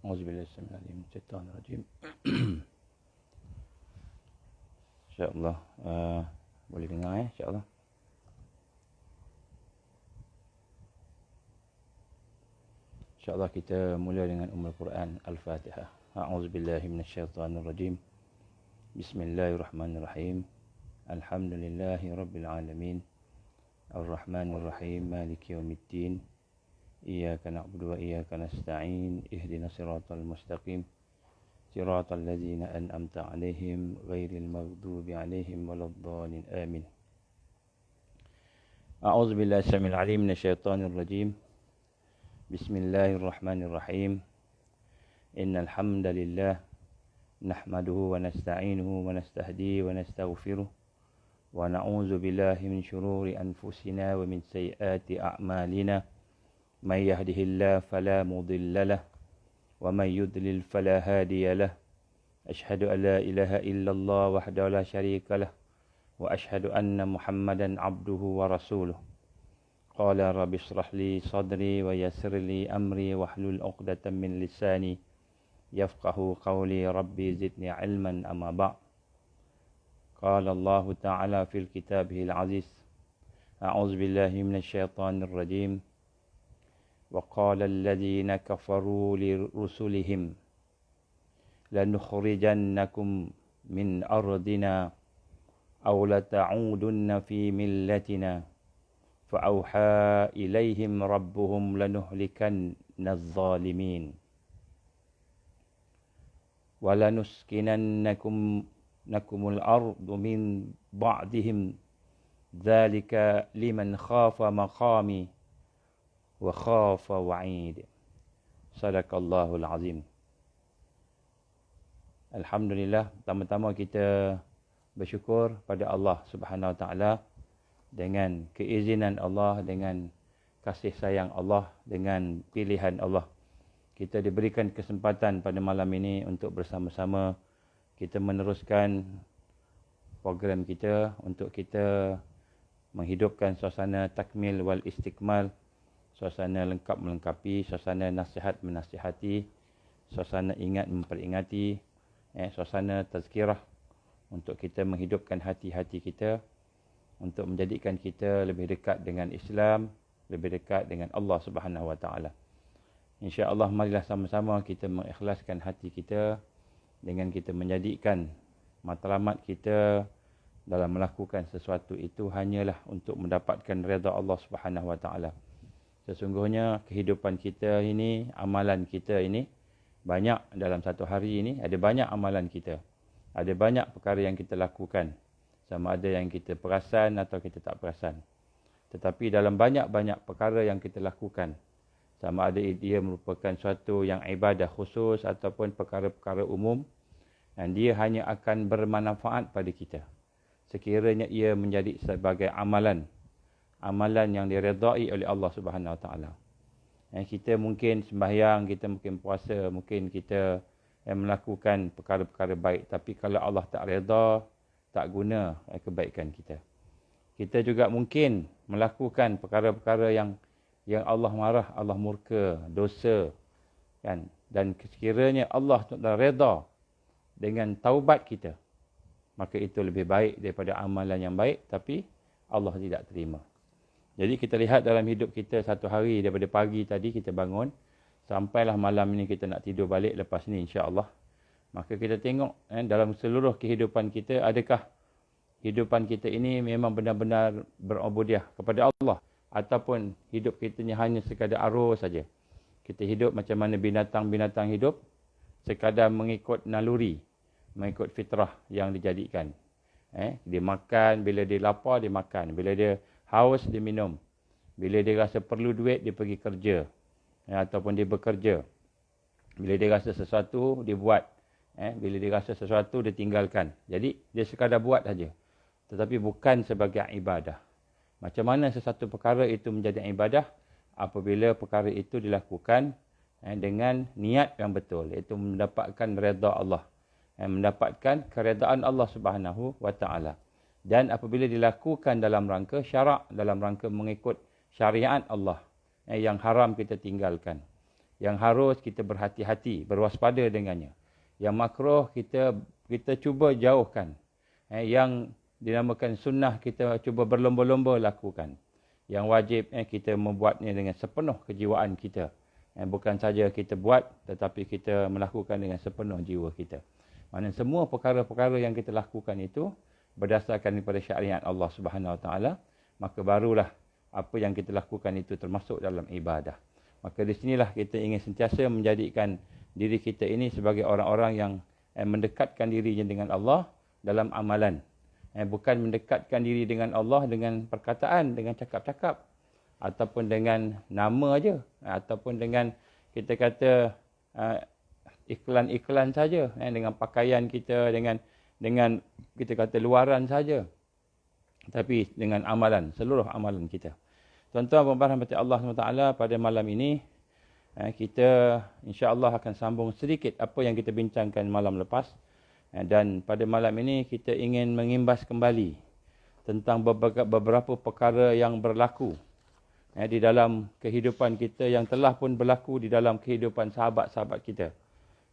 Auzubillahi minasyaitonir rajim. InsyaAllah boleh dengar insyaAllah. InsyaAllah kita mula dengan Ummul Quran Al-Fatihah. A'udzubillahi minasyaitonir rajim. Bismillahirrahmanirrahim. Alhamdulillahi rabbil alamin. Ar-Rahmanir Rahim. Maliki yaumiddin. Iyyaka na'budu wa iyyaka nasta'in. Ihdinas siratal mustaqim. Siratal ladzina an'amta 'alaihim ghairil maghdubi 'alaihim waladdallin. Amin. A'udzubillahi samil 'alim minasyaitonir rajim. Bismillahirrahmanirrahim. Innal hamdalillah nahmaduhu wa nasta'inuhu wa nastahdihi wa nastaghfiruh wa na'udzu billahi min shururi anfusina wa min sayyiati a'malina. من يهده الله فلا مضل له ومن يضلل فلا هادي له أشهد أن لا إله إلا الله وحده لا شريك له وأشهد أن محمدا عبده ورسوله قال رب اشرح لي صدري ويسر لي أمري واحلل عقدة من لساني يفقه قولي ربي زدني علما أما بعد قال الله تعالى في كتابه العزيز أعوذ بالله من الشيطان الرجيم وقال الذين كفروا لرسلهم لنخرجنكم من أرضنا أو لتعودن في ملتنا فأوحى إليهم ربهم لنهلكن الظالمين ولنسكننكم الأرض من بعدهم ذلك لمن خاف مقامي wa khafa wa'id. Sadaqallahul azim. Alhamdulillah, pertama-tama kita bersyukur pada Allah Subhanahu wa taala dengan keizinan Allah, dengan kasih sayang Allah, dengan pilihan Allah. Kita diberikan kesempatan pada malam ini untuk bersama-sama kita meneruskan program kita untuk kita menghidupkan suasana takmil wal istikmal, suasana lengkap melengkapi, suasana nasihat menasihati, suasana ingat memperingati, suasana tazkirah untuk kita menghidupkan hati-hati kita, untuk menjadikan kita lebih dekat dengan Islam, lebih dekat dengan Allah Subhanahu wa taala. Insya-Allah marilah sama-sama kita mengikhlaskan hati kita dengan kita menjadikan matlamat kita dalam melakukan sesuatu itu hanyalah untuk mendapatkan redha Allah Subhanahu wa taala. Sesungguhnya kehidupan kita ini, amalan kita ini, banyak dalam satu hari ini, ada banyak amalan kita. Ada banyak perkara yang kita lakukan. Sama ada yang kita perasan atau kita tak perasan. Tetapi dalam banyak-banyak perkara yang kita lakukan, sama ada dia merupakan suatu yang ibadah khusus ataupun perkara-perkara umum, dan dia hanya akan bermanfaat pada kita sekiranya ia menjadi sebagai amalan yang diredai oleh Allah Subhanahu wa taala. Kita mungkin sembahyang, kita mungkin puasa, mungkin kita melakukan perkara-perkara baik, tapi kalau Allah tak redha, tak guna kebaikan kita. Kita juga mungkin melakukan perkara-perkara yang Allah marah, Allah murka, dosa, kan? Dan sekiranya Allah tak redha dengan taubat kita, maka itu lebih baik daripada amalan yang baik tapi Allah tidak terima. Jadi kita lihat dalam hidup kita satu hari, daripada pagi tadi kita bangun, sampailah malam ini kita nak tidur balik lepas ni insya-Allah. Maka kita tengok dalam seluruh kehidupan kita, adakah kehidupan kita ini memang benar-benar berubudiah kepada Allah, ataupun hidup kita ni hanya sekadar arus saja. Kita hidup macam mana binatang-binatang hidup, sekadar mengikut naluri, mengikut fitrah yang dijadikan. Dia makan, bila dia lapar dia makan, bila dia haus dia minum, bila dia rasa perlu duit dia pergi kerja, ataupun dia bekerja, bila dia rasa sesuatu dia buat, bila dia rasa sesuatu dia tinggalkan. Jadi dia sekadar buat saja, tetapi bukan sebagai ibadah. Macam mana sesuatu perkara itu menjadi ibadah? Apabila perkara itu dilakukan dengan niat yang betul, iaitu mendapatkan redha Allah, mendapatkan keredaan Allah Subhanahu wa taala. Dan apabila dilakukan dalam rangka syarak, dalam rangka mengikut syariat Allah, yang haram kita tinggalkan. Yang harus kita berhati-hati, berwaspada dengannya. Yang makruh kita cuba jauhkan. Yang dinamakan sunnah kita cuba berlomba-lomba lakukan. Yang wajib kita membuatnya dengan sepenuh kejiwaan kita. Bukan saja kita buat, tetapi kita melakukan dengan sepenuh jiwa kita. Maksudnya semua perkara-perkara yang kita lakukan itu berdasarkan daripada syariat Allah Subhanahu Wa Taala, maka barulah apa yang kita lakukan itu termasuk dalam ibadah. Maka di sinilah kita ingin sentiasa menjadikan diri kita ini sebagai orang-orang yang mendekatkan dirinya dengan Allah dalam amalan. Bukan mendekatkan diri dengan Allah dengan perkataan, dengan cakap-cakap, ataupun dengan nama aja, ataupun dengan kita kata iklan-iklan saja, dengan pakaian kita, dengan kita kata luaran saja, tapi dengan amalan, seluruh amalan kita. Tuan-tuan dan puan-puan rahmati Allah SWT, pada malam ini kita insya-Allah akan sambung sedikit apa yang kita bincangkan malam lepas. Dan pada malam ini kita ingin mengimbas kembali tentang beberapa perkara yang berlaku di dalam kehidupan kita, yang telah pun berlaku di dalam kehidupan sahabat-sahabat kita.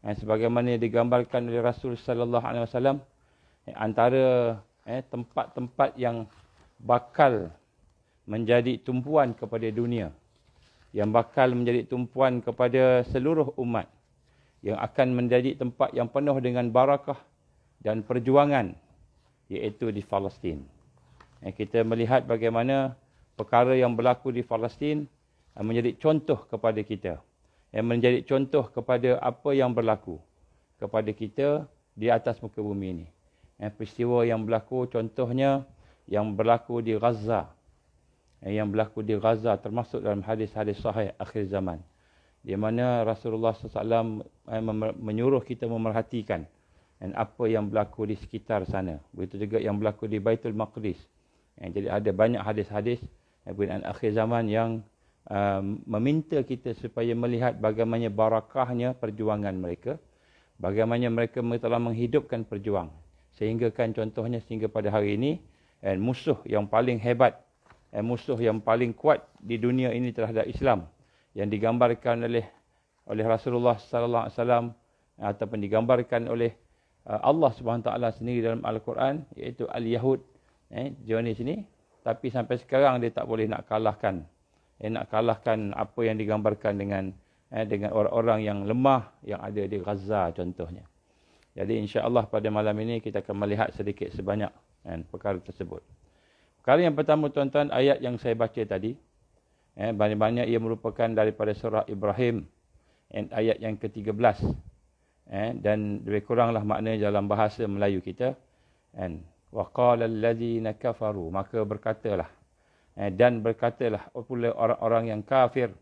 Sebagaimana digambarkan oleh Rasul sallallahu alaihi wasallam, antara tempat-tempat yang bakal menjadi tumpuan kepada dunia, yang bakal menjadi tumpuan kepada seluruh umat, yang akan menjadi tempat yang penuh dengan barakah dan perjuangan, iaitu di Palestin. Kita melihat bagaimana perkara yang berlaku di Palestin menjadi contoh kepada kita, menjadi contoh kepada apa yang berlaku kepada kita di atas muka bumi ini. Peristiwa yang berlaku, contohnya yang berlaku di Gaza, termasuk dalam hadis-hadis sahih akhir zaman, di mana Rasulullah SAW menyuruh kita memerhatikan apa yang berlaku di sekitar sana. Begitu juga yang berlaku di Baitul Maqdis. Jadi ada banyak hadis-hadis berkenaan akhir zaman yang meminta kita supaya melihat bagaimana barakahnya perjuangan mereka, bagaimana mereka telah menghidupkan perjuang, sehingga contohnya sehingga pada hari ini musuh yang paling hebat, musuh yang paling kuat di dunia ini terhadap Islam, yang digambarkan oleh Rasulullah sallallahu alaihi wasallam ataupun digambarkan oleh Allah Subhanahu Taala sendiri dalam Al-Quran, iaitu Al-Yahud, Zionis ini, tapi sampai sekarang dia tak boleh nak kalahkan apa yang digambarkan dengan orang-orang yang lemah yang ada di Gaza contohnya. Jadi insya-Allah pada malam ini kita akan melihat sedikit sebanyak perkara tersebut. Perkara yang pertama, tuan-tuan, ayat yang saya baca tadi, banyak-banyak ia merupakan daripada surah Ibrahim, ayat yang ke-13. Dan lebih kuranglah maknanya dalam bahasa Melayu kita. Wa qala allazina kafaru, maka berkatalah dan berkatalah pula orang-orang yang kafir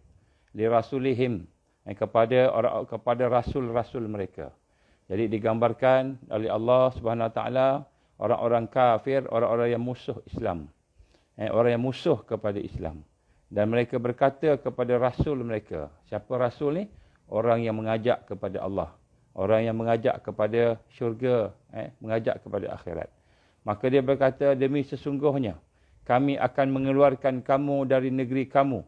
li rasulihim, kepada rasul-rasul mereka. Jadi digambarkan oleh Allah Subhanahu Wa Taala orang-orang kafir, orang-orang yang musuh Islam, orang yang musuh kepada Islam, dan mereka berkata kepada rasul mereka. Siapa rasul ni? Orang yang mengajak kepada Allah, orang yang mengajak kepada syurga, mengajak kepada akhirat. Maka dia berkata, demi sesungguhnya kami akan mengeluarkan kamu dari negeri kamu.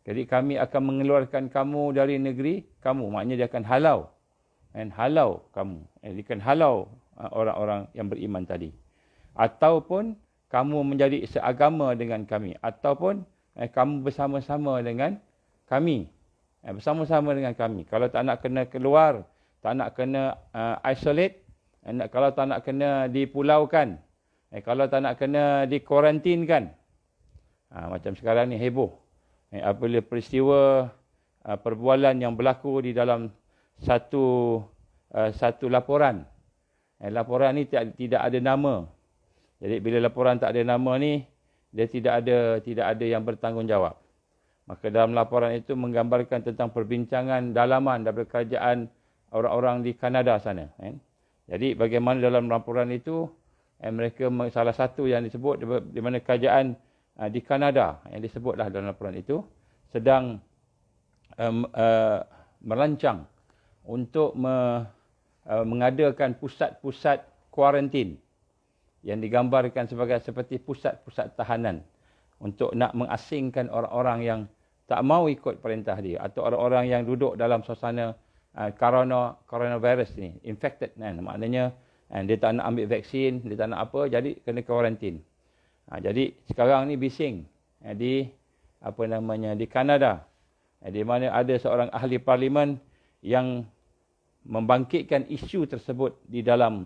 Jadi kami akan mengeluarkan kamu dari negeri kamu. Maknanya dia akan halau. Halau kamu. Dia akan halau orang-orang yang beriman tadi. Ataupun kamu menjadi seagama dengan kami. Ataupun kamu bersama-sama dengan kami. Bersama-sama dengan kami. Kalau tak nak kena keluar, tak nak kena isolate, kalau tak nak kena dipulaukan, kalau tak nak kena dikuarantinkan. Macam sekarang ni heboh. Apabila peristiwa perbualan yang berlaku di dalam satu laporan. Laporan ni tidak ada nama. Jadi bila laporan tak ada nama ni, dia tidak ada yang bertanggungjawab. Maka dalam laporan itu menggambarkan tentang perbincangan dalaman daripada kerajaan orang-orang di Kanada sana. Jadi bagaimana dalam laporan itu, mereka salah satu yang disebut di mana kerajaan di Kanada yang disebutlah dalam laporan itu sedang merancang untuk mengadakan pusat-pusat kuarantin yang digambarkan seperti pusat-pusat tahanan untuk nak mengasingkan orang-orang yang tak mau ikut perintah dia, atau orang-orang yang duduk dalam suasana coronavirus ni, infected kan, maknanya dia tak nak ambil vaksin, dia tak nak apa, jadi kena kuarantin. Jadi sekarang ni bising di di Kanada, di mana ada seorang ahli parlimen yang membangkitkan isu tersebut di dalam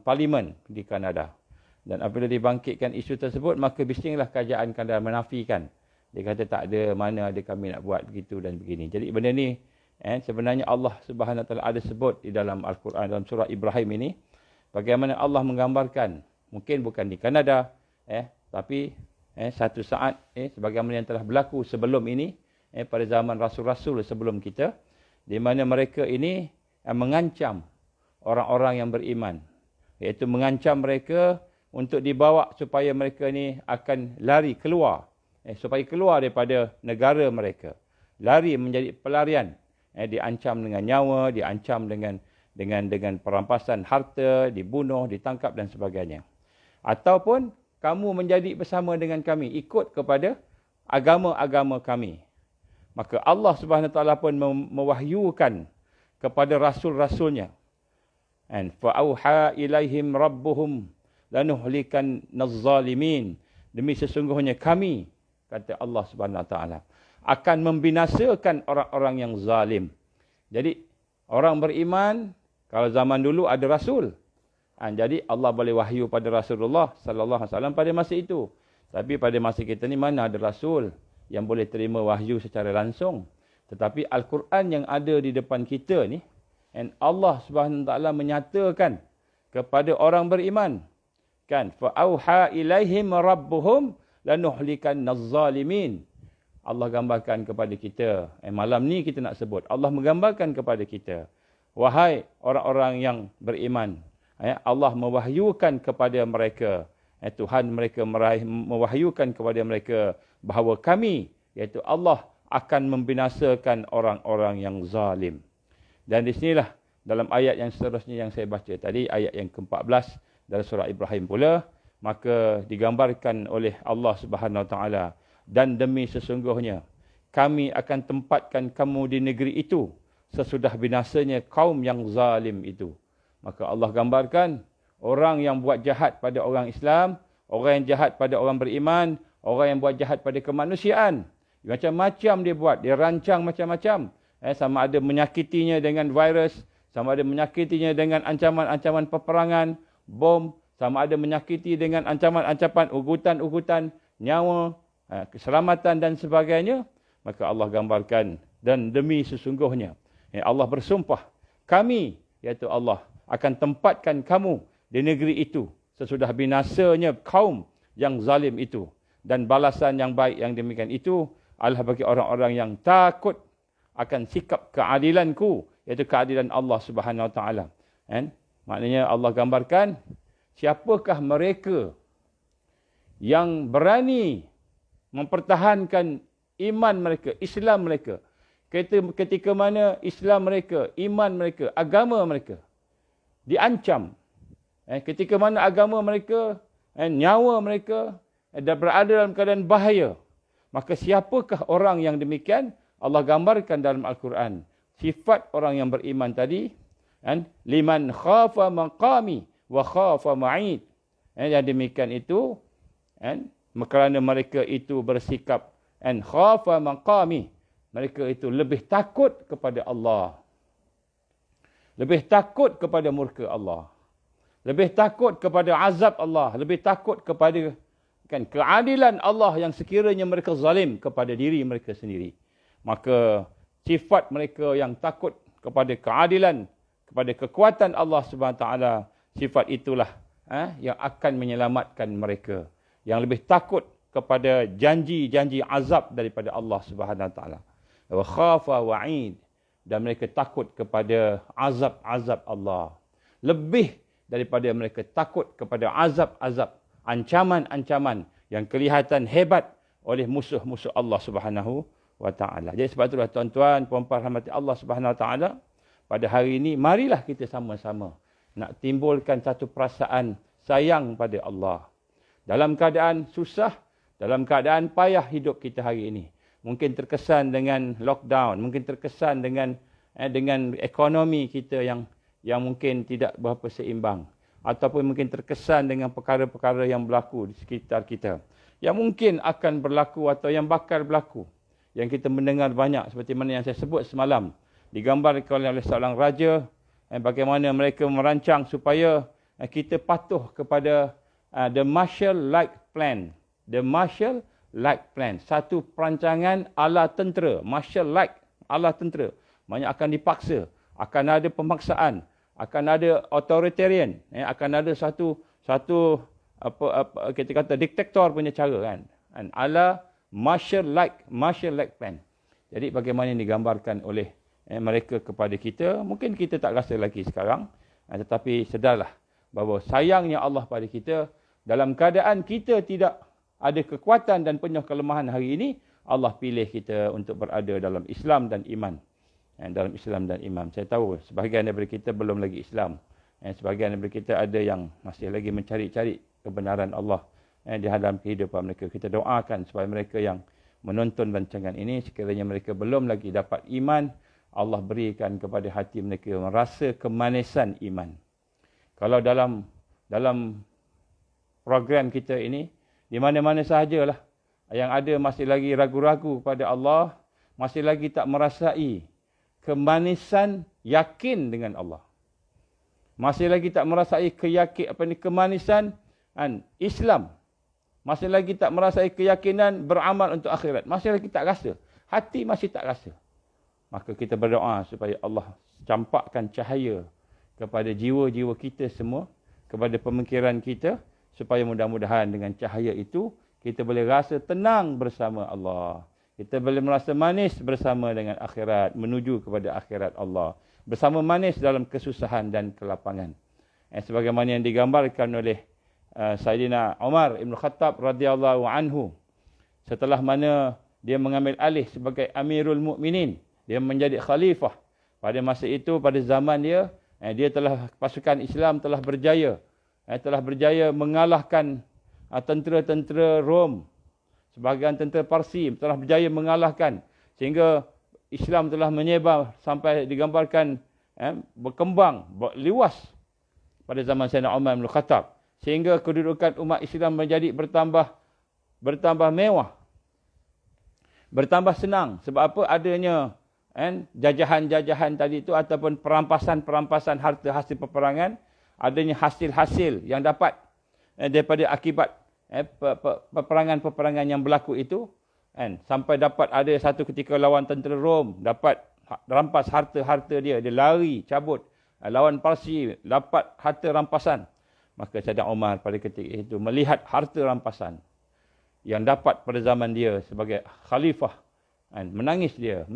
parlimen di Kanada. Dan apabila dibangkitkan isu tersebut, maka bisinglah kerajaan Kanada menafikan. Dia kata tak ada, mana ada kami nak buat begitu dan begini. Jadi benda ni sebenarnya Allah Subhanahu Wa Taala ada sebut di dalam Al-Quran, dalam surah Ibrahim ini, bagaimana Allah menggambarkan, mungkin bukan di Kanada, tapi satu saat sebagaimana yang telah berlaku sebelum ini, pada zaman rasul-rasul sebelum kita, di mana mereka ini mengancam orang-orang yang beriman, iaitu mengancam mereka untuk dibawa supaya mereka ni akan lari keluar, supaya keluar daripada negara mereka, lari menjadi pelarian, diancam dengan nyawa, diancam dengan perampasan harta, dibunuh, ditangkap dan sebagainya. Ataupun kamu menjadi bersama dengan kami, ikut kepada agama-agama kami. Maka Allah Subhanahu Wa Taala pun mewahyukan kepada rasul-rasulnya, fa'auha ilaihim rabbuhum lanuhlikan nazzalimin, demi sesungguhnya kami, kata Allah Subhanahu Wa Taala, akan membinasakan orang-orang yang zalim. Jadi orang beriman, kalau zaman dulu ada rasul, jadi Allah boleh wahyu pada Rasulullah sallallahu alaihi wasallam pada masa itu. Tapi pada masa kita ni mana ada rasul yang boleh terima wahyu secara langsung. Tetapi Al-Quran yang ada di depan kita ni, Allah Subhanahu Wa Taala menyatakan kepada orang beriman, kan, fa'auha ilaihim rabbuhum lanuhlikan nazzalimin. Allah gambarkan kepada kita, malam ni kita nak sebut, Allah menggambarkan kepada kita, wahai orang-orang yang beriman, Allah mewahyukan kepada mereka, Tuhan mereka mewahyukan kepada mereka bahawa kami, iaitu Allah, akan membinasakan orang-orang yang zalim. Dan di sinilah dalam ayat yang seterusnya yang saya baca tadi, ayat yang ke-14 dari surah Ibrahim pula, maka digambarkan oleh Allah Subhanahu Wa Taala, dan demi sesungguhnya kami akan tempatkan kamu di negeri itu sesudah binasanya kaum yang zalim itu. Maka Allah gambarkan orang yang buat jahat pada orang Islam, orang yang jahat pada orang beriman, orang yang buat jahat pada kemanusiaan. Macam-macam dia buat, dia rancang macam-macam. Sama ada menyakitinya dengan virus, sama ada menyakitinya dengan ancaman-ancaman peperangan, bom, sama ada menyakiti dengan ancaman-ancaman ugutan-ugutan, nyawa, keselamatan dan sebagainya. Maka Allah gambarkan, dan demi sesungguhnya, Allah bersumpah, kami, iaitu Allah, akan tempatkan kamu di negeri itu sesudah binasanya kaum yang zalim itu. Dan balasan yang baik yang demikian itu adalah bagi orang-orang yang takut akan sikap keadilanku, iaitu keadilan Allah Subhanahu Wa Taala. Maknanya Allah gambarkan, siapakah mereka yang berani mempertahankan iman mereka, Islam mereka, ketika mana Islam mereka, iman mereka, agama mereka diancam, ketika mana agama mereka, nyawa mereka berada dalam keadaan bahaya. Maka siapakah orang yang demikian? Allah gambarkan dalam Al-Quran sifat orang yang beriman tadi, liman khafa maqami wa khafa ma'id. Yang demikian itu, kerana mereka itu bersikap khafa maqami, mereka itu lebih takut kepada Allah, lebih takut kepada murka Allah, lebih takut kepada azab Allah, lebih takut kepada keadilan Allah yang sekiranya mereka zalim kepada diri mereka sendiri. Maka sifat mereka yang takut kepada keadilan, kepada kekuatan Allah Subhanahu Wa Taala, sifat itulah yang akan menyelamatkan mereka, yang lebih takut kepada janji-janji azab daripada Allah Subhanahu Wa Taala. Wa khafa wa'id, dan mereka takut kepada azab-azab Allah, lebih daripada mereka takut kepada azab-azab, ancaman-ancaman yang kelihatan hebat oleh musuh-musuh Allah Subhanahu Wa Taala. Jadi sebab itulah tuan-tuan, puan-puan rahmati Allah Subhanahu Wa Taala, pada hari ini marilah kita sama-sama nak timbulkan satu perasaan sayang pada Allah. Dalam keadaan susah, dalam keadaan payah hidup kita hari ini, mungkin terkesan dengan lockdown, mungkin terkesan dengan ekonomi kita yang mungkin tidak berapa seimbang, ataupun mungkin terkesan dengan perkara-perkara yang berlaku di sekitar kita, yang mungkin akan berlaku atau yang bakal berlaku, yang kita mendengar banyak seperti mana yang saya sebut semalam, digambarkan oleh seorang raja, bagaimana mereka merancang supaya kita patuh kepada the Marshall-like plan. The Marshall-like plan. Satu perancangan ala tentera. Marshall-like ala tentera. Banyak akan dipaksa. Akan ada pemaksaan. Akan ada authoritarian. Akan ada satu kita kata diktator punya cara kan. Ala Marshall-like plan. Jadi bagaimana yang digambarkan oleh mereka kepada kita, mungkin kita tak rasa lagi sekarang, tetapi sedarlah bahawa sayangnya Allah pada kita, dalam keadaan kita tidak ada kekuatan dan penuh kelemahan hari ini, Allah pilih kita untuk berada dalam Islam dan iman. Dalam Islam dan iman. Saya tahu sebahagian daripada kita belum lagi Islam. Sebahagian daripada kita ada yang masih lagi mencari-cari kebenaran Allah di dalam kehidupan mereka. Kita doakan supaya mereka yang menonton rancangan ini, sekiranya mereka belum lagi dapat iman, Allah berikan kepada hati mereka merasa kemanisan iman. Kalau dalam program kita ini, di mana-mana sahajalah yang ada masih lagi ragu-ragu kepada Allah, masih lagi tak merasai kemanisan yakin dengan Allah. Masih lagi tak merasai kemanisan Islam. Masih lagi tak merasai keyakinan beramal untuk akhirat. Masih lagi tak rasa. Hati masih tak rasa. Maka kita berdoa supaya Allah campakkan cahaya kepada jiwa-jiwa kita semua, kepada pemikiran kita, supaya mudah-mudahan dengan cahaya itu, kita boleh rasa tenang bersama Allah. Kita boleh merasa manis bersama dengan akhirat, menuju kepada akhirat Allah. Bersama manis dalam kesusahan dan kelapangan. Sebagaimana yang digambarkan oleh Sayyidina Umar Ibn Khattab radhiyallahu anhu. Setelah mana dia mengambil alih sebagai Amirul Mukminin, dia menjadi khalifah. Pada masa itu, pada zaman dia pasukan Islam telah berjaya. Telah berjaya mengalahkan tentera-tentera Rom. Sebahagian tentera Parsi telah berjaya mengalahkan. Sehingga Islam telah menyebar sampai digambarkan berkembang, luas pada zaman Sayyidina Umar bin Khattab. Sehingga kedudukan umat Islam menjadi bertambah mewah. Bertambah senang. Sebab apa? Adanya jajahan-jajahan tadi itu ataupun perampasan-perampasan harta hasil peperangan, adanya hasil-hasil yang dapat daripada akibat peperangan-peperangan yang berlaku itu, sampai dapat ada satu ketika lawan tentera Rom dapat rampas harta-harta dia lari cabut, lawan Parsi dapat harta rampasan. Maka Sayyidina Umar pada ketika itu melihat harta rampasan yang dapat pada zaman dia sebagai khalifah, menangis dia.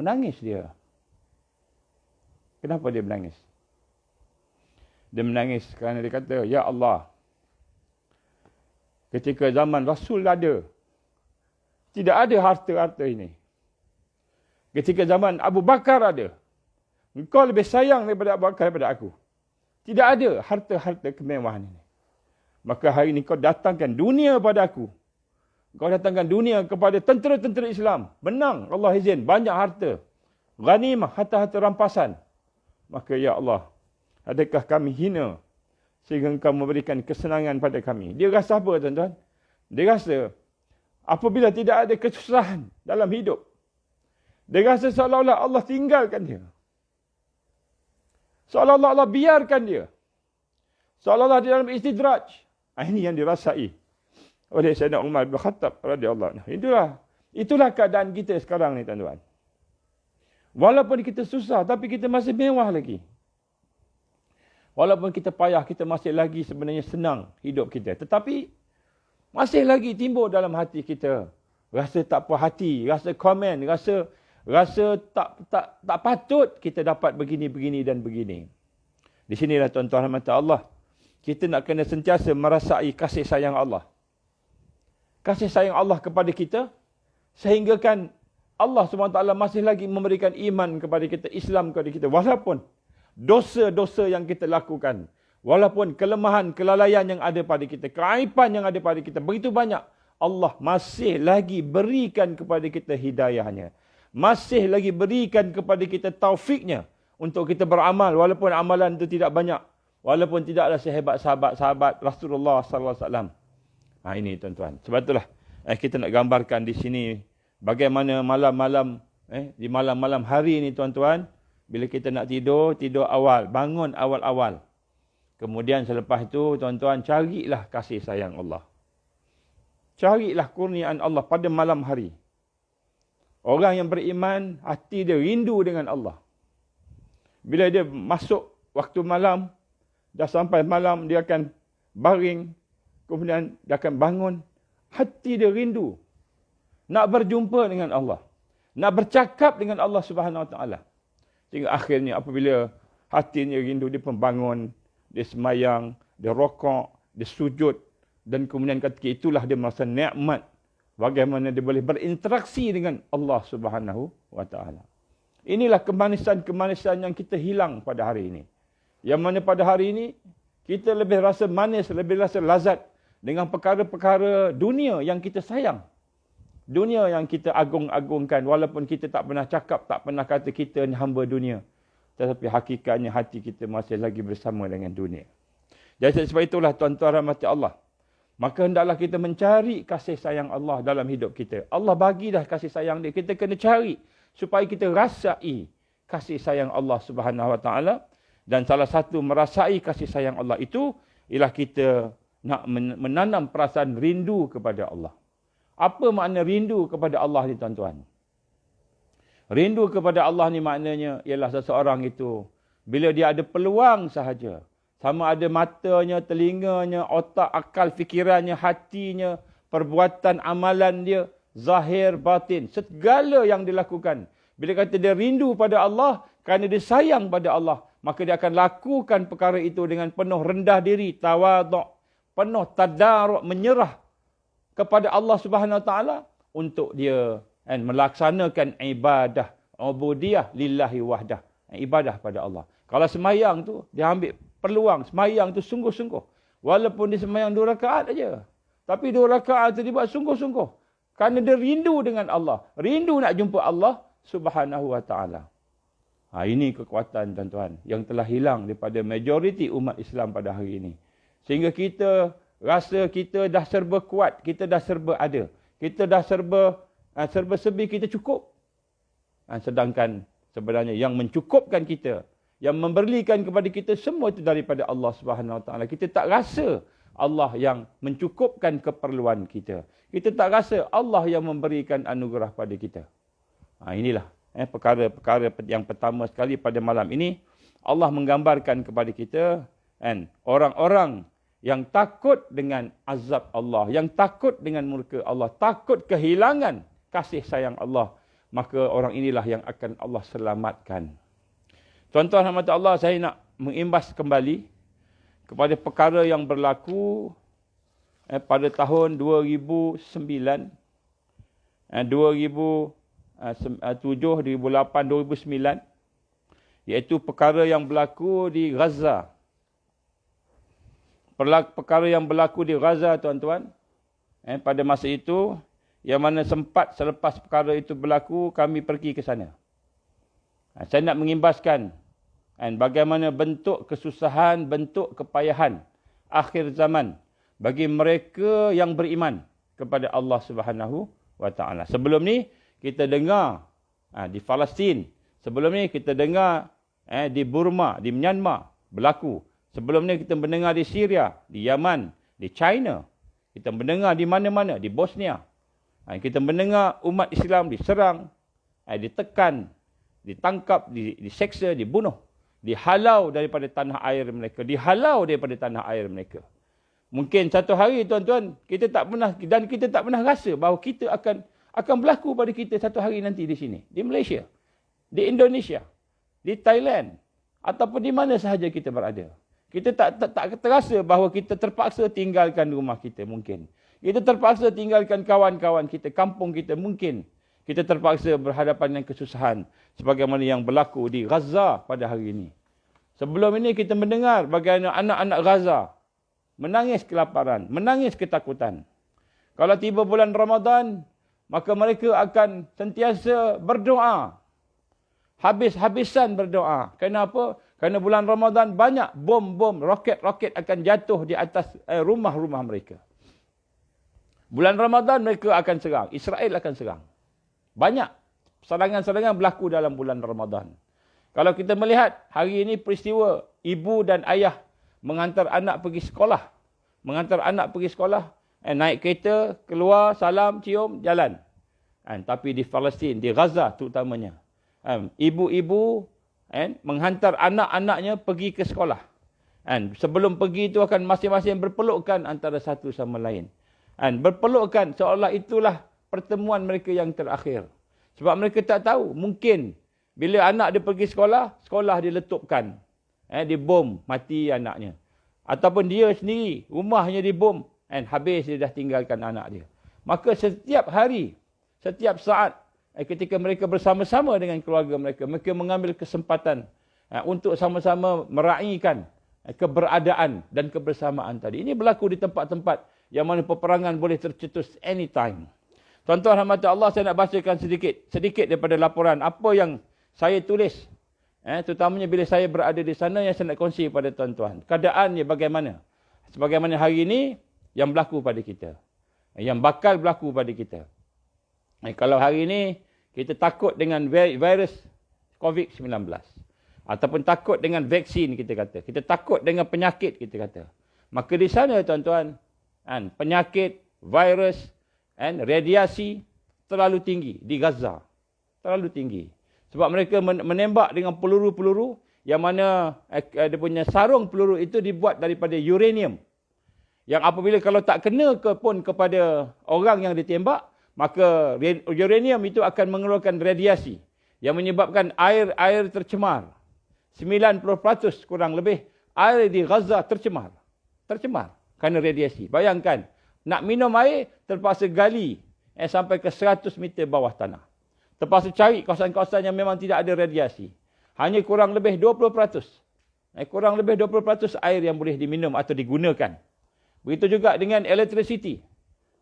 Kenapa dia menangis? Dia menangis kerana dia kata, ya Allah, ketika zaman Rasul ada, tidak ada harta-harta ini. Ketika zaman Abu Bakar ada, engkau lebih sayang daripada Abu Bakar daripada aku. Tidak ada harta-harta kemewahan ini. Maka hari ini kau datangkan dunia pada aku. Kau datangkan dunia kepada tentera-tentera Islam. Menang, Allah izin, banyak harta. Ghanimah, harta-harta rampasan. Maka ya Allah, adakah kami hina sehingga engkau memberikan kesenangan pada kami? Dia rasa apa tuan-tuan? Dia rasa apabila tidak ada kesusahan dalam hidup, dia rasa seolah-olah Allah tinggalkan dia. Seolah-olah Allah biarkan dia. Seolah-olah dia dalam istidraj. Ini yang dirasai oleh Sayyidina Umar bin Khattab radhiyallahu anhu. Itulah keadaan kita sekarang ni tuan-tuan. Walaupun kita susah, tapi kita masih mewah lagi. Walaupun kita payah, kita masih lagi sebenarnya senang hidup kita. Tetapi masih lagi timbul dalam hati kita rasa tak puas hati, rasa komen, rasa tak patut kita dapat begini dan begini. Di sinilah tuan-tuan rahmat Allah, kita nak kena sentiasa merasai kasih sayang Allah. Kasih sayang Allah kepada kita, sehingga kan Allah SWT masih lagi memberikan iman kepada kita, Islam kepada kita. Walaupun dosa-dosa yang kita lakukan, walaupun kelemahan, kelalaian yang ada pada kita, keaiban yang ada pada kita, begitu banyak, Allah masih lagi berikan kepada kita hidayahnya. Masih lagi berikan kepada kita taufiknya untuk kita beramal walaupun amalan itu tidak banyak. Walaupun tidaklah sehebat sahabat-sahabat Rasulullah sallallahu alaihi wasallam. Ini tuan-tuan. Sebab itulah kita nak gambarkan di sini bagaimana malam-malam di malam-malam hari ini tuan-tuan, bila kita nak tidur, tidur awal, bangun awal-awal. Kemudian selepas itu tuan-tuan, carilah kasih sayang Allah. Carilah kurniaan Allah pada malam hari. Orang yang beriman, hati dia rindu dengan Allah. Bila dia masuk waktu malam, dah sampai malam, dia akan baring, kemudian dia akan bangun, hati dia rindu. Nak berjumpa dengan Allah. Nak bercakap dengan Allah Subhanahu Wa Taala. Sehingga akhirnya apabila hatinya rindu, dia pun bangun, dia semayang, dia rokok, dia sujud. Dan kemudian ketika itulah dia merasa nikmat. Bagaimana dia boleh berinteraksi dengan Allah Subhanahu Wa Taala. Inilah kemanisan-kemanisan yang kita hilang pada hari ini. Yang mana pada hari ini, kita lebih rasa manis, lebih rasa lazat dengan perkara-perkara dunia yang kita sayang. Dunia yang kita agung-agungkan, walaupun kita tak pernah cakap, tak pernah kata kita ni hamba dunia. Tetapi hakikatnya hati kita masih lagi bersama dengan dunia. Jadi sebab itulah tuan-tuan rahmati Allah. Maka hendaklah kita mencari kasih sayang Allah dalam hidup kita. Allah bagi dah kasih sayang dia. Kita kena cari supaya kita rasai kasih sayang Allah Subhanahu Wa Taala. Dan salah satu merasai kasih sayang Allah itu ialah kita nak menanam perasaan rindu kepada Allah. Apa makna rindu kepada Allah ni tuan-tuan? Rindu kepada Allah ni maknanya ialah seseorang itu bila dia ada peluang sahaja, sama ada matanya, telinganya, otak, akal, fikirannya, hatinya, perbuatan amalan dia, zahir, batin, segala yang dilakukan. Bila kata dia rindu pada Allah, kerana dia sayang pada Allah, maka dia akan lakukan perkara itu dengan penuh rendah diri, tawaduk, penuh tadaruk, menyerah kepada Allah Subhanahu Wa Taala untuk dia melaksanakan ibadah, ubudiyah lillahi wahdah, ibadah pada Allah. Kalau semayang tu dia ambil peluang, semayang tu sungguh-sungguh. Walaupun dia semayang 2 rakaat aja, tapi 2 rakaat tu dia buat sungguh-sungguh. Kerana dia rindu dengan Allah, rindu nak jumpa Allah Subhanahu Wa Taala. Ini kekuatan tuan-tuan yang telah hilang daripada majoriti umat Islam pada hari ini. Sehingga kita rasa kita dah serba kuat, kita dah serba ada. Kita dah serba sebi, kita cukup. Sedangkan sebenarnya yang mencukupkan kita, yang memberikan kepada kita semua itu daripada Allah Subhanahu Wa Taala. Kita tak rasa Allah yang mencukupkan keperluan kita. Kita tak rasa Allah yang memberikan anugerah pada kita. Inilah perkara-perkara yang pertama sekali pada malam ini. Allah menggambarkan kepada kita orang-orang yang takut dengan azab Allah, yang takut dengan murka Allah, takut kehilangan kasih sayang Allah, maka orang inilah yang akan Allah selamatkan. Tuan-tuan rahmat Allah, saya nak mengimbas kembali kepada perkara yang berlaku pada tahun 2009, 2007, 2008, 2009, iaitu perkara yang berlaku di Gaza. Perkara yang berlaku di Gaza tuan-tuan, pada masa itu, yang mana sempat selepas perkara itu berlaku, kami pergi ke sana. Saya nak mengimbaskan bagaimana bentuk kesusahan, bentuk kepayahan akhir zaman bagi mereka yang beriman kepada Allah Subhanahu Wa Taala. Sebelum ni kita dengar di Palestin, sebelum ni kita dengar di Burma, di Myanmar berlaku. Sebelum ni kita mendengar di Syria, di Yaman, di China. Kita mendengar di mana-mana, di Bosnia. Kita mendengar umat Islam diserang, ditekan, ditangkap, diseksa, dibunuh. Dihalau daripada tanah air mereka. Dihalau daripada tanah air mereka. Mungkin satu hari tuan-tuan, kita tak pernah rasa bahawa kita akan berlaku pada kita satu hari nanti di sini. Di Malaysia, di Indonesia, di Thailand, ataupun di mana sahaja kita berada. Kita tak terasa bahawa kita terpaksa tinggalkan rumah kita mungkin. Kita terpaksa tinggalkan kawan-kawan kita, kampung kita mungkin. Kita terpaksa berhadapan dengan kesusahan sebagaimana yang berlaku di Gaza pada hari ini. Sebelum ini kita mendengar bagaimana anak-anak Gaza menangis kelaparan, menangis ketakutan. Kalau tiba bulan Ramadan, maka mereka akan sentiasa berdoa. Habis-habisan berdoa. Kenapa? Kerana bulan Ramadan banyak bom-bom, roket-roket akan jatuh di atas rumah-rumah mereka. Bulan Ramadan mereka akan serang. Israel akan serang. Banyak serangan-serangan berlaku dalam bulan Ramadan. Kalau kita melihat hari ini peristiwa ibu dan ayah menghantar anak pergi sekolah. Naik kereta, keluar, salam, cium, jalan. Tapi di Palestin, di Gaza terutamanya. Ibu-ibu menghantar anak-anaknya pergi ke sekolah. Sebelum pergi itu akan masing-masing berpelukan antara satu sama lain. Berpelukan seolah itulah pertemuan mereka yang terakhir. Sebab mereka tak tahu, mungkin bila anak dia pergi sekolah, sekolah diletupkan. Dibom, mati anaknya. Ataupun dia sendiri, rumahnya dibom, habis dia dah tinggalkan anak dia. Maka setiap hari, setiap saat, ketika mereka bersama-sama dengan keluarga mereka, mereka mengambil kesempatan untuk sama-sama meraihkan keberadaan dan kebersamaan tadi. Ini berlaku di tempat-tempat yang mana peperangan boleh tercetus anytime. Tuan-tuan rahmat Allah, saya nak bacakan sedikit daripada laporan apa yang saya tulis. Terutamanya bila saya berada di sana, yang saya nak kongsi kepada tuan-tuan. Keadaannya bagaimana? Sebagaimana hari ini yang berlaku pada kita. Yang bakal berlaku pada kita. Kalau hari ini kita takut dengan virus COVID-19. Ataupun takut dengan vaksin, kita kata. Kita takut dengan penyakit, kita kata. Maka di sana, tuan-tuan, penyakit, virus, radiasi terlalu tinggi di Gaza. Terlalu tinggi. Sebab mereka menembak dengan peluru-peluru yang mana dia punya sarung peluru itu dibuat daripada uranium. Yang apabila kalau tak kena pun kepada orang yang ditembak, maka uranium itu akan mengeluarkan radiasi yang menyebabkan air tercemar. 90% kurang lebih air di Gaza tercemar. Tercemar kerana radiasi. Bayangkan, nak minum air terpaksa gali sampai ke 100 meter bawah tanah. Terpaksa cari kawasan-kawasan yang memang tidak ada radiasi. Hanya kurang lebih 20%. Kurang lebih 20% air yang boleh diminum atau digunakan. Begitu juga dengan electricity.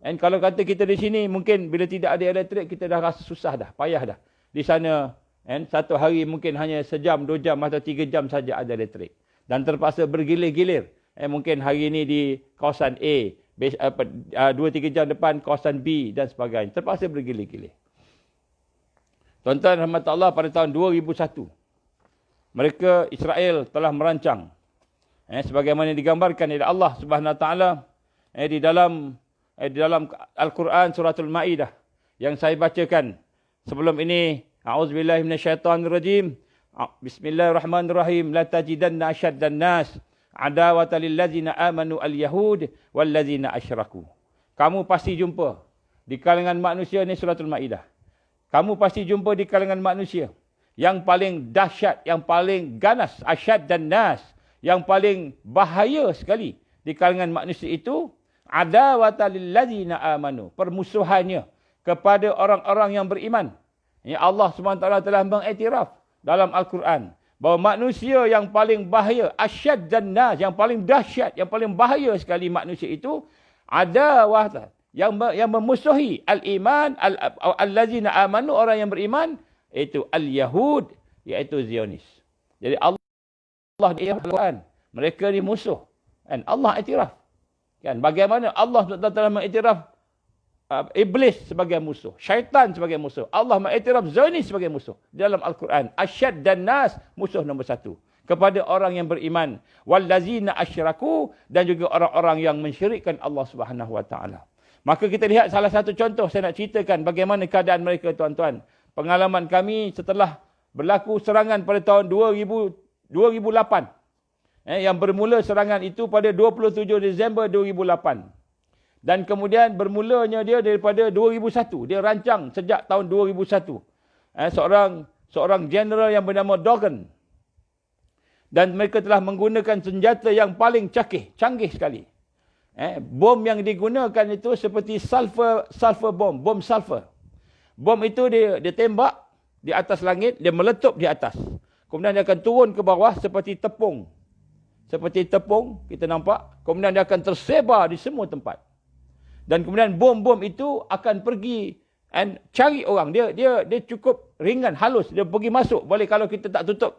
Kalau kata kita di sini, mungkin bila tidak ada elektrik, kita dah rasa susah dah, payah dah. Di sana, satu hari mungkin hanya sejam, 2 jam atau 3 jam saja ada elektrik. Dan terpaksa bergilir-gilir. Mungkin hari ini di kawasan A, 2-3 jam depan kawasan B dan sebagainya. Terpaksa bergilir-gilir. Tuan-tuan rahmat Allah, pada tahun 2001, mereka Israel telah merancang sebagaimana digambarkan oleh Allah Subhanahu Wa Taala di dalam Al-Quran suratul Maidah yang saya bacakan sebelum ini. A'udzubillahi minasyaitonirrajim. Bismillahirrahmanirrahim. La tajidanna asyaddan nas adawatan lil ladzina amanu al-yahud wal ladzina asyraku. Kamu pasti jumpa di kalangan manusia, ni suratul Maidah. Kamu pasti jumpa di kalangan manusia yang paling dahsyat, yang paling ganas, asyaddan nas, yang paling bahaya sekali di kalangan manusia itu adawatan lil ladzina amanu, permusuhannya kepada orang-orang yang beriman. Ya, Allah SWT telah mengiktiraf dalam Al-Quran bahawa manusia yang paling bahaya, asyaddan nas, yang paling dahsyat, yang paling bahaya sekali manusia itu adawatan, yang memusuhi al-iman, al-ladzina amanu, orang yang beriman, itu al-yahud, iaitu Zionis. Jadi Allah di Al-Quran, mereka ni musuh. Kan Allah iktiraf. Kan bagaimana Allah telah mengiktiraf iblis sebagai musuh, syaitan sebagai musuh. Allah mengiktiraf Zionis sebagai musuh dalam Al-Quran. Asyad dan nas, musuh nombor 1 kepada orang yang beriman. Wallazina asyraku, dan juga orang-orang yang mensyirikkan Allah Subhanahu Wa Taala. Maka kita lihat salah satu contoh, saya nak ceritakan bagaimana keadaan mereka, tuan-tuan. Pengalaman kami setelah berlaku serangan pada tahun 2008. Yang bermula serangan itu pada 27 Disember 2008. Dan kemudian bermulanya dia daripada 2001. Dia rancang sejak tahun 2001. Seorang general yang bernama Dogan. Dan mereka telah menggunakan senjata yang paling canggih sekali. Bom yang digunakan itu seperti sulfur bomb, bom sulfur. Bom itu dia tembak di atas langit, dia meletup di atas. Kemudian dia akan turun ke bawah seperti tepung. Seperti tepung, kita nampak. Kemudian dia akan tersebar di semua tempat. Dan kemudian bom-bom itu akan pergi and cari orang. Dia cukup ringan, halus. Dia pergi masuk. Boleh kalau kita tak tutup,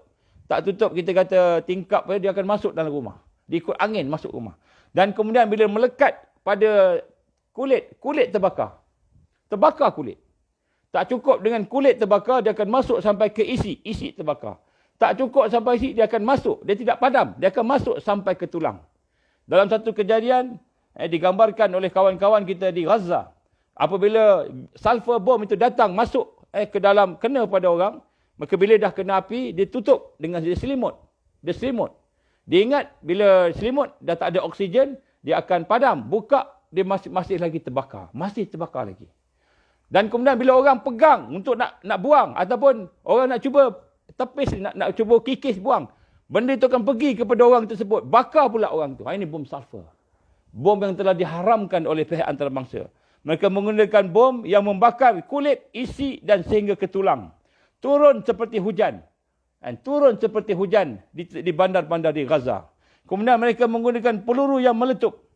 kita kata tingkap, dia akan masuk dalam rumah. Dia ikut angin masuk rumah. Dan kemudian bila melekat pada kulit terbakar. Terbakar kulit. Tak cukup dengan kulit terbakar, dia akan masuk sampai ke isi terbakar. Tak cukup sampai isi, dia akan masuk. Dia tidak padam. Dia akan masuk sampai ke tulang. Dalam satu kejadian, digambarkan oleh kawan-kawan kita di Gaza. Apabila sulfur bom itu datang, masuk ke dalam, kena pada orang, maka bila dah kena api, dia tutup dengan dia selimut. Dia ingat bila selimut dah tak ada oksigen, dia akan padam. Buka, dia masih lagi terbakar. Masih terbakar lagi. Dan kemudian bila orang pegang untuk nak buang, ataupun orang nak cuba tepis, nak cuba kikis buang, benda itu akan pergi kepada orang tersebut. Bakar pula orang itu. Ini bom sulfur. Bom yang telah diharamkan oleh pihak antarabangsa. Mereka menggunakan bom yang membakar kulit, isi dan sehingga ke tulang. Turun seperti hujan. Di bandar-bandar di Gaza. Kemudian mereka menggunakan peluru yang meletup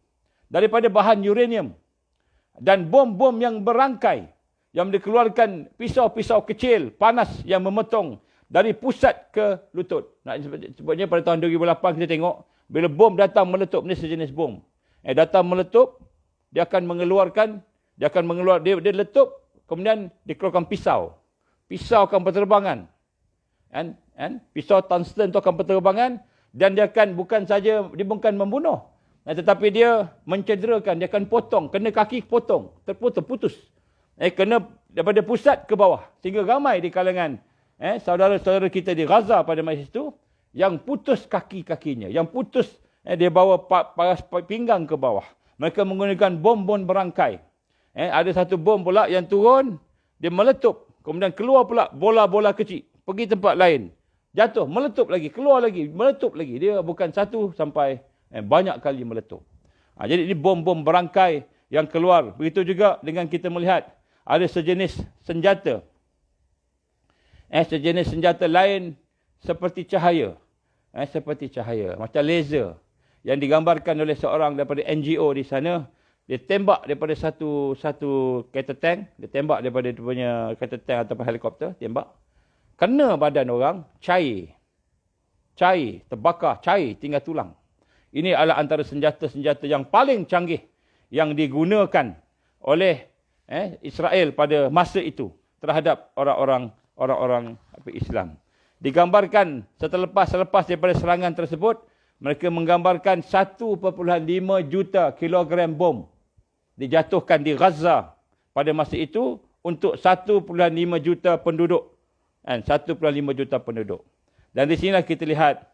daripada bahan uranium. Dan bom-bom yang berangkai. Yang dikeluarkan pisau-pisau kecil, panas yang memotong dari pusat ke lutut. Sebabnya pada tahun 2008 kita tengok, bila bom datang meletup, ini sejenis bom. Datang meletup, dia akan dia letup, kemudian dikeluarkan pisau. Pisau akan berterbangan. Pisau tungsten itu akan berterbangan, dan dia akan bukan membunuh, tetapi dia mencederakan, dia akan potong, kena kaki potong, putus. Kena daripada pusat ke bawah. Sehingga ramai di kalangan saudara-saudara kita di Gaza pada masa itu, yang putus kaki-kakinya, yang putus dia bawa paras pinggang ke bawah. Mereka menggunakan bom-bom berangkai. Ada satu bom pula yang turun, dia meletup. Kemudian keluar pula bola-bola kecil. Pergi tempat lain. Jatuh, meletup lagi, keluar lagi, meletup lagi. Dia bukan satu sampai banyak kali meletup. Jadi ini bom-bom berangkai yang keluar. Begitu juga dengan kita melihat ada sejenis senjata. Sejenis senjata lain seperti cahaya. Macam laser. Yang digambarkan oleh seorang daripada NGO di sana. Dia tembak daripada satu kereta tank. Dia tembak daripada dia punya kereta tank ataupun helikopter. Tembak. Kena badan orang, cair. Terbakar, cair, tinggal tulang. Ini adalah antara senjata-senjata yang paling canggih yang digunakan oleh Israel pada masa itu terhadap orang-orang Islam. Digambarkan selepas daripada serangan tersebut, mereka menggambarkan 1.5 juta kilogram bom dijatuhkan di Gaza pada masa itu untuk 1.5 juta penduduk. 1.5 juta penduduk. Dan di sini kita lihat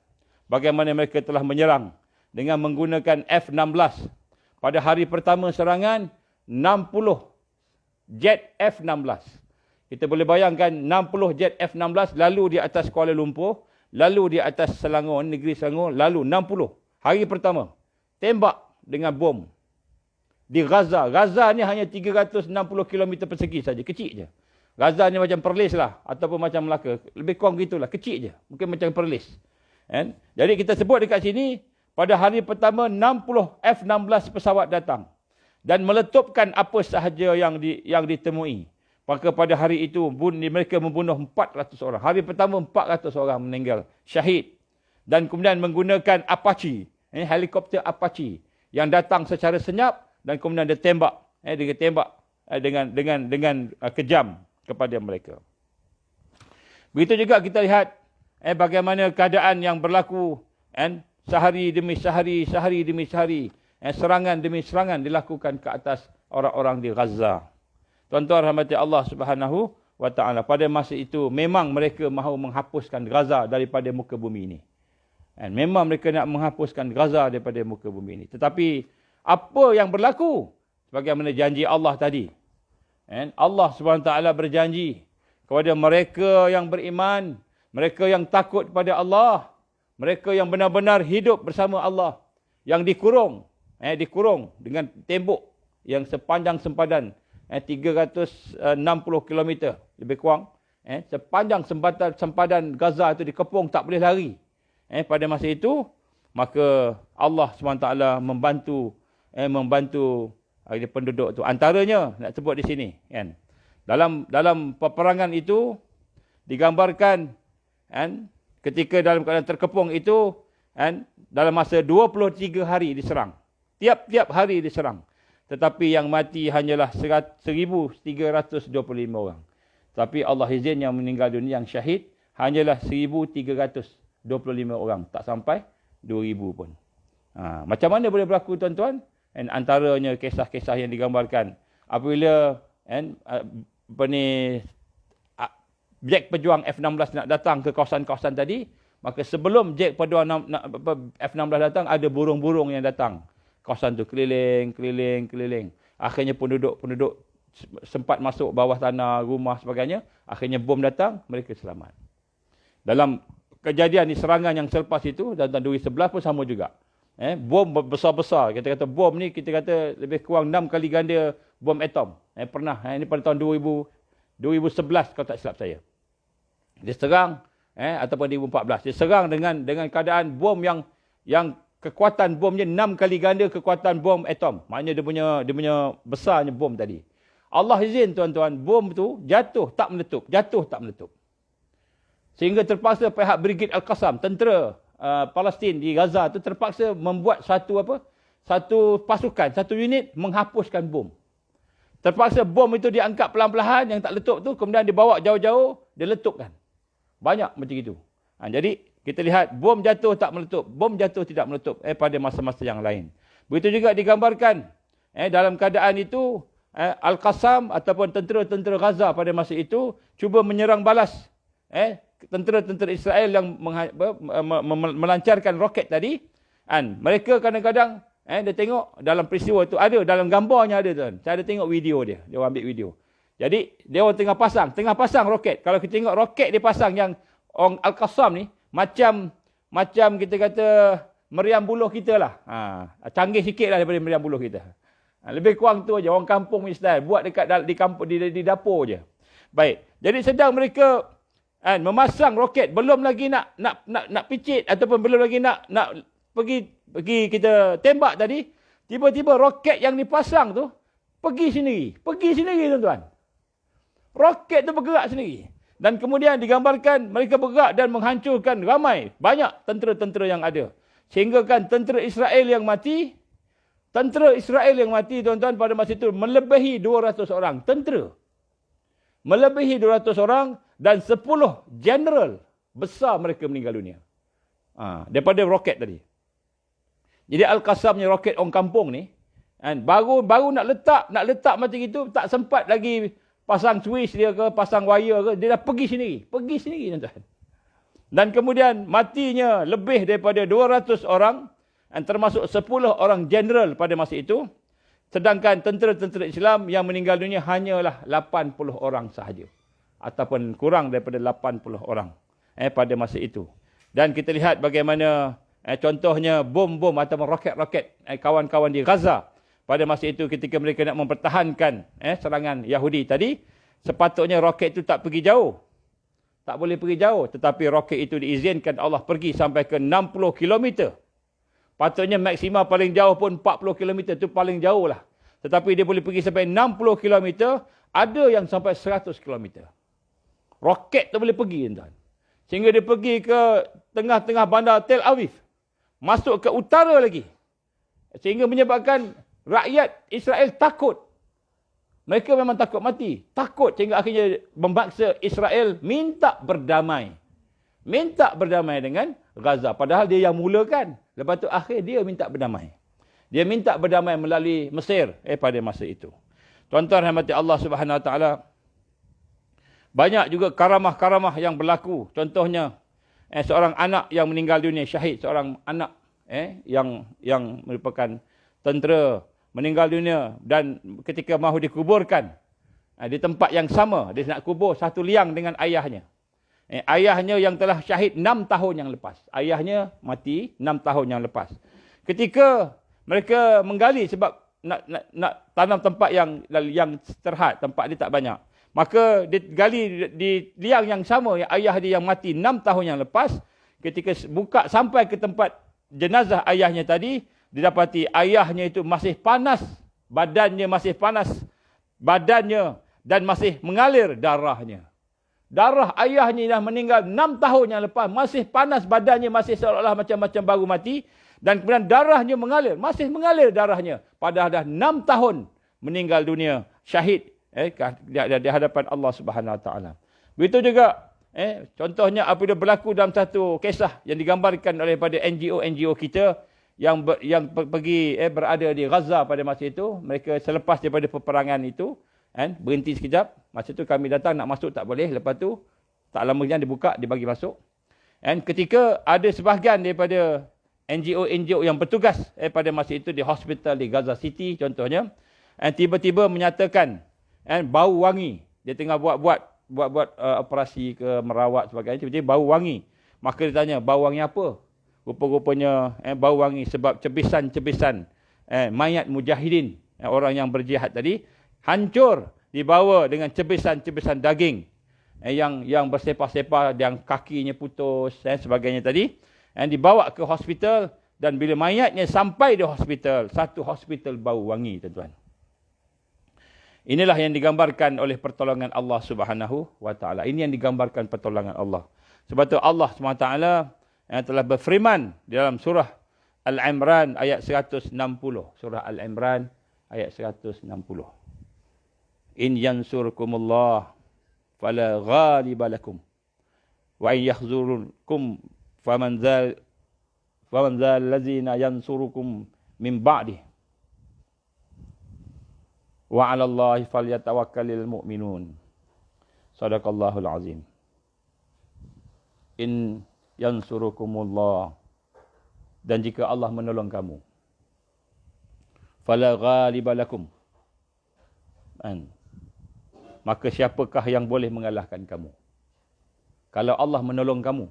bagaimana mereka telah menyerang dengan menggunakan F-16. Pada hari pertama serangan, 60 jet F-16. Kita boleh bayangkan 60 jet F-16 lalu di atas Kuala Lumpur, lalu di atas Selangor, negeri Selangor, lalu 60. Hari pertama, tembak dengan bom. Di Gaza. Gaza ni hanya 360 km persegi saja, kecil je. Gaza ni macam Perlis lah, ataupun macam Melaka. Lebih kurang gitulah, kecil je. Mungkin macam Perlis. Jadi kita sebut dekat sini, pada hari pertama 60 F-16 pesawat datang. Dan meletupkan apa sahaja yang ditemui. Maka pada hari itu mereka membunuh 400 orang. Hari pertama 400 orang meninggal. Syahid. Dan kemudian menggunakan Apache. Helikopter Apache. Yang datang secara senyap. Dan kemudian dia tembak. Dia tembak dengan kejam kepada mereka. Begitu juga kita lihat bagaimana keadaan yang berlaku. Sehari demi sehari, sehari demi sehari. Serangan demi serangan dilakukan ke atas orang-orang di Gaza. Tuan-tuan rahmati Allah Subhanahu wa taala. Pada masa itu memang mereka mahu menghapuskan Gaza daripada muka bumi ini. Memang mereka nak menghapuskan Gaza daripada muka bumi ini. Tetapi apa yang berlaku? Sebagaimana janji Allah tadi. Allah Subhanahu wa taala berjanji kepada mereka yang beriman, mereka yang takut kepada Allah, mereka yang benar-benar hidup bersama Allah, yang dikurung dengan tembok yang sepanjang sempadan 360 km lebih kurang. Sepanjang sempadan Gaza itu dikepung, tak boleh lari. Pada masa itu, maka Allah SWT membantu penduduk tu. Antaranya nak sebut di sini, kan. Dalam peperangan itu digambarkan, kan, ketika dalam keadaan terkepung itu, kan, dalam masa 23 hari diserang. Tiap-tiap hari diserang. Tetapi yang mati hanyalah 1,325 orang. Tapi Allah izin yang meninggal dunia, yang syahid, hanyalah 1,325 orang. Tak sampai 2,000 pun. Macam mana boleh berlaku, tuan-tuan? Antaranya kisah-kisah yang digambarkan. Apabila jet pejuang F-16 nak datang ke kawasan-kawasan tadi, maka sebelum jet pejuang F-16 datang, ada burung-burung yang datang. Kawasan tu keliling. Akhirnya penduduk sempat masuk bawah tanah, rumah sebagainya. Akhirnya bom datang, mereka selamat. Dalam kejadian di serangan yang selepas itu, dan 2011 pun sama juga. Bom besar-besar. Kita kata bom ni, kita kata lebih kurang 6 kali ganda bom atom. Pernah. Ini pada tahun 2011 kalau tak silap saya. Diserang, ataupun 2014. Diserang dengan keadaan bom yang kekuatan bomnya 6 kali ganda kekuatan bom atom. Maknanya dia punya besarnya bom tadi. Allah izin, tuan-tuan, bom tu jatuh tak meletup. Sehingga terpaksa pihak Brigade Al-Qassam, tentera Palestin di Gaza tu terpaksa membuat satu pasukan, satu unit menghapuskan bom. Terpaksa bom itu diangkat pelan-pelan yang tak letup tu, kemudian dibawa jauh-jauh, dia letupkan. Banyak macam itu. Jadi kita lihat bom jatuh tak meletup, bom jatuh tidak meletup pada masa-masa yang lain. Begitu juga digambarkan dalam keadaan itu Al-Qassam ataupun tentera-tentera Gaza pada masa itu cuba menyerang balas tentera-tentera Israel yang melancarkan roket tadi. Mereka kadang-kadang dia tengok dalam peristiwa itu ada, dalam gambarnya ada, tuan. Saya ada tengok video dia ambil video. Jadi dia orang tengah pasang roket. Kalau kita tengok roket dia pasang yang orang Al-Qassam ni macam kita kata meriam buluh kita lah. Canggih sikit lah daripada meriam buluh kita. Lebih kurang tu aja, orang kampung punya style, buat dekat di kampung, di dapur je. Baik. Jadi sedang mereka memasang roket, belum lagi nak picit ataupun belum lagi nak pergi kita tembak tadi, tiba-tiba roket yang dipasang tu pergi sendiri, tuan-tuan. Roket tu bergerak sendiri. Dan kemudian digambarkan mereka bergerak dan menghancurkan banyak tentera-tentera yang ada. Sehingga kan tentera Israel yang mati, tuan-tuan, pada masa itu melebihi 200 orang tentera. Melebihi 200 orang dan 10 general besar mereka meninggal dunia. Daripada roket tadi. Jadi Al-Qassamnya roket orang kampung ni, baru nak letak macam itu, tak sempat lagi pasang switch dia ke, pasang wire ke, dia dah pergi sendiri, tuan-tuan. Dan kemudian matinya lebih daripada 200 orang, termasuk 10 orang general pada masa itu. Sedangkan tentera-tentera Islam yang meninggal dunia hanyalah 80 orang sahaja. Ataupun kurang daripada 80 orang pada masa itu. Dan kita lihat bagaimana contohnya bom-bom ataupun roket-roket kawan-kawan di Gaza. Pada masa itu ketika mereka nak mempertahankan serangan Yahudi tadi, sepatutnya roket itu tak pergi jauh. Tak boleh pergi jauh. Tetapi roket itu diizinkan Allah pergi sampai ke 60 km. Patutnya maksimal paling jauh pun 40 km itu paling jauh lah. Tetapi dia boleh pergi sampai 60 km, ada yang sampai 100 km. Roket tu boleh pergi, tuan. Sehingga dia pergi ke tengah-tengah bandar Tel Aviv. Masuk ke utara lagi. Sehingga menyebabkan rakyat Israel takut. Mereka memang takut mati. Takut sehingga akhirnya memaksa Israel minta berdamai. Minta berdamai dengan Gaza. Padahal dia yang mulakan. Lepas tu akhir dia minta berdamai. Dia minta berdamai melalui Mesir pada masa itu. Tuan-tuan rahmati Allah Subhanahu Wa Taala. Banyak juga karamah-karamah yang berlaku. Contohnya seorang anak yang meninggal dunia syahid, seorang anak yang merupakan tentera meninggal dunia dan ketika mahu dikuburkan di tempat yang sama, dia nak kubur satu liang dengan ayahnya. Ayahnya yang telah syahid 6 tahun yang lepas. Ayahnya mati 6 tahun yang lepas. Ketika mereka menggali sebab nak tanam tempat yang terhad, tempat dia tak banyak. Maka dia gali di liang yang sama yang ayah dia yang mati 6 tahun yang lepas. Ketika buka sampai ke tempat jenazah ayahnya tadi, didapati ayahnya itu masih panas badannya masih panas, badannya dan masih mengalir darahnya. Darah ayahnya dah meninggal 6 tahun yang lepas, masih panas badannya, masih seolah-olah macam-macam baru mati, dan kemudian darahnya mengalir, masih mengalir darahnya, padahal dah 6 tahun meninggal dunia syahid di hadapan Allah Subhanahu Wa Taala. Begitu juga contohnya apabila berlaku dalam satu kisah yang digambarkan oleh pada NGO kita yang pergi berada di Gaza pada masa itu, mereka selepas daripada peperangan itu berhenti sekejap. Masa tu kami datang nak masuk tak boleh. Lepas tu tak lama kemudian dibuka, dibagi masuk. Ketika ada sebahagian daripada NGO yang bertugas pada masa itu di hospital di Gaza City contohnya, tiba-tiba menyatakan bau wangi. Dia tengah buat operasi ke merawat sebagainya, tiba-tiba bau wangi. Maka dia tanya, bau wangi apa? Rupa-rupanya bau wangi sebab cebisan-cebisan mayat mujahidin, orang yang berjihad tadi, hancur dibawa dengan cebisan-cebisan daging yang bersepah-sepah, yang kakinya putus dan sebagainya tadi, dibawa ke hospital, dan bila mayatnya sampai di hospital, satu hospital bau wangi, tuan-tuan. Inilah yang digambarkan oleh pertolongan Allah Subhanahu Wa Taala. Ini yang digambarkan pertolongan Allah. Sebab tu Allah SWT yang telah berfirman di dalam surah Al-Imran ayat 160. Surah Al-Imran ayat 160. In yansurkumullah fala ghaliba lakum wa in yakhzurkum faman zal ladzina yansurukum min ba'di wa 'alallahi falyatawakkalul mu'minun. Shadaqallahul azim. In yansurukumullah, dan jika Allah menolong kamu, fala ghaliba lakum, maka siapakah yang boleh mengalahkan kamu? Kalau Allah menolong kamu,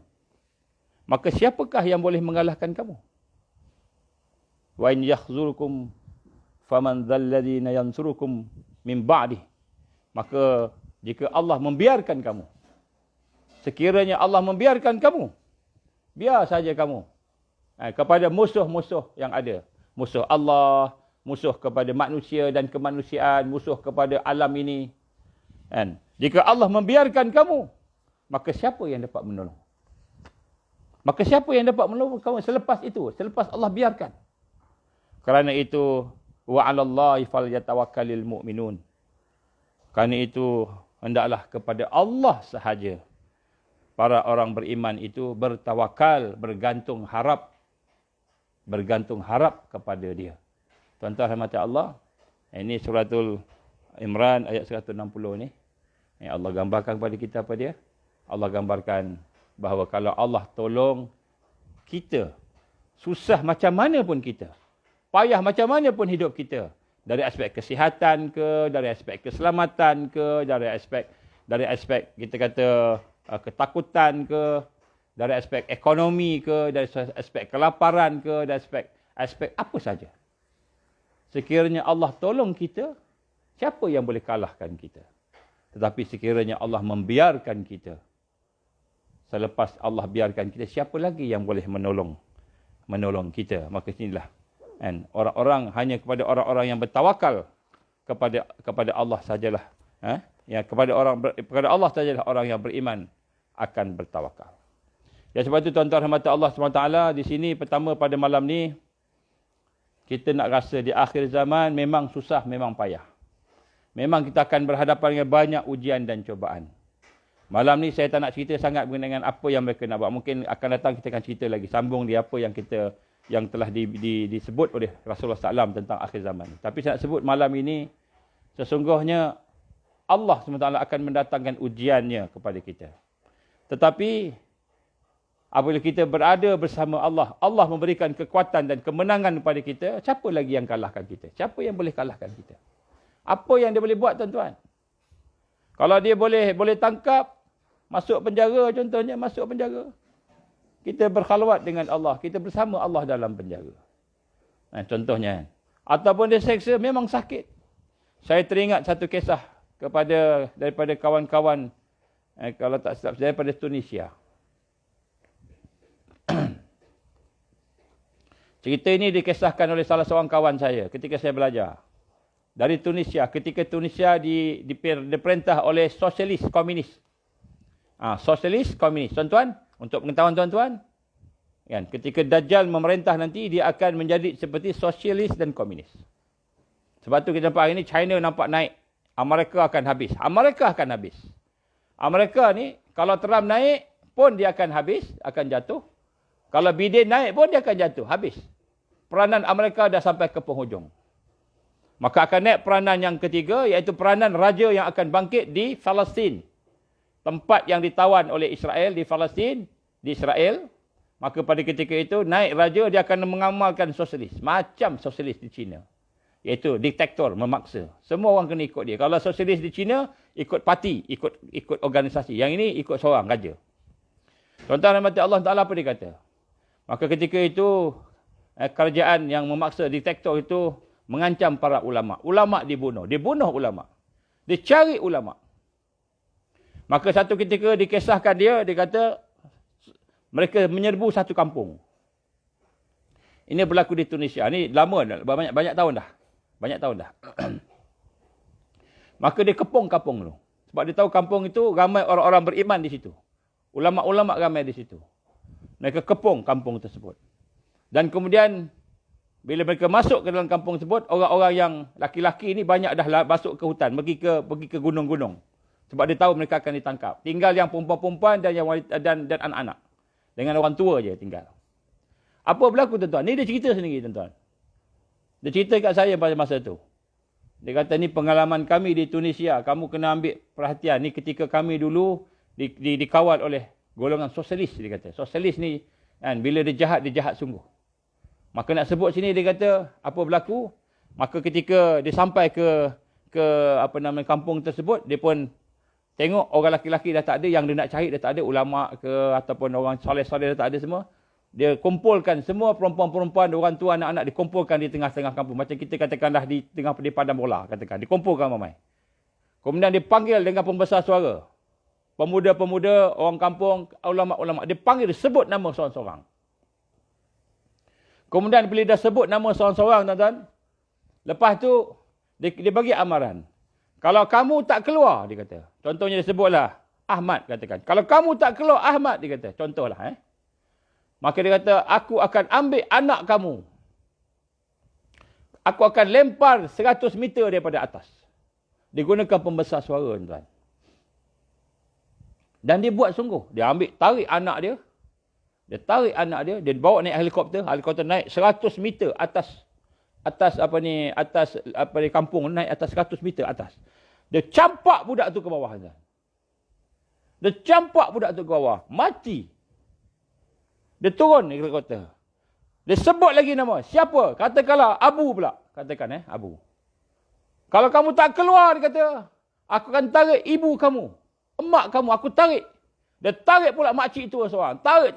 maka siapakah yang boleh mengalahkan kamu? Wa in yakhzurkum faman dzal ladzina yansurukum min ba'di. Maka jika Allah membiarkan kamu, sekiranya Allah membiarkan kamu, biar saja kamu kepada musuh-musuh yang ada. Musuh Allah, musuh kepada manusia dan kemanusiaan, musuh kepada alam ini. Jika Allah membiarkan kamu, maka siapa yang dapat menolong? Maka siapa yang dapat menolong kamu selepas itu? Selepas Allah biarkan. Kerana itu, wa 'alallahi falyatawakkalul mu'minun. Kerana itu, hendaklah kepada Allah sahaja para orang beriman itu bertawakal, bergantung harap kepada Dia. Tuan-tuan rahmati Allah, ini suratul Imran ayat 160 ni. Allah gambarkan kepada kita apa dia? Allah gambarkan bahawa kalau Allah tolong kita, susah macam mana pun kita, payah macam mana pun hidup kita, dari aspek kesihatan ke, dari aspek keselamatan ke, dari aspek kita kata ketakutan ke, dari aspek ekonomi ke, dari aspek kelaparan ke, dari aspek apa saja. Sekiranya Allah tolong kita, siapa yang boleh kalahkan kita? Tetapi sekiranya Allah membiarkan kita, selepas Allah biarkan kita, siapa lagi yang boleh menolong kita? Maka inilah orang-orang, hanya kepada orang-orang yang bertawakal kepada Allah sajalah, kepada Allah sajalah orang yang beriman akan bertawakal. Ya, sebab itu tuan-tuan rahmat Allah SWT, di sini pertama pada malam ni kita nak rasa di akhir zaman memang susah, memang payah. Memang kita akan berhadapan dengan banyak ujian dan cubaan. Malam ni saya tak nak cerita sangat mengenai apa yang mereka nak buat. Mungkin akan datang kita akan cerita lagi, sambung di apa yang telah disebut oleh Rasulullah SAW tentang akhir zaman. Tapi saya nak sebut malam ini, sesungguhnya Allah SWT akan mendatangkan ujiannya kepada kita. Tetapi apabila kita berada bersama Allah, Allah memberikan kekuatan dan kemenangan kepada kita, siapa lagi yang kalahkan kita? Siapa yang boleh kalahkan kita? Apa yang dia boleh buat, tuan-tuan? Kalau dia boleh tangkap, masuk penjara contohnya, masuk penjara. Kita berkhalwat dengan Allah, kita bersama Allah dalam penjara. Contohnya. Ataupun dia seksa, memang sakit. Saya teringat satu kisah daripada kawan-kawan, kalau tak silap, daripada Tunisia. Cerita ini dikisahkan oleh salah seorang kawan saya ketika saya belajar. dari Tunisia ketika Tunisia diperintah oleh sosialis komunis. Sosialis komunis. Tuan-tuan, untuk pengetahuan tuan-tuan, kan, ketika Dajjal memerintah nanti, dia akan menjadi seperti sosialis dan komunis. Sebab tu kita nampak hari ni China nampak naik. Amerika akan habis. Amerika akan habis. Amerika ni kalau Trump naik pun dia akan habis, akan jatuh. Kalau Biden naik pun dia akan jatuh, habis. Peranan Amerika dah sampai ke penghujung. Maka akan naik peranan yang ketiga, iaitu peranan raja yang akan bangkit di Palestin. Tempat yang ditawan oleh Israel di Palestin, di Israel. Maka pada ketika itu naik raja, dia akan mengamalkan sosialis. Macam sosialis di China. Iaitu diktator, memaksa. Semua orang kena ikut dia. Kalau sosialis di China, ikut parti, ikut organisasi. Yang ini ikut seorang raja. Tuan-tuan dan mati Allah Ta'ala apa dia kata? Maka ketika itu, kerajaan yang memaksa diktator itu mengancam para ulama. Ulama dibunuh. Dibunuh ulama. Dia cari ulama. Maka satu ketika dikisahkan dia kata, mereka menyerbu satu kampung. Ini berlaku di Tunisia. Ini lama dah, banyak tahun dah. Banyak tahun dah. Maka dia kepung kampung tu. Sebab dia tahu kampung itu ramai orang-orang beriman di situ. Ulama-ulama ramai di situ. Mereka kepung kampung tersebut. Dan kemudian, bila mereka masuk ke dalam kampung tersebut, orang-orang yang laki-laki ni banyak dah masuk ke hutan, pergi ke gunung-gunung. Sebab dia tahu mereka akan ditangkap. Tinggal yang perempuan-perempuan dan yang wanita dan anak-anak. Dengan orang tua je tinggal. Apa berlaku tuan-tuan? Ni dia cerita sendiri tuan-tuan. Dia cerita kat saya pada masa tu. Dia kata ni pengalaman kami di Tunisia. Kamu kena ambil perhatian. Ni ketika kami dulu dikawal oleh golongan sosialis, dia kata. Sosialis ni, kan, bila dia jahat sungguh. Maka nak sebut sini, dia kata, apa berlaku? Maka ketika dia sampai ke kampung tersebut, dia pun tengok orang laki-laki dah tak ada, yang dia nak cari dah tak ada, ulama ke, ataupun orang soleh-soleh dah tak ada semua. Dia kumpulkan semua perempuan-perempuan, orang tua, anak-anak, dikumpulkan di tengah-tengah kampung. Macam kita katakanlah di tengah di padang bola, katakan. Dikumpulkan ramai. Kemudian dipanggil dengan pembesar suara. Pemuda-pemuda, orang kampung, ulama-ulama. Dia panggil, dia sebut nama seorang-seorang. Kemudian bila dia sebut nama seorang-seorang, tuan-tuan, lepas tu, dia bagi amaran. Kalau kamu tak keluar, dia kata. Contohnya dia sebutlah, Ahmad, katakan. Kalau kamu tak keluar, Ahmad, dia kata. Contohlah, Maka dia kata, aku akan ambil anak kamu. Aku akan lempar 100 meter daripada atas. Dia gunakan pembesar suara, tuan-tuan. Dan dia buat sungguh. Dia tarik anak dia. Dia tarik anak dia. Dia bawa naik helikopter. Helikopter naik 100 meter atas kampung. Naik atas 100 meter atas. Dia campak budak tu ke bawah. Dia campak budak tu ke bawah. Mati. Dia turun helikopter. Dia sebut lagi nama. Siapa? Katakanlah Abu pula. Katakan Abu. Kalau kamu tak keluar, dia kata, aku akan tarik ibu kamu. Emak kamu, aku tarik. Dia tarik pula makcik tu seorang. Tarik.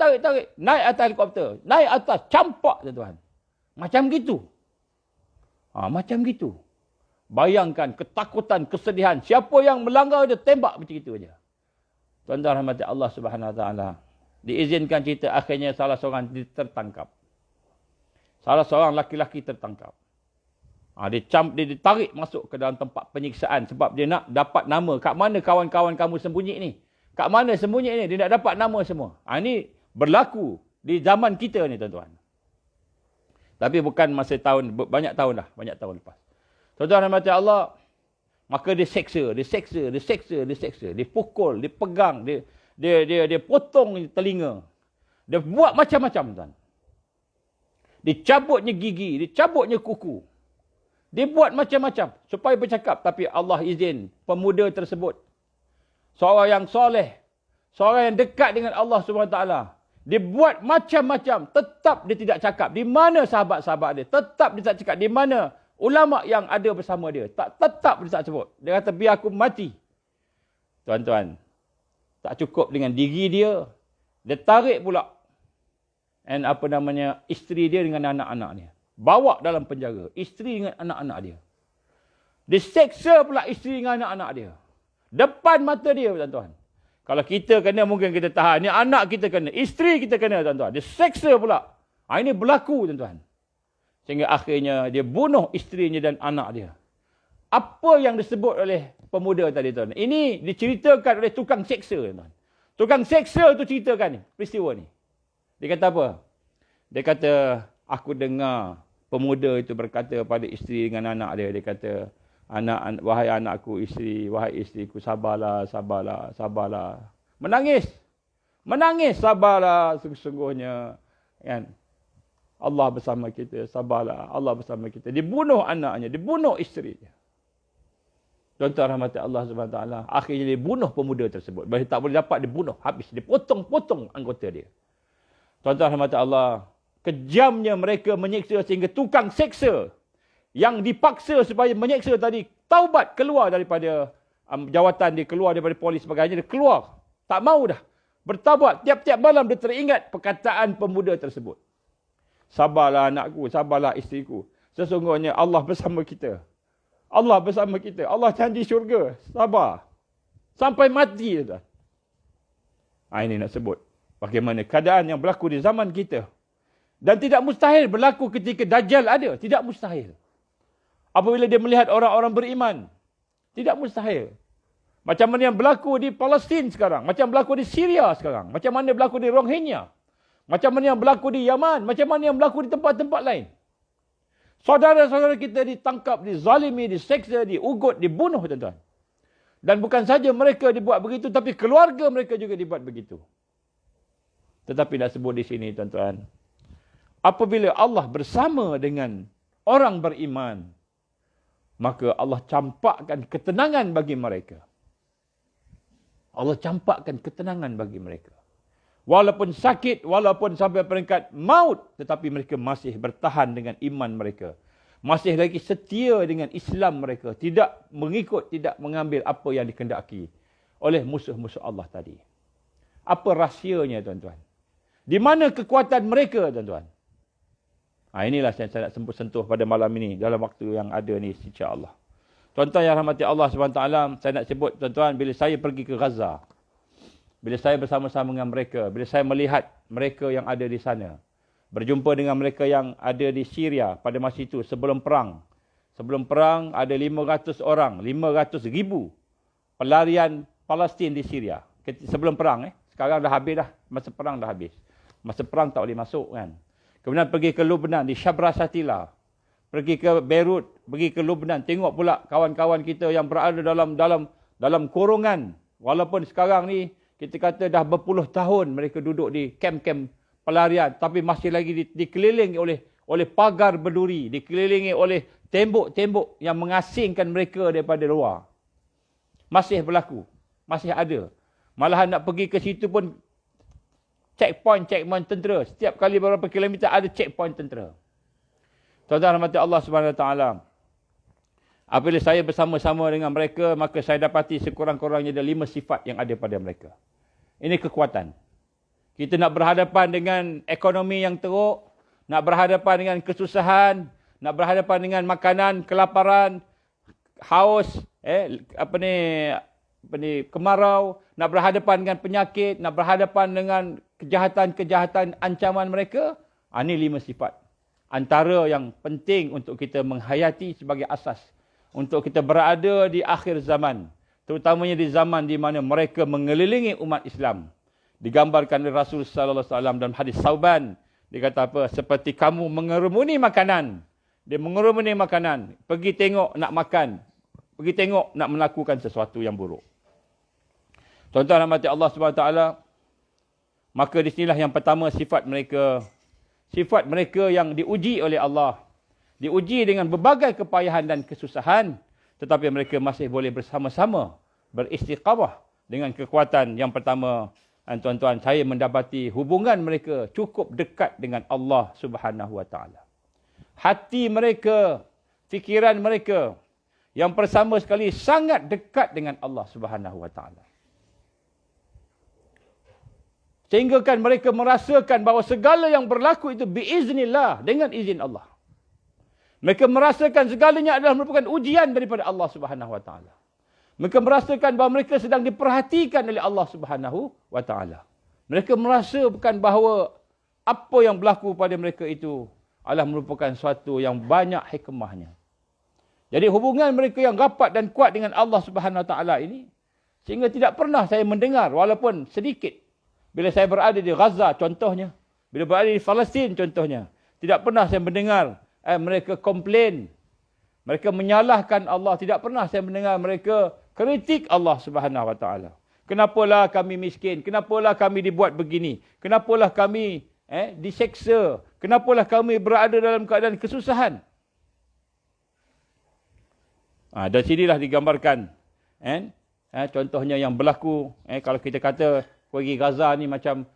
Naik atas helikopter. Naik atas. Campak, tuan-tuan. Macam gitu. Macam gitu. Bayangkan ketakutan, kesedihan. Siapa yang melanggar dia, tembak macam itu aja. Tuan-tuan rahmati Allah Subhanahu Wa Taala. Diizinkan cerita akhirnya salah seorang tertangkap. Salah seorang laki-laki tertangkap. Dia ditarik masuk ke dalam tempat penyiksaan sebab dia nak dapat nama. Kat mana kawan-kawan kamu sembunyi ni? Kat mana sembunyi ni? Dia nak dapat nama semua. Ini berlaku di zaman kita ni, tuan-tuan. Tapi bukan masa tahun, banyak tahun dah. Banyak tahun lepas. Tuan-tuan rahmati Allah, maka dia seksa. Dia pukul, dia pegang, dia potong telinga. Dia buat macam-macam, tuan. Dicabutnya gigi, dicabutnya kuku. Dia buat macam-macam supaya bercakap. Tapi Allah izin pemuda tersebut. Seorang yang soleh. Seorang yang dekat dengan Allah SWT. Dia buat macam-macam. Tetap dia tidak cakap. Di mana sahabat-sahabat dia? Tetap dia tak cakap. Di mana ulama yang ada bersama dia? Tetap dia tak sebut. Dia kata, biar aku mati. Tuan-tuan. Tak cukup dengan diri dia. Dia tarik pula. Isteri dia dengan anak-anak dia. Bawa dalam penjara. Isteri dengan anak-anak dia. Dia seksa pula isteri dengan anak-anak dia. Depan mata dia, tuan-tuan. Kalau kita kena, mungkin kita tahan. Ini anak kita kena. Isteri kita kena, tuan-tuan. Dia seksa pula. Ini berlaku, tuan-tuan. Sehingga akhirnya dia bunuh isterinya dan anak dia. apa yang disebut oleh pemuda tadi tuan. Ini diceritakan oleh tukang seksa tuan. Tukang seksa tu ceritakan ni, peristiwa ni. Dia kata apa? Dia kata, aku dengar pemuda itu berkata pada isteri dengan anak dia. Dia kata, wahai anakku, wahai isteriku, sabarlah, sabarlah, sabarlah. Menangis. Menangis, sabarlah sesungguhnya. Kan? Allah bersama kita, sabarlah. Allah bersama kita. Dibunuh anaknya, dibunuh isterinya. Tuan-tuan rahmati Allah SWT. Akhirnya dia bunuh pemuda tersebut. Dia tak boleh dapat, dia bunuh. Habis. Dia potong-potong anggota dia. Tuan-tuan rahmati Allah. Kejamnya mereka menyeksa sehingga tukang seksa yang dipaksa supaya menyeksa tadi taubat, keluar daripada jawatan dia, keluar daripada polis sebagainya. Dia keluar. Tak mau dah. Bertaubat. Tiap-tiap malam dia teringat perkataan pemuda tersebut. Sabarlah anakku, sabarlah isteriku. Sesungguhnya Allah bersama kita. Allah bersama kita. Allah janji syurga. Sabar. Sampai mati. Tuan. Ini nak sebut. Bagaimana keadaan yang berlaku di zaman kita. Dan tidak mustahil berlaku ketika Dajjal ada. Tidak mustahil. Apabila dia melihat orang-orang beriman. Tidak mustahil. Macam mana yang berlaku di Palestin sekarang. Macam berlaku di Syria sekarang. Macam mana berlaku di Rohingya. Macam mana yang berlaku di Yaman. Macam mana yang berlaku di tempat-tempat lain. Saudara-saudara kita ditangkap, dizalimi, diseksa, diugut, dibunuh, tuan-tuan. Dan bukan saja mereka dibuat begitu, tapi keluarga mereka juga dibuat begitu. Tetapi nak sebut di sini, tuan-tuan. Apabila Allah bersama dengan orang beriman, maka Allah campakkan ketenangan bagi mereka. Allah campakkan ketenangan bagi mereka. Walaupun sakit, walaupun sampai peringkat maut, tetapi mereka masih bertahan dengan iman mereka. Masih lagi setia dengan Islam mereka. Tidak mengikut, tidak mengambil apa yang dikehendaki oleh musuh-musuh Allah tadi. Apa rahsianya, tuan-tuan? Di mana kekuatan mereka, tuan-tuan? Inilah saya nak sentuh pada malam ini, dalam waktu yang ada ni, insya-Allah. Tuan-tuan yang rahmati Allah SWT, saya nak sebut, tuan-tuan, bila saya pergi ke Gaza, bila saya bersama-sama dengan mereka, bila saya melihat mereka yang ada di sana, berjumpa dengan mereka yang ada di Syria pada masa itu, sebelum perang. Sebelum perang ada 500 orang, 500,000 pelarian Palestin di Syria. Sebelum perang, sekarang dah habis dah, masa perang dah habis. Masa perang tak boleh masuk kan. Kemudian pergi ke Lebanon, di Shabra Shatila. Pergi ke Beirut, pergi ke Lebanon, tengok pula kawan-kawan kita yang berada dalam kurungan. Walaupun sekarang ni, kita kata dah berpuluh tahun mereka duduk di kem-kem pelarian. Tapi masih lagi dikelilingi oleh pagar berduri. Dikelilingi oleh tembok-tembok yang mengasingkan mereka daripada luar. Masih berlaku. Masih ada. Malahan nak pergi ke situ pun checkpoint tentera. Setiap kali beberapa kilometer ada checkpoint tentera. Tuan-tuan rahmati Allah SWT. Apabila saya bersama-sama dengan mereka, maka saya dapati sekurang-kurangnya ada 5 sifat yang ada pada mereka. Ini kekuatan. Kita nak berhadapan dengan ekonomi yang teruk, nak berhadapan dengan kesusahan, nak berhadapan dengan makanan, kelaparan, haus, kemarau, nak berhadapan dengan penyakit, nak berhadapan dengan kejahatan-kejahatan ancaman mereka. Ini 5 sifat. Antara yang penting untuk kita menghayati sebagai asas. Untuk kita berada di akhir zaman. Terutamanya di zaman di mana mereka mengelilingi umat Islam. Digambarkan oleh Rasul sallallahu alaihi wasallam dalam hadis Sauban. Dia kata apa? Seperti kamu mengerumuni makanan. Dia mengerumuni makanan. Pergi tengok nak makan. Pergi tengok nak melakukan sesuatu yang buruk. Tuan-tuan rahmati Allah SWT. Maka di sinilah yang pertama sifat mereka. Sifat mereka yang diuji oleh Allah. Diuji dengan berbagai kepayahan dan kesusahan. Tetapi mereka masih boleh bersama-sama beristiqamah dengan kekuatan. Yang pertama, tuan-tuan, saya mendapati hubungan mereka cukup dekat dengan Allah Subhanahu Wa Taala. Hati mereka, fikiran mereka yang bersama sekali sangat dekat dengan Allah Subhanahu Wa Taala. Sehingga kan mereka merasakan bahawa segala yang berlaku itu biiznillah, dengan izin Allah. Mereka merasakan segalanya adalah merupakan ujian daripada Allah Subhanahu Wa Taala. Mereka merasakan bahawa mereka sedang diperhatikan oleh Allah Subhanahu Wa Taala. Mereka merasakan bahawa apa yang berlaku pada mereka itu adalah merupakan suatu yang banyak hikmahnya. Jadi hubungan mereka yang rapat dan kuat dengan Allah Subhanahu Wa Taala ini, sehingga tidak pernah saya mendengar, walaupun sedikit, bila saya berada di Gaza contohnya, bila berada di Palestin contohnya, tidak pernah saya mendengar mereka komplain, mereka menyalahkan Allah. Tidak pernah saya mendengar mereka kritik Allah Subhanahu Wa Taala. Kenapalah kami miskin? Kenapalah kami dibuat begini? Kenapalah kami diseksa? Kenapalah kami berada dalam keadaan kesusahan? Dan sinilah digambarkan. Contohnya yang berlaku. Kalau kita kata pergi Gaza ni macam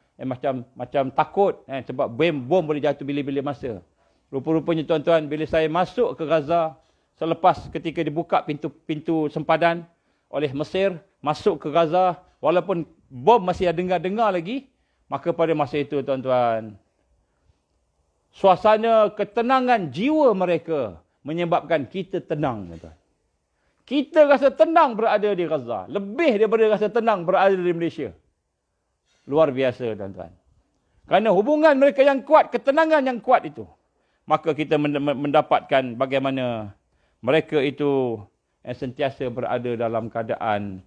takut. Sebab bom boleh jatuh bila-bila masa. Rupa-rupanya tuan-tuan, bila saya masuk ke Gaza, selepas ketika dibuka pintu sempadan oleh Mesir, masuk ke Gaza, walaupun bom masih dengar-dengar lagi, maka pada masa itu tuan-tuan, suasana ketenangan jiwa mereka menyebabkan kita tenang, tuan-tuan. Kita rasa tenang berada di Gaza. Lebih daripada rasa tenang berada di Malaysia. Luar biasa, tuan-tuan. Kerana hubungan mereka yang kuat, ketenangan yang kuat itu, maka kita mendapatkan bagaimana mereka itu sentiasa berada dalam keadaan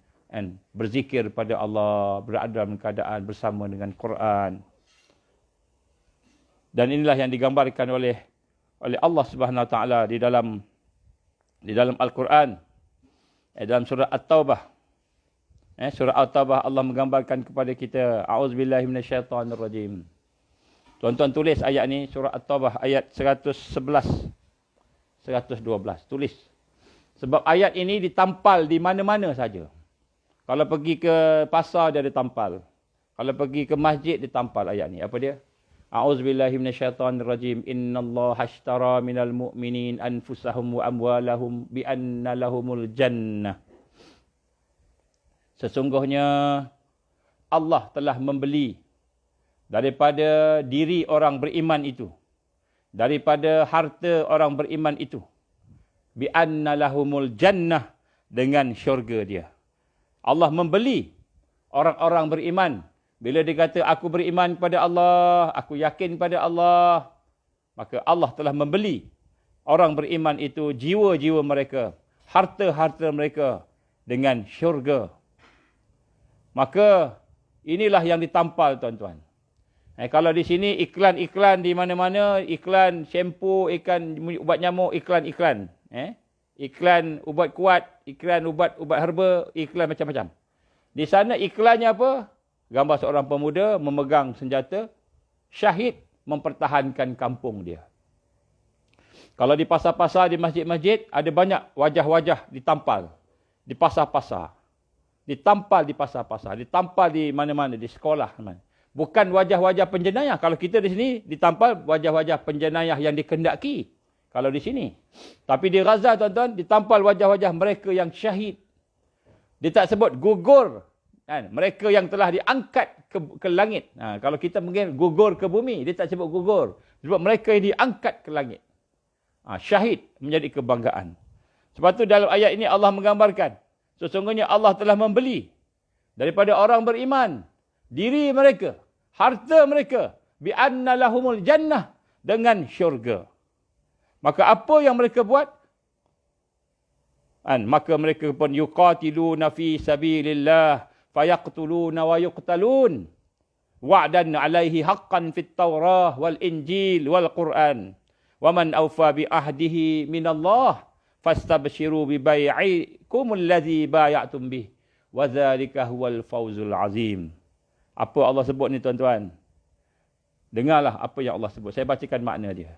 berzikir pada Allah, berada dalam keadaan bersama dengan Quran. Dan inilah yang digambarkan oleh Allah Subhanahu Wa Taala di dalam Al-Quran. Dalam surah At-Taubah. Surah At-Taubah Allah menggambarkan kepada kita, a'udzubillahi minasyaitonirrajim. Tuan-tuan tulis ayat ni, surah At-Taubah ayat 111, 112. Tulis. Sebab ayat ini ditampal di mana-mana saja. Kalau pergi ke pasar dia ada tampal. Kalau pergi ke masjid ditampal ayat ni. Apa dia? A'udzubillahi minasyaitonirrajim. Innallaha ashtara minal mu'minin anfusahum wa amwalahum bi anna lahumul jannah. Sesungguhnya Allah telah membeli daripada diri orang beriman itu, daripada harta orang beriman itu, bi anna lahumul jannah, dengan syurga dia. Allah membeli orang-orang beriman. Bila dia kata, aku beriman kepada Allah, aku yakin pada Allah, maka Allah telah membeli orang beriman itu, jiwa-jiwa mereka, harta-harta mereka dengan syurga. Maka inilah yang ditampal, tuan-tuan. Kalau di sini iklan-iklan di mana-mana, iklan shampoo, iklan ubat nyamuk, iklan-iklan. Iklan ubat kuat, iklan ubat herba, iklan macam-macam. Di sana iklannya apa? Gambar seorang pemuda memegang senjata, syahid mempertahankan kampung dia. Kalau di pasar-pasar, di masjid-masjid, ada banyak wajah-wajah ditampal. Di pasar-pasar. Ditampal di pasar-pasar. Ditampal di mana-mana, di sekolah. Bukan wajah-wajah penjenayah. Kalau kita di sini, ditampal wajah-wajah penjenayah yang dikendaki. Kalau di sini. Tapi di Gaza, tuan-tuan, ditampal wajah-wajah mereka yang syahid. Dia tak sebut gugur. Mereka yang telah diangkat ke langit. Kalau kita mungkin gugur ke bumi, dia tak sebut gugur. Sebab mereka yang diangkat ke langit. Syahid menjadi kebanggaan. Sebab tu dalam ayat ini Allah menggambarkan, sesungguhnya Allah telah membeli daripada orang beriman diri mereka, harta mereka, bi anna lahumul jannah, dengan syurga. Maka apa yang mereka buat? Maka mereka pun yuqatiluna fi sabilillah fayaqtuluna wa yuqtalun wa'dan 'alaihi haqqan fit Taurah wal Injil wal Quran wa man awfa bi ahdihi minallah fastabshiru bi bai'ikum alladhi bay'atum bih wa dzalika huwal fawzul azim. Apa Allah sebut ni, tuan-tuan? Dengarlah apa yang Allah sebut. Saya bacakan makna dia.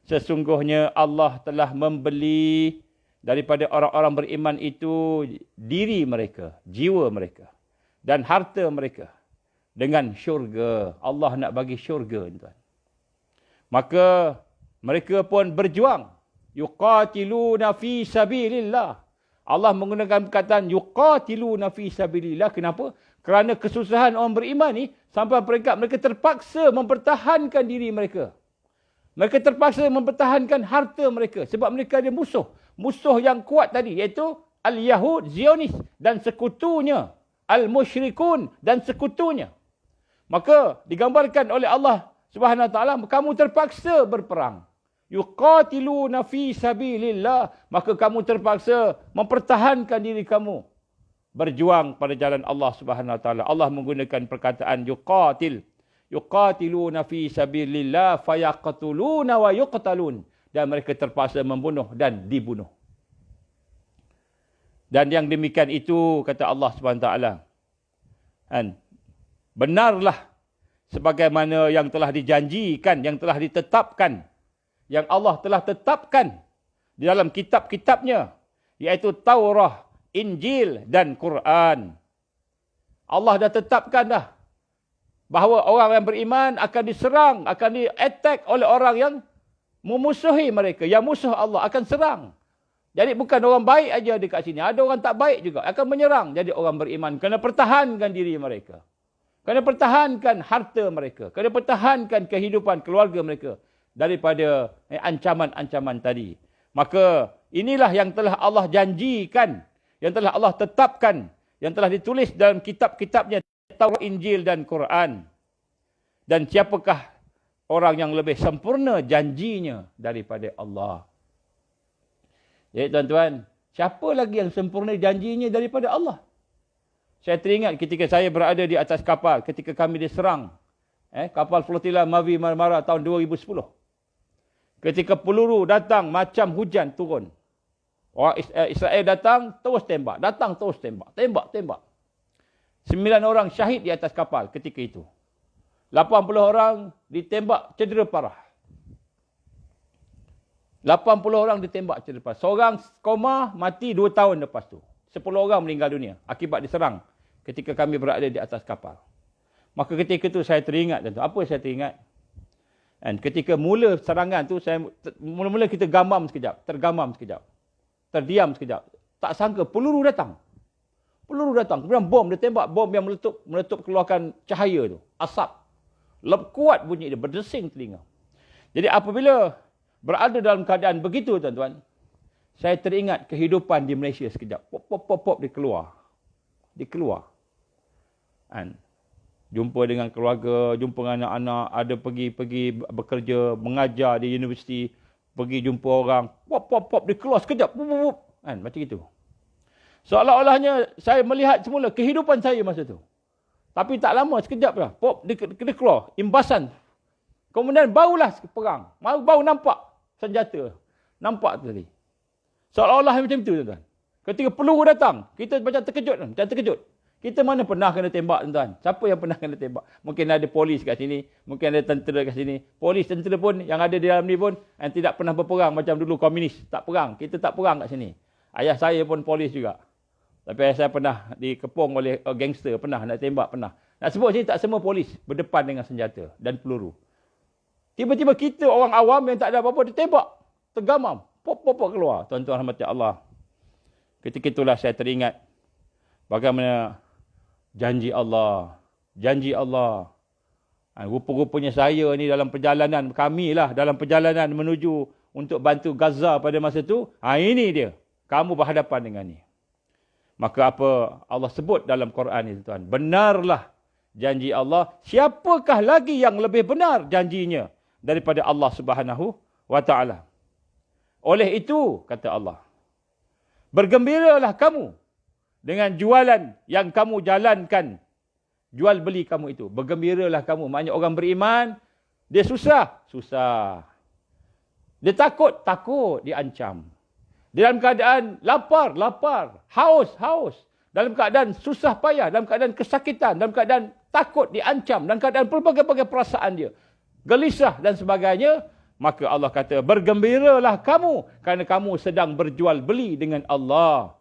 Sesungguhnya Allah telah membeli daripada orang-orang beriman itu diri mereka, jiwa mereka dan harta mereka dengan syurga. Allah nak bagi syurga, tuan. Maka mereka pun berjuang. Yuqatiluna fi sabilillah. Allah menggunakan perkataan yuqatiluna fi sabilillah. Kenapa? Kerana kesusahan orang beriman ni sampai mereka terpaksa mempertahankan diri mereka. Mereka terpaksa mempertahankan harta mereka sebab mereka ada musuh. Musuh yang kuat tadi, iaitu Al-Yahud, Zionis dan sekutunya, Al-Musyrikun dan sekutunya. Maka digambarkan oleh Allah Subhanahu Wa Taala, kamu terpaksa berperang. yuqatiluna fi sabilillah, maka kamu terpaksa mempertahankan diri kamu berjuang pada jalan Allah Subhanahu wa taala. Allah menggunakan perkataan yuqatiluna fi sabilillah fayaqtuluna wa yuqtalun, dan mereka terpaksa membunuh dan dibunuh. Dan yang demikian itu, kata Allah Subhanahu wa taala, benarlah sebagaimana yang telah dijanjikan, yang telah ditetapkan, yang Allah telah tetapkan di dalam kitab-kitabnya, iaitu Taurah, Injil dan Quran. Allah dah tetapkan dah bahawa orang yang beriman akan diserang, akan di-attack oleh orang yang memusuhi mereka. Yang musuh Allah akan serang. Jadi bukan orang baik aja dekat sini, ada orang tak baik juga akan menyerang. Jadi orang beriman kena pertahankan diri mereka. Kena pertahankan harta mereka. Kena pertahankan kehidupan keluarga mereka daripada ancaman-ancaman tadi. Maka inilah yang telah Allah janjikan, yang telah Allah tetapkan, yang telah ditulis dalam kitab-kitabnya, Taurat, Injil dan Quran. Dan siapakah orang yang lebih sempurna janjinya daripada Allah? Jadi tuan-tuan, siapa lagi yang sempurna janjinya daripada Allah? Saya teringat ketika saya berada di atas kapal, ketika kami diserang. Kapal flotila Mavi Marmara tahun 2010. Ketika peluru datang macam hujan turun. Orang Israel datang, terus tembak. Datang, terus tembak. Tembak. 9 orang syahid di atas kapal ketika itu. 80 orang ditembak cedera parah. 80 orang ditembak cedera parah. Seorang koma, mati 2 tahun lepas tu. 10 orang meninggal dunia akibat diserang ketika kami berada di atas kapal. Maka ketika itu saya teringat. Apa saya teringat? Dan ketika mula serangan tu, mula-mula kita tergamam sekejap. Terdiam sekejap. Tak sangka peluru datang. Kemudian bom dia tembak. Bom yang meletup keluarkan cahaya tu. Asap. Kuat bunyi dia. Berdesing telinga. Jadi apabila berada dalam keadaan begitu, tuan-tuan, saya teringat kehidupan di Malaysia sekejap. Pop, dia keluar. Jumpa dengan keluarga, jumpa dengan anak-anak, ada pergi bekerja, mengajar di universiti, pergi jumpa orang, pop, dia keluar sekejap. Macam itu. Seolah-olahnya saya melihat semula kehidupan saya masa tu. Tapi tak lama, sekejap lah. Pop, dia keluar. Imbasan. Kemudian barulah perang. Baru nampak senjata. Nampak tadi. Seolah-olah macam itu, tuan-tuan. Ketika peluru datang, kita macam terkejut. Kita mana pernah kena tembak, tuan-tuan? Siapa yang pernah kena tembak? Mungkin ada polis kat sini. Mungkin ada tentera kat sini. Polis, tentera pun yang ada di dalam ni pun yang tidak pernah berperang macam dulu komunis. Tak perang. Kita tak perang kat sini. Ayah saya pun polis juga. Tapi ayah saya pernah dikepung oleh gangster. Pernah nak tembak, pernah. Nak sebut sini tak semua polis berdepan dengan senjata dan peluru. Tiba-tiba kita orang awam yang tak ada apa-apa ditembak. Tergamam. Pop keluar. Tuan-tuan rahmati Allah. Ketika itulah saya teringat bagaimana janji Allah. Rupa-rupanya saya ni dalam perjalanan, kamilah dalam perjalanan menuju untuk bantu Gaza pada masa itu. Ini dia. Kamu berhadapan dengan ni. Maka apa Allah sebut dalam Quran ini, tuan? Benarlah janji Allah. Siapakah lagi yang lebih benar janjinya daripada Allah Subhanahu wa taala? Oleh itu, kata Allah, bergembiralah kamu dengan jualan yang kamu jalankan. Jual beli kamu itu. Bergembiralah kamu. Maknanya orang beriman, dia susah. Dia takut. Diancam. Dalam keadaan lapar. Haus. Dalam keadaan susah payah. Dalam keadaan kesakitan. Dalam keadaan takut, diancam. Dalam keadaan pelbagai-bagai perasaan dia. Gelisah dan sebagainya. Maka Allah kata, bergembiralah kamu kerana kamu sedang berjual beli dengan Allah.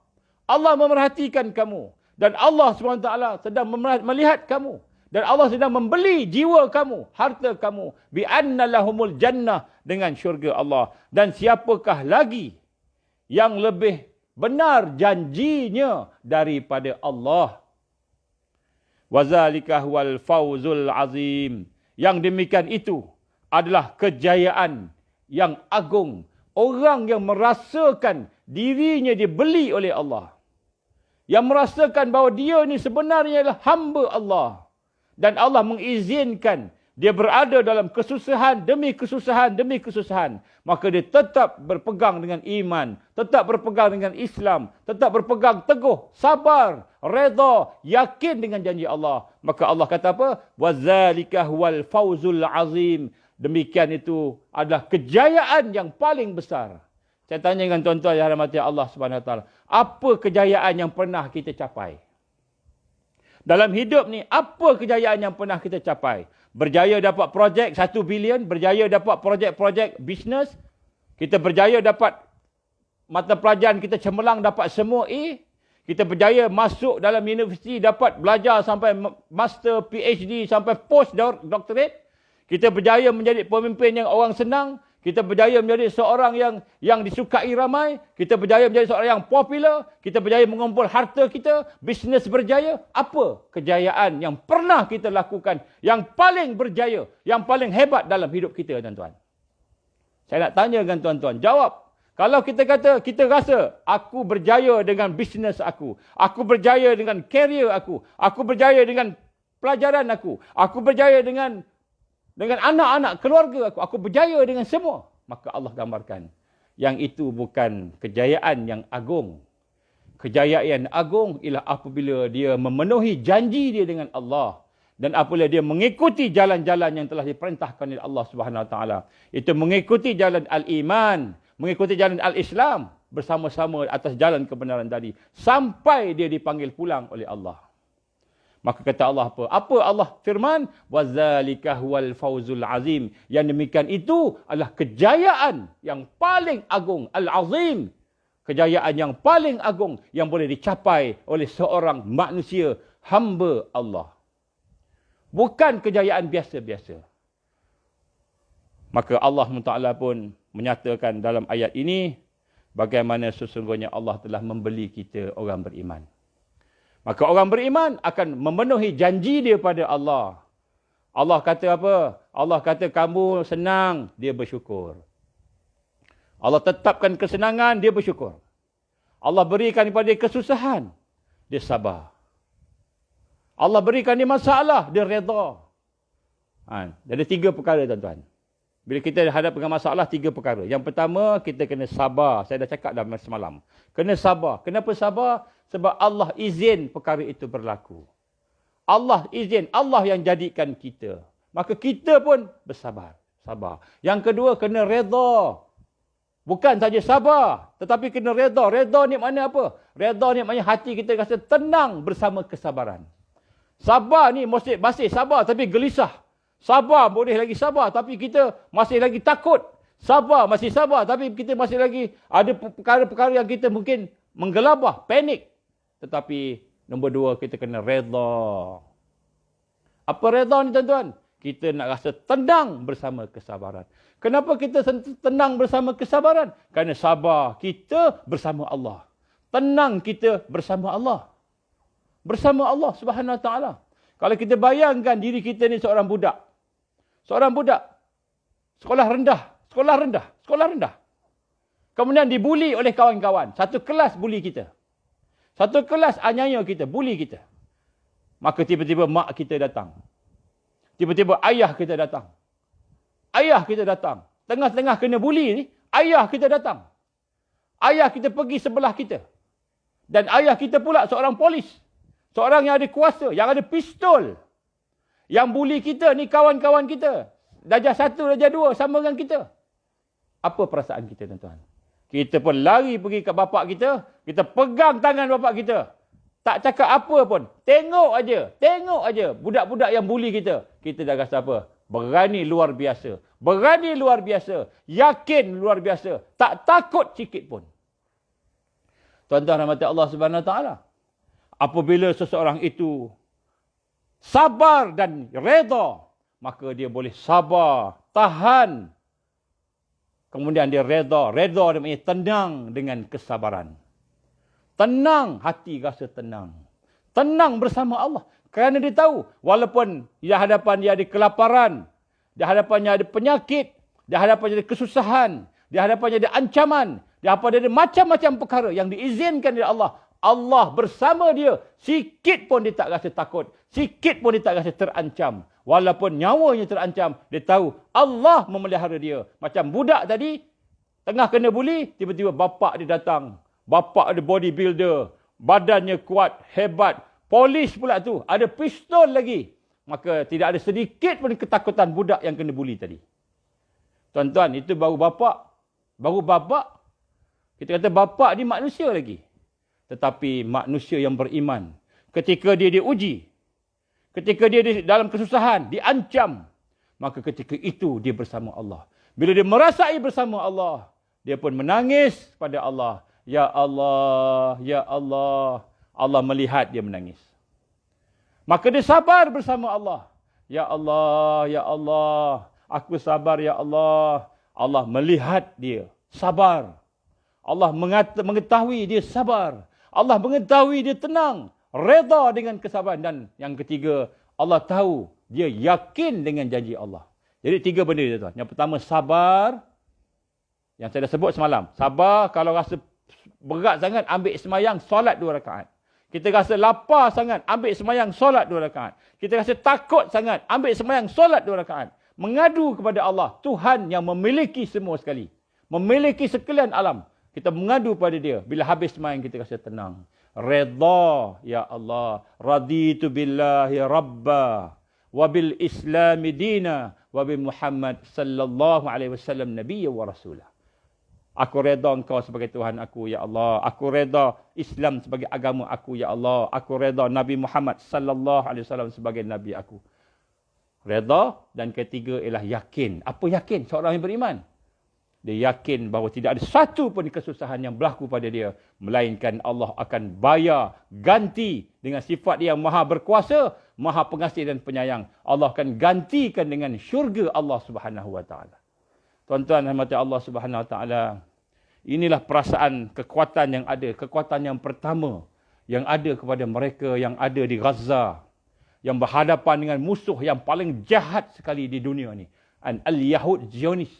Allah memerhatikan kamu. Dan Allah SWT sedang melihat kamu. Dan Allah sedang membeli jiwa kamu, harta kamu. Bi'anna lahumul jannah, dengan syurga Allah. Dan siapakah lagi yang lebih benar janjinya daripada Allah? Wazalika huwal fawzul azim. Yang demikian itu adalah kejayaan yang agung. Orang yang merasakan dirinya dibeli oleh Allah. Yang merasakan bahawa dia ni sebenarnya adalah hamba Allah. Dan Allah mengizinkan dia berada dalam kesusahan demi kesusahan demi kesusahan, maka dia tetap berpegang dengan iman, tetap berpegang dengan Islam, tetap berpegang teguh, sabar, redha, yakin dengan janji Allah. Maka Allah kata apa? Wazalika huwal fawzul azim. Demikian itu adalah kejayaan yang paling besar. Saya tanya dengan tuan-tuan yang dirahmati Allah Subhanahu Wa Taala, apa kejayaan yang pernah kita capai? Dalam hidup ni, apa kejayaan yang pernah kita capai? Berjaya dapat projek 1 bilion, berjaya dapat projek-projek bisnes, kita berjaya dapat mata pelajaran kita cemerlang dapat semua A, kita berjaya masuk dalam universiti dapat belajar sampai master, PhD, sampai postdoctorate, kita berjaya menjadi pemimpin yang orang senang, kita berjaya menjadi seorang yang disukai ramai, kita berjaya menjadi seorang yang popular, kita berjaya mengumpul harta kita, bisnes berjaya. Apa kejayaan yang pernah kita lakukan yang paling berjaya, yang paling hebat dalam hidup kita, tuan-tuan? Saya nak tanya dengan tuan-tuan, jawab. Kalau kita kata, kita rasa, aku berjaya dengan bisnes aku berjaya dengan career aku berjaya dengan pelajaran aku berjaya dengan anak-anak keluarga aku berjaya dengan semua. Maka Allah gambarkan, yang itu bukan kejayaan yang agung. Kejayaan agung ialah apabila dia memenuhi janji dia dengan Allah. Dan apabila dia mengikuti jalan-jalan yang telah diperintahkan oleh Allah Subhanahu Wa Taala. Itu mengikuti jalan al-iman, mengikuti jalan al-Islam, bersama-sama atas jalan kebenaran tadi. Sampai dia dipanggil pulang oleh Allah. Maka kata Allah apa? Apa Allah firman? Wazalika huwal fawzul azim. Yang demikian itu adalah kejayaan yang paling agung. Al-azim. Kejayaan yang paling agung yang boleh dicapai oleh seorang manusia, hamba Allah. Bukan kejayaan biasa-biasa. Maka Allah Ta'ala pun menyatakan dalam ayat ini, bagaimana sesungguhnya Allah telah membeli kita orang beriman. Maka orang beriman akan memenuhi janji dia pada Allah. Allah kata apa? Allah kata kamu senang, dia bersyukur. Allah tetapkan kesenangan, dia bersyukur. Allah berikan kepada dia kesusahan, dia sabar. Allah berikan dia masalah, dia redha. Ada 3 perkara, tuan-tuan. Bila kita hadap dengan masalah, 3 perkara. Yang pertama, kita kena sabar. Saya dah cakap dah semalam. Kena sabar. Kenapa sabar? Sebab Allah izin perkara itu berlaku. Allah izin. Allah yang jadikan kita. Maka kita pun bersabar. Sabar. Yang kedua, kena redha. Bukan saja sabar, tetapi kena redha. Redha ni makna apa? Redha ni maknanya hati kita rasa tenang bersama kesabaran. Sabar ni masih sabar tapi gelisah. Sabar boleh lagi sabar tapi kita masih lagi takut. Sabar masih sabar tapi kita masih lagi ada perkara-perkara yang kita mungkin menggelabah, panik. Tetapi nombor 2, kita kena redha. Apa redha ni, tuan-tuan? Kita nak rasa tenang bersama kesabaran. Kenapa kita tenang bersama kesabaran? Kerana sabar kita bersama Allah. Tenang kita bersama Allah. Bersama Allah Subhanahu Wa Taala. Kalau kita bayangkan diri kita ni seorang budak. Seorang budak. Sekolah rendah. Kemudian dibuli oleh kawan-kawan. Satu kelas buli kita. Satu kelas aniaya kita, buli kita. Maka tiba-tiba mak kita datang. Tiba-tiba ayah kita datang. Ayah kita datang. Tengah-tengah kena buli ni, ayah kita datang. Ayah kita pergi sebelah kita. Dan ayah kita pula seorang polis. Seorang yang ada kuasa, yang ada pistol. Yang buli kita ni kawan-kawan kita. Darjah 1, darjah 2 sama dengan kita. Apa perasaan kita, tuan-tuan? Kita pun lari pergi ke bapak kita. Kita pegang tangan bapak kita. Tak cakap apa pun. Tengok aja. Budak-budak yang buli kita. Kita dah rasa apa? Berani luar biasa. Berani luar biasa. Yakin luar biasa. Tak takut sikit pun. Tuan-tuan rahmati Allah Subhanahu Wa Taala. Apabila seseorang itu sabar dan redha, maka dia boleh sabar, tahan. Kemudian dia redha. Redha dia maknanya tenang dengan kesabaran. Tenang, hati rasa tenang. Tenang bersama Allah. Kerana dia tahu, walaupun di hadapan dia ada kelaparan, di hadapannya ada penyakit, di hadapannya ada kesusahan, di hadapannya ada ancaman, di hadapannya ada macam-macam perkara yang diizinkan oleh Allah. Allah bersama dia. Sikit pun dia tak rasa takut. Sikit pun dia tak rasa terancam. Walaupun nyawanya terancam, dia tahu Allah memelihara dia. Macam budak tadi, tengah kena buli, tiba-tiba bapak dia datang. Bapak ada bodybuilder, badannya kuat, hebat. Polis pula tu, ada pistol lagi. Maka tidak ada sedikit pun ketakutan budak yang kena buli tadi. Tuan-tuan, itu baru bapak. Baru bapak. Kita kata bapak ni manusia lagi. Tetapi manusia yang beriman. Ketika dia diuji, ketika dia dalam kesusahan, diancam, maka ketika itu dia bersama Allah. Bila dia merasai bersama Allah, dia pun menangis pada Allah. Ya Allah, Ya Allah. Allah melihat dia menangis. Maka dia sabar bersama Allah. Ya Allah, Ya Allah. Aku sabar, Ya Allah. Allah melihat dia. Sabar. Allah mengetahui dia sabar. Allah mengetahui dia tenang. Reda dengan kesabaran. Dan yang ketiga, Allah tahu dia yakin dengan janji Allah. Jadi 3 benda dia tuan. Yang pertama sabar. Yang saya dah sebut semalam. Sabar kalau rasa berat sangat, ambil semayang, solat 2 rakaat. Kita rasa lapar sangat, ambil semayang, solat 2 rakaat. Kita rasa takut sangat, ambil semayang, solat 2 rakaat. Mengadu kepada Allah, Tuhan yang memiliki semua sekali. Memiliki sekalian alam. Kita mengadu pada dia. Bila habis semayang, kita rasa tenang. Redha, Ya Allah. Raditu billahi rabba. Wabil islami dina. Wabil Muhammad sallallahu alaihi wasallam nabiyya wa rasulah. Aku reda Engkau sebagai Tuhan aku, Ya Allah. Aku reda Islam sebagai agama aku, Ya Allah. Aku reda Nabi Muhammad sallallahu alaihi wasallam sebagai Nabi aku. Reda. Dan ketiga ialah yakin. Apa yakin seorang yang beriman? Dia yakin bahawa tidak ada satu pun kesusahan yang berlaku pada dia. Melainkan Allah akan bayar, ganti dengan sifat dia yang maha berkuasa, maha pengasih dan penyayang. Allah akan gantikan dengan syurga Allah subhanahu wa ta'ala. Tuan-tuan rahmati Allah subhanahu wa ta'ala. Inilah perasaan kekuatan yang ada. Kekuatan yang pertama yang ada kepada mereka yang ada di Gaza. Yang berhadapan dengan musuh yang paling jahat sekali di dunia ni. Al-Yahud Zionis.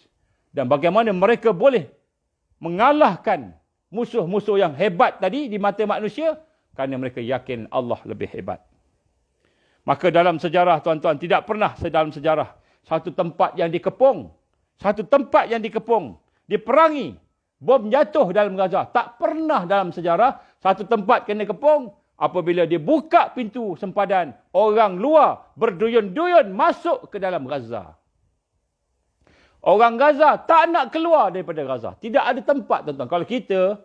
Dan bagaimana mereka boleh mengalahkan musuh-musuh yang hebat tadi di mata manusia. Kerana mereka yakin Allah lebih hebat. Maka dalam sejarah tuan-tuan, tidak pernah dalam sejarah satu tempat yang dikepung. Satu tempat yang dikepung, diperangi, bom jatuh dalam Gaza. Tak pernah dalam sejarah satu tempat kena kepung. Apabila dia buka pintu sempadan, orang luar berduyun-duyun masuk ke dalam Gaza. Orang Gaza tak nak keluar daripada Gaza. Tidak ada tempat, tuan-tuan. Kalau kita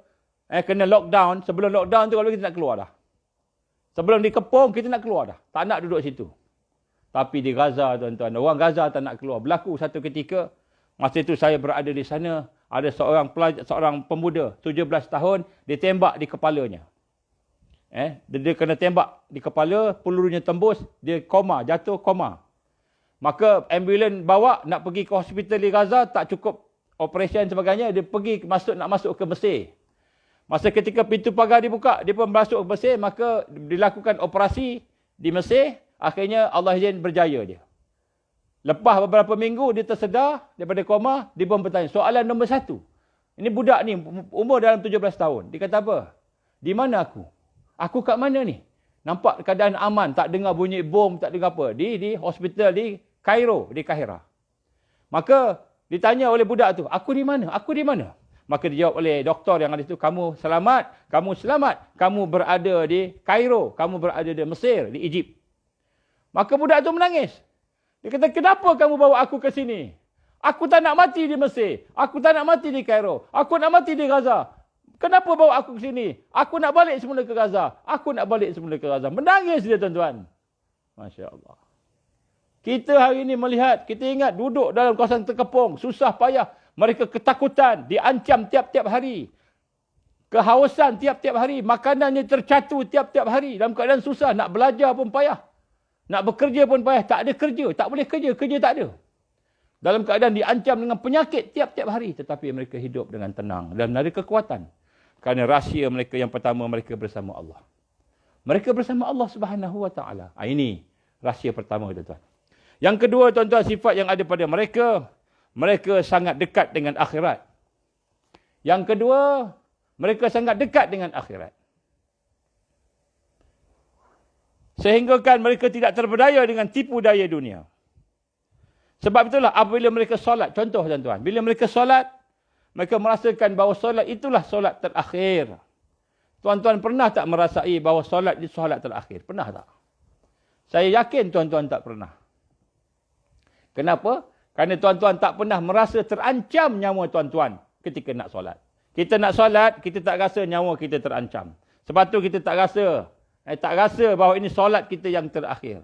kena lockdown, sebelum lockdown tu kalau kita nak keluar dah. Sebelum dikepung, kita nak keluar dah. Tak nak duduk situ. Tapi di Gaza, tuan-tuan, orang Gaza tak nak keluar. Berlaku satu ketika, masa itu saya berada di sana, ada seorang pemuda, 17 tahun, ditembak di kepalanya. Dia kena tembak di kepala, pelurunya tembus, dia koma, jatuh koma. Maka ambulans bawa, nak pergi ke hospital di Gaza, tak cukup operasi dan sebagainya, dia pergi nak masuk ke Mesir. Masa ketika pintu pagar dibuka, dia pun masuk ke Mesir, maka dilakukan operasi di Mesir, akhirnya Allah izin berjaya dia. Lepas beberapa minggu, dia tersedar daripada koma, dia pun bertanya, soalan nombor 1. Ini budak ni, umur dalam 17 tahun. Dia kata apa? Di mana aku? Aku kat mana ni? Nampak keadaan aman, tak dengar bunyi bom, tak dengar apa. Di hospital di Kairo, di Kahira. Maka ditanya oleh budak tu, aku di mana? Aku di mana? Maka dijawab oleh doktor yang ada itu, kamu selamat, kamu berada di Kairo, kamu berada di Mesir, di Egypt. Maka budak tu menangis. Dia kata, kenapa kamu bawa aku ke sini? Aku tak nak mati di Mesir. Aku tak nak mati di Kairo. Aku nak mati di Gaza. Kenapa bawa aku ke sini? Aku nak balik semula ke Gaza. Aku nak balik semula ke Gaza. Menangis dia, tuan-tuan. Masya Allah. Kita hari ini melihat, kita ingat duduk dalam kawasan terkepung. Susah payah. Mereka ketakutan. Diancam tiap-tiap hari. Kehausan tiap-tiap hari. Makanannya tercatu tiap-tiap hari. Dalam keadaan susah. Nak belajar pun payah. Nak bekerja pun payah. Tak ada kerja. Tak boleh kerja. Kerja tak ada. Dalam keadaan diancam dengan penyakit tiap-tiap hari. Tetapi mereka hidup dengan tenang. Dan ada kekuatan. Kerana rahsia mereka yang pertama, mereka bersama Allah. Mereka bersama Allah subhanahu wa ta'ala. Ini rahsia pertama, tuan-tuan. Yang kedua, tuan-tuan, sifat yang ada pada mereka. Mereka sangat dekat dengan akhirat. Yang kedua, mereka sangat dekat dengan akhirat. Sehingga kan mereka tidak terberdaya dengan tipu daya dunia. Sebab itulah apabila mereka solat, contoh tuan-tuan, bila mereka solat, mereka merasakan bahawa solat itulah solat terakhir. Tuan-tuan pernah tak merasai bahawa solat itu solat terakhir? Pernah tak? Saya yakin tuan-tuan tak pernah. Kenapa? Kerana tuan-tuan tak pernah merasa terancam nyawa tuan-tuan ketika nak solat. Kita nak solat, kita tak rasa nyawa kita terancam. Sebab tu kita tak rasa bahawa ini solat kita yang terakhir.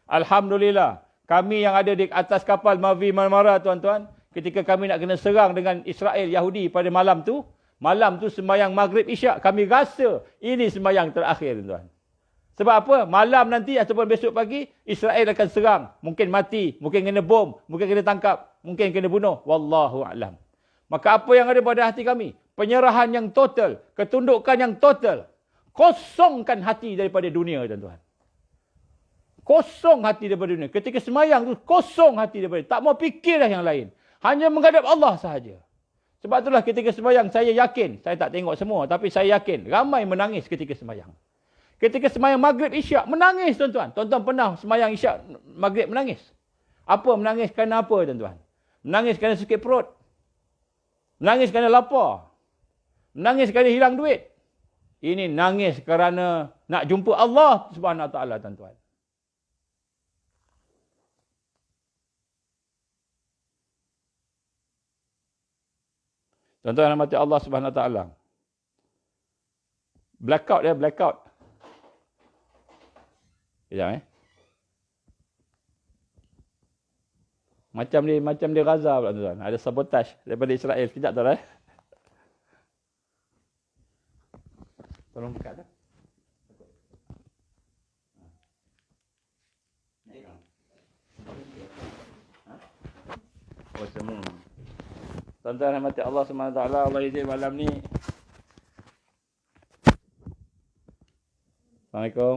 Alhamdulillah, kami yang ada di atas kapal Mavi Marmara tuan-tuan, ketika kami nak kena serang dengan Israel Yahudi pada malam tu sembahyang Maghrib Isyak, kami rasa ini sembahyang terakhir tuan-tuan. Sebab apa? Malam nanti ataupun besok pagi, Israel akan serang. Mungkin mati, mungkin kena bom, mungkin kena tangkap, mungkin kena bunuh. Wallahu a'lam. Maka apa yang ada pada hati kami? Penyerahan yang total, ketundukan yang total. Kosongkan hati daripada dunia tuan-tuan. Kosong hati daripada dunia. Ketika semayang tu, kosong hati daripada. Tak mau fikirlah yang lain. Hanya menghadap Allah sahaja. Sebab itulah ketika semayang, saya yakin. Saya tak tengok semua, tapi saya yakin. Ramai menangis ketika semayang. Ketika semayang Maghrib Isyak, menangis tuan-tuan. Tuan-tuan pernah semayang Isyak Maghrib menangis? Apa menangis kerana apa tuan-tuan? Menangis kerana sakit perut. Menangis kerana lapar. Menangis kerana hilang duit. Ini nangis kerana nak jumpa Allah Subhanahu Wa Taala tuan-tuan. Tuan-tuan rahmati Allah Subhanahu Wa Taala. Blackout dia, blackout. Kejap Macam dia Gaza pula tuan-tuan. Ada sabotaj daripada Israel. Sekejap tuan Tolong dekat tu. Oh semua. Tuan-tuan rahmati Allah SWT. Allah izin malam ni. Assalamualaikum.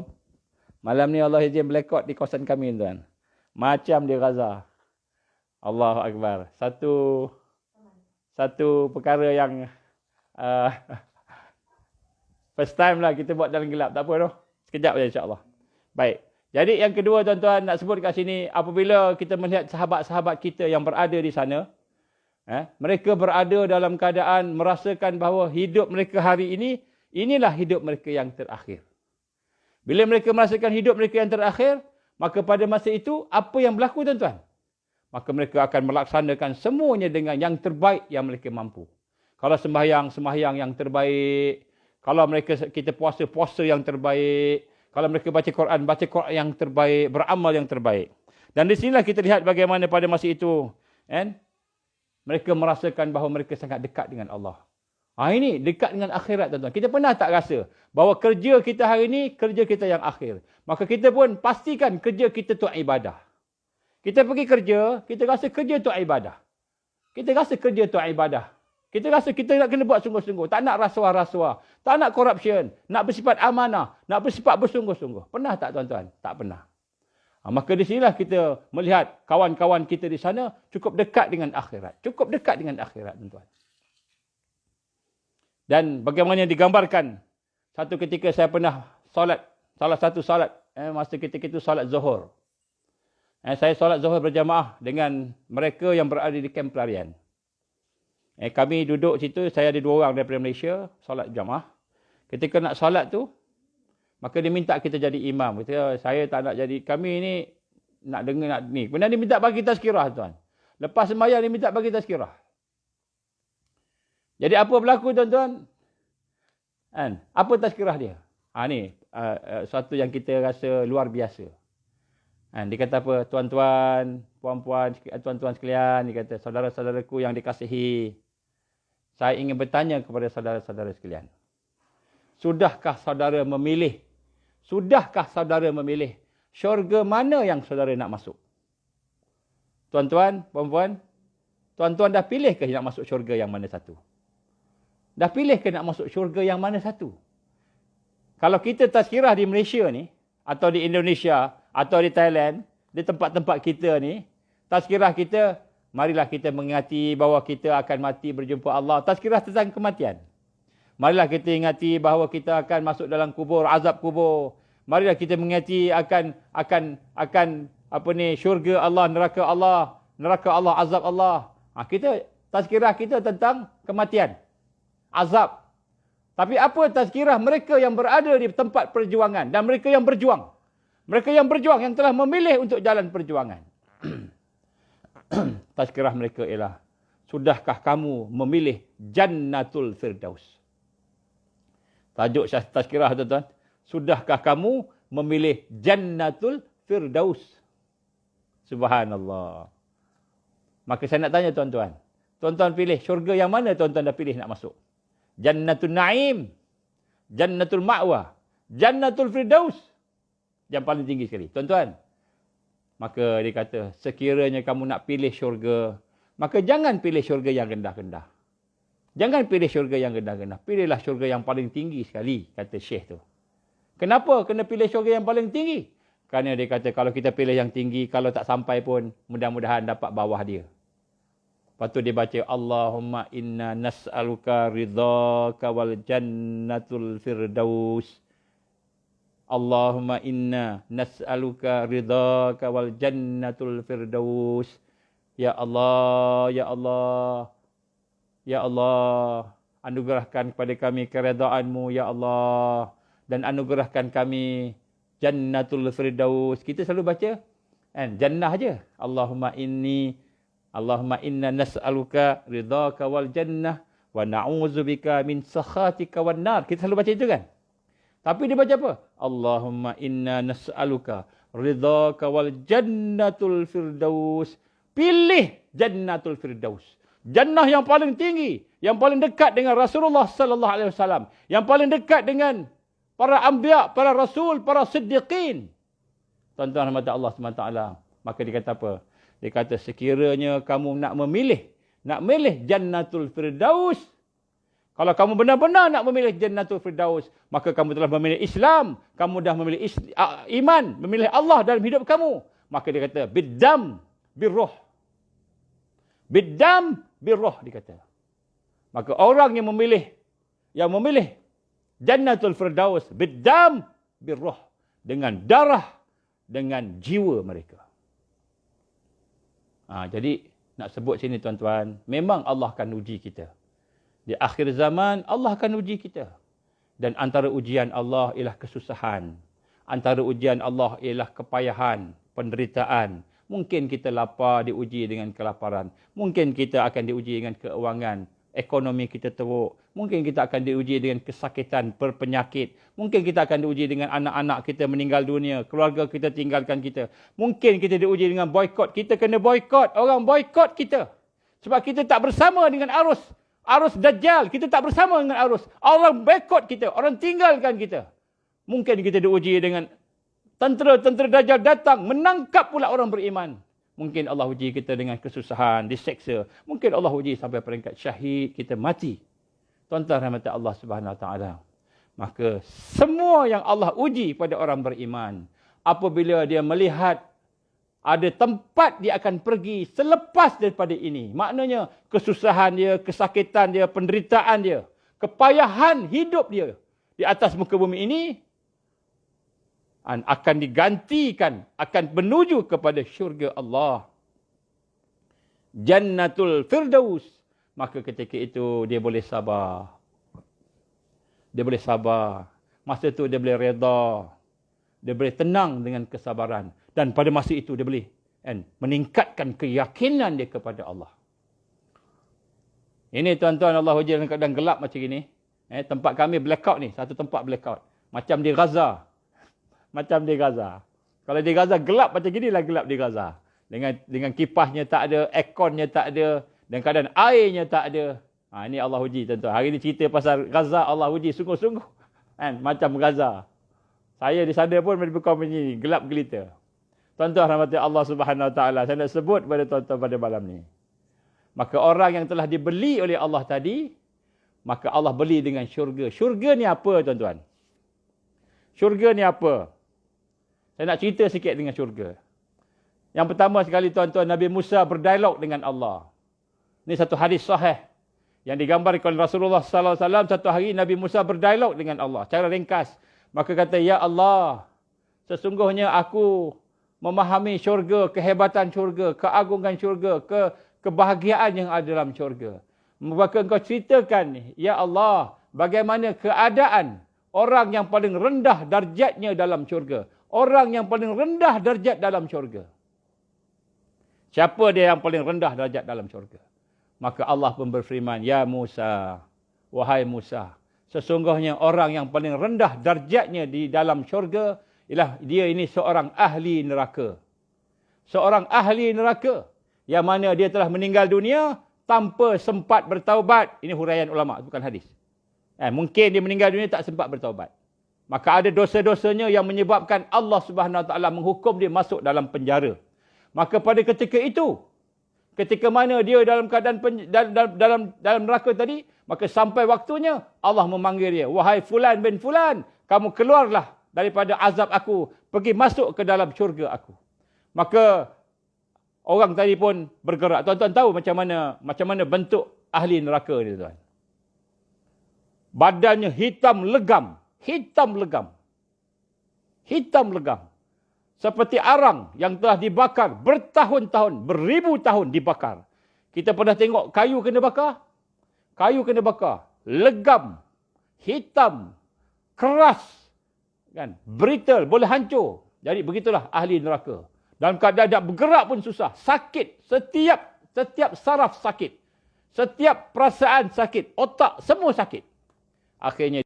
Malam ni Allah izin blackout di kawasan kami tuan. Macam di Gaza. Allahu Akbar. Satu perkara yang first time lah kita buat dalam gelap. Tak apa tu. Sekejap saja insya-Allah. Baik. Jadi yang kedua tuan-tuan nak sebut kat sini, apabila kita melihat sahabat-sahabat kita yang berada di sana, mereka berada dalam keadaan merasakan bahawa hidup mereka hari ini, inilah hidup mereka yang terakhir. Bila mereka merasakan hidup mereka yang terakhir, maka pada masa itu, apa yang berlaku tuan-tuan? Maka mereka akan melaksanakan semuanya dengan yang terbaik yang mereka mampu. Kalau sembahyang yang terbaik. Kalau kita puasa yang terbaik. Kalau mereka baca Quran yang terbaik. Beramal yang terbaik. Dan di sinilah kita lihat bagaimana pada masa itu. Mereka merasakan bahawa mereka sangat dekat dengan Allah. Ini dekat dengan akhirat tuan-tuan. Kita pernah tak rasa bahawa kerja kita hari ini, kerja kita yang akhir. Maka kita pun pastikan kerja kita tu ibadah. Kita pergi kerja, kita rasa kerja tu ibadah. Kita rasa kerja tu ibadah. Kita rasa kita nak kena buat sungguh-sungguh. Tak nak rasuah-rasuah. Tak nak corruption. Nak bersifat amanah. Nak bersifat bersungguh-sungguh. Pernah tak tuan-tuan? Tak pernah. Maka di sinilah kita melihat kawan-kawan kita di sana cukup dekat dengan akhirat. Cukup dekat dengan akhirat tuan-tuan. Dan bagaimana digambarkan. Satu ketika saya pernah solat. Salah satu solat. Masa ketika itu solat Zuhur. Saya solat Zuhur berjamaah dengan mereka yang berada di kamp pelarian. Kami duduk situ, saya ada 2 orang daripada Malaysia, solat jamaah. Ketika nak solat tu, maka dia minta kita jadi imam. Kata, saya tak nak jadi, kami ni nak dengar, nak ni. Kemudian dia minta bagi tazkirah tuan. Lepas sembahyang dia minta bagi tazkirah. Jadi apa berlaku tuan-tuan? Apa tazkirah dia? Ni, suatu yang kita rasa luar biasa. Dia kata apa? Tuan-tuan, puan-puan, tuan-tuan sekalian, dia kata, saudara-saudaraku yang dikasihi, saya ingin bertanya kepada saudara-saudara sekalian. Sudahkah saudara memilih syurga mana yang saudara nak masuk? Tuan-tuan, puan-puan, tuan-tuan dah pilih ke nak masuk syurga yang mana satu? Dah pilih ke nak masuk syurga yang mana satu? Kalau kita tazkirah di Malaysia ni, atau di Indonesia, atau di Thailand, di tempat-tempat kita ni, tazkirah kita, marilah kita mengingati bahawa kita akan mati berjumpa Allah. Tazkirah tentang kematian. Marilah kita ingati bahawa kita akan masuk dalam kubur, azab kubur. Marilah kita mengingati akan syurga Allah, neraka Allah, azab Allah. Kita tazkirah kita tentang kematian, azab. Tapi apa tazkirah mereka yang berada di tempat perjuangan dan mereka yang berjuang. Mereka yang berjuang, yang telah memilih untuk jalan perjuangan. Tazkirah mereka ialah, sudahkah kamu memilih Jannatul Firdaus? Tajuk tazkirah tuan-tuan, sudahkah kamu memilih Jannatul Firdaus? Subhanallah. Maka saya nak tanya tuan-tuan. Tuan-tuan pilih syurga yang mana tuan-tuan dah pilih nak masuk? Jannatul Naim, Jannatul Ma'wa, Jannatul Firdaus. Yang paling tinggi sekali. Tuan-tuan, maka dia kata, sekiranya kamu nak pilih syurga, maka jangan pilih syurga yang rendah-rendah. Jangan pilih syurga yang rendah-rendah. Pilihlah syurga yang paling tinggi sekali, kata Syekh tu. Kenapa kena pilih syurga yang paling tinggi? Kerana dia kata, kalau kita pilih yang tinggi, kalau tak sampai pun, mudah-mudahan dapat bawah dia. Lepas tu dia baca, Allahumma inna nas'aluka ridhaka wal jannatul firdaus. Allahumma inna nas'aluka ridhaka wal jannatul firdaus. Ya Allah, Ya Allah, Ya Allah, anugerahkan kepada kami keredaanmu, Ya Allah. Dan anugerahkan kami Jannatul Firdaus. Kita selalu baca, kan? Jannah je. Allahumma inna nas'aluka ridhaka wal jannah wa na'udzubika min sakhatika wan nar. Kita selalu baca itu kan? Tapi dia baca apa? Allahumma inna nas'aluka ridhaka wal jannatul firdaus. Pilih Jannatul Firdaus. Jannah yang paling tinggi, yang paling dekat dengan Rasulullah sallallahu alaihi wasallam, yang paling dekat dengan para anbiya, para rasul, para siddiqin. Tuan-tuan rahmat Allah SWT. Maka dia kata apa? Dia kata, sekiranya kamu nak memilih Jannatul Firdaus, kalau kamu benar-benar nak memilih Jannatul Firdaus, maka kamu telah memilih Islam, kamu dah memilih iman, memilih Allah dalam hidup kamu. Maka dia kata, biddam birruh. Biddam birruh, dia kata. Maka orang yang memilih Jannatul Firdaus, biddam birruh, dengan darah, dengan jiwa mereka. Jadi, nak sebut sini tuan-tuan, memang Allah akan uji kita. Di akhir zaman, Allah akan uji kita. Dan antara ujian Allah ialah kesusahan. Antara ujian Allah ialah kepayahan, penderitaan. Mungkin kita lapar, diuji dengan kelaparan. Mungkin kita akan diuji dengan keuangan. Ekonomi kita teruk. Mungkin kita akan diuji dengan kesakitan, berpenyakit. Mungkin kita akan diuji dengan anak-anak kita meninggal dunia. Keluarga kita tinggalkan kita. Mungkin kita diuji dengan boykot. Kita kena boykot. Orang boykot kita. Sebab kita tak bersama dengan arus Dajjal. Kita tak bersama dengan arus. Orang boykot kita. Orang tinggalkan kita. Mungkin kita diuji dengan tentera-tentera Dajjal datang. Menangkap pula orang beriman. Mungkin Allah uji kita dengan kesusahan, diseksa. Mungkin Allah uji sampai peringkat syahid, kita mati. Tuan-tuan rahmat Allah Subhanahu Wa Taala. Maka semua yang Allah uji pada orang beriman, apabila dia melihat ada tempat dia akan pergi selepas daripada ini. Maknanya kesusahan dia, kesakitan dia, penderitaan dia, kepayahan hidup dia di atas muka bumi ini akan digantikan, akan menuju kepada syurga Allah. Jannatul Firdaus. Maka ketika itu dia boleh sabar. Dia boleh sabar. Masa itu dia boleh reda. Dia boleh tenang dengan kesabaran. Dan pada masa itu dia boleh meningkatkan keyakinan dia kepada Allah. Ini tuan-tuan, Allah uji dalam keadaan gelap macam ini. Tempat kami blackout ni. Satu tempat blackout. Macam di Gaza. Macam di Gaza. Kalau di Gaza gelap macam ginilah gelap di Gaza. Dengan kipasnya tak ada, airconnya tak ada, dan keadaan airnya tak ada. Ini Allah uji tuan-tuan. Hari ni cerita pasal Gaza, Allah uji sungguh-sungguh. Macam Gaza. Saya di sana pun berbuka macam ni, gelap gelita. Tuan-tuan rahmati Allah Subhanahu Wa Taala, saya nak sebut pada tuan-tuan pada malam ni. Maka orang yang telah dibeli oleh Allah tadi, maka Allah beli dengan syurga. Syurga ni apa tuan-tuan? Syurga ni apa? Saya nak cerita sikit dengan syurga. Yang pertama sekali tuan-tuan, Nabi Musa berdialog dengan Allah. Ini satu hadis sahih yang digambarkan oleh Rasulullah sallallahu alaihi wasallam. Satu hari Nabi Musa berdialog dengan Allah. Cara ringkas. Maka kata, Ya Allah, sesungguhnya aku memahami syurga, kehebatan syurga, keagungan syurga, kebahagiaan yang ada dalam syurga. Maka engkau ceritakan, ya Allah, bagaimana keadaan orang yang paling rendah darjatnya dalam syurga. Orang yang paling rendah darjat dalam syurga. Siapa dia yang paling rendah darjat dalam syurga? Maka Allah pun berfirman, ya Musa, wahai Musa, sesungguhnya orang yang paling rendah darjatnya di dalam syurga ialah dia ini seorang ahli neraka. Seorang ahli neraka yang mana dia telah meninggal dunia tanpa sempat bertaubat. Ini huraian ulama, bukan hadis. Mungkin dia meninggal dunia tak sempat bertaubat. Maka ada dosa-dosanya yang menyebabkan Allah Subhanahu Wa Taala menghukum dia masuk dalam penjara. Maka pada ketika itu, ketika mana dia dalam keadaan dalam neraka tadi, maka sampai waktunya Allah memanggil dia, wahai fulan bin fulan, kamu keluarlah daripada azab aku, pergi masuk ke dalam syurga aku. Maka orang tadi pun bergerak. Tuan-tuan tahu macam mana bentuk ahli neraka ni, tuan. Badannya hitam legam. Hitam legam. Hitam legam. Seperti arang yang telah dibakar bertahun-tahun, beribu tahun dibakar. Kita pernah tengok kayu kena bakar? Kayu kena bakar. Legam. Hitam. Keras. Kan? Brittle. Boleh hancur. Jadi begitulah ahli neraka. Dalam keadaan tak bergerak pun susah. Sakit. Setiap saraf sakit. Setiap perasaan sakit. Otak semua sakit. Akhirnya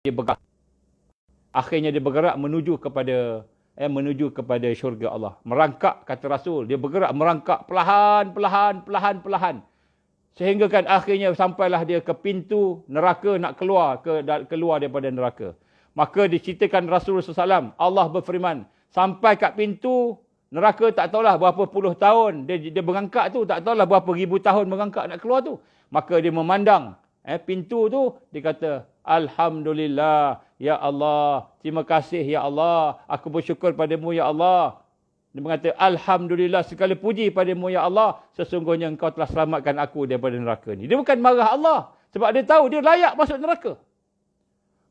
dia bergerak. Akhirnya dia bergerak menuju kepada syurga Allah. Merangkak, kata Rasul. Dia bergerak merangkak perlahan. Sehingga kan akhirnya sampailah dia ke pintu neraka nak keluar daripada neraka. Maka diceritakan Rasulullah SAW. Allah berfirman. Sampai kat pintu neraka tak tahulah berapa puluh tahun. Dia berangkat tu. Tak tahulah berapa ribu tahun berangkat nak keluar tu. Maka dia memandang pintu tu. Dia kata, Alhamdulillah, ya Allah, terima kasih ya Allah, aku bersyukur padamu ya Allah. Dia berkata, Alhamdulillah, segala puji padamu ya Allah, sesungguhnya engkau telah selamatkan aku daripada neraka ni. Dia bukan marah Allah, sebab dia tahu dia layak masuk neraka.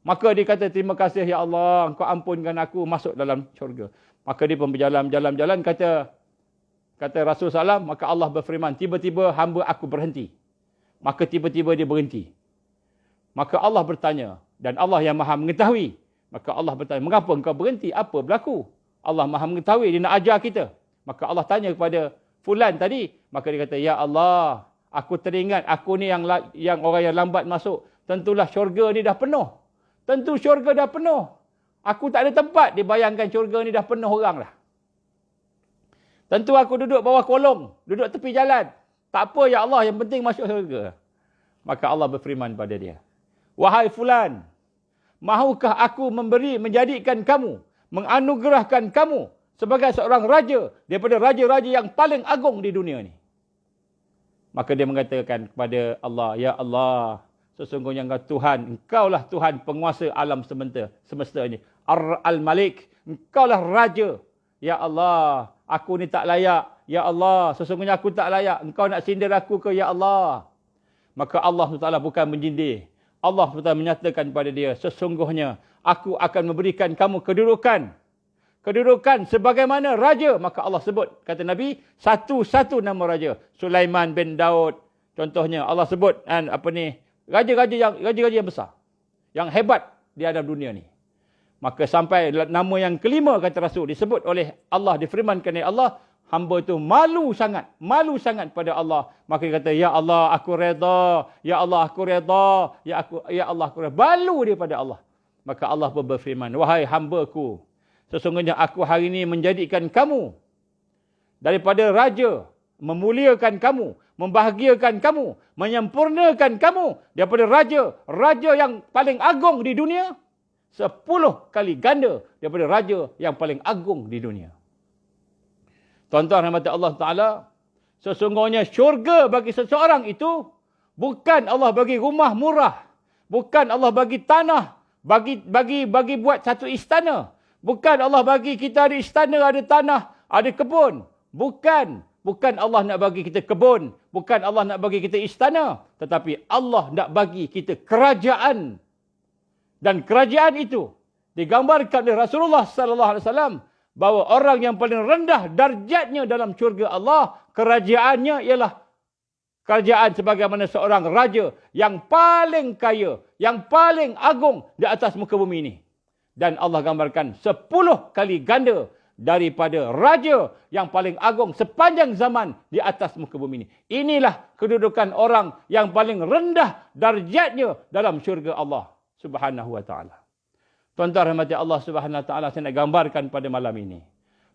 Maka dia kata, terima kasih ya Allah, engkau ampunkan aku masuk dalam syurga. Maka dia pun berjalan, kata Rasul SAW, maka Allah berfirman, tiba-tiba hamba aku berhenti. Maka tiba-tiba dia berhenti. Maka Allah bertanya, dan Allah yang maha mengetahui. Maka Allah bertanya, mengapa engkau berhenti? Apa berlaku? Allah maha mengetahui, dia nak ajar kita. Maka Allah tanya kepada fulan tadi. Maka dia kata, ya Allah, aku teringat aku ni yang orang yang lambat masuk. Tentulah syurga ni dah penuh. Tentu syurga dah penuh. Aku tak ada tempat. Dia bayangkan syurga ni dah penuh orang lah. Tentu aku duduk bawah kolong. Duduk tepi jalan. Tak apa ya Allah, yang penting masuk syurga. Maka Allah berfirman pada dia, wahai fulan, mahukah aku menjadikan kamu, menganugerahkan kamu sebagai seorang raja daripada raja-raja yang paling agung di dunia ni? Maka dia mengatakan kepada Allah, ya Allah, sesungguhnya engkau Tuhan, engkaulah Tuhan penguasa alam semesta ini. Al-Malik, engkaulah raja. Ya Allah, aku ni tak layak. Ya Allah, sesungguhnya aku tak layak. Engkau nak sindir aku ke ya Allah? Maka Allah SWT bukan menyindir. Allah SWT menyatakan kepada dia, sesungguhnya aku akan memberikan kamu kedudukan. Kedudukan sebagaimana raja. Maka Allah sebut, kata Nabi, satu-satu nama raja. Sulaiman bin Daud. Contohnya Allah sebut, raja-raja yang besar. Yang hebat di dalam dunia ni. Maka sampai nama yang kelima, kata Rasul, disebut oleh Allah, difirmankan oleh Allah, hamba itu malu sangat pada Allah. Maka dia kata, ya Allah, aku redha. Ya Allah, aku redha. Ya Allah, aku redha. Malu dia pada Allah. Maka Allah pun berfirman, wahai hamba-Ku, sesungguhnya aku hari ini menjadikan kamu daripada raja, memuliakan kamu, membahagiakan kamu, menyempurnakan kamu daripada raja yang paling agung di dunia, 10 kali ganda daripada raja yang paling agung di dunia. Tuan-tuan rahmati Allah Ta'ala, sesungguhnya syurga bagi seseorang itu bukan Allah bagi rumah murah, bukan Allah bagi tanah, bagi buat satu istana, bukan Allah bagi kita ada istana, ada tanah, ada kebun, bukan Allah nak bagi kita kebun, bukan Allah nak bagi kita istana, tetapi Allah nak bagi kita kerajaan. Dan kerajaan itu digambarkan oleh Rasulullah sallallahu alaihi wasallam bahawa orang yang paling rendah darjatnya dalam syurga Allah, kerajaannya ialah kerajaan sebagaimana seorang raja yang paling kaya, yang paling agung di atas muka bumi ini. Dan Allah gambarkan 10 kali ganda daripada raja yang paling agung sepanjang zaman di atas muka bumi ini. Inilah kedudukan orang yang paling rendah darjatnya dalam syurga Allah Subhanahu wa taala. Tuan-tuan rahmati Allah Subhanahu wa taala, saya nak gambarkan pada malam ini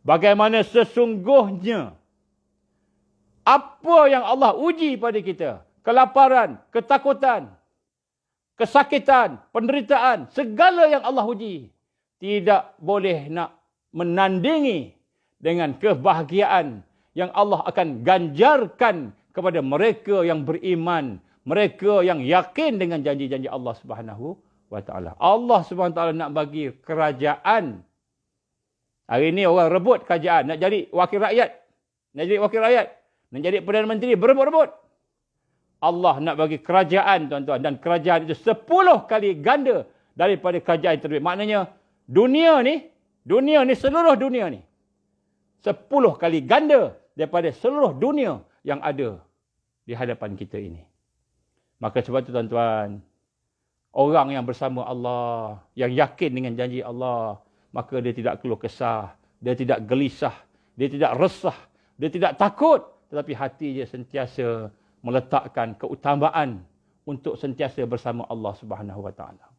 bagaimana sesungguhnya apa yang Allah uji pada kita, kelaparan, ketakutan, kesakitan, penderitaan, segala yang Allah uji, tidak boleh nak menandingi dengan kebahagiaan yang Allah akan ganjarkan kepada mereka yang beriman, mereka yang yakin dengan janji-janji Allah Subhanahu wa taala. Allah Subhanahu wa taala nak bagi kerajaan. Hari ini orang rebut kerajaan, nak jadi wakil rakyat. Nak jadi Perdana Menteri, berebut-rebut. Allah nak bagi kerajaan, tuan-tuan. Dan kerajaan itu 10 kali ganda daripada kerajaan terbit. Maknanya, dunia ni, seluruh dunia ni, 10 kali ganda daripada seluruh dunia yang ada di hadapan kita ini. Maka sebab itu, tuan-tuan, orang yang bersama Allah, yang yakin dengan janji Allah, maka dia tidak keluh kesah, dia tidak gelisah, dia tidak resah, dia tidak takut. Tetapi hati dia sentiasa meletakkan keutamaan untuk sentiasa bersama Allah Subhanahu wa taala.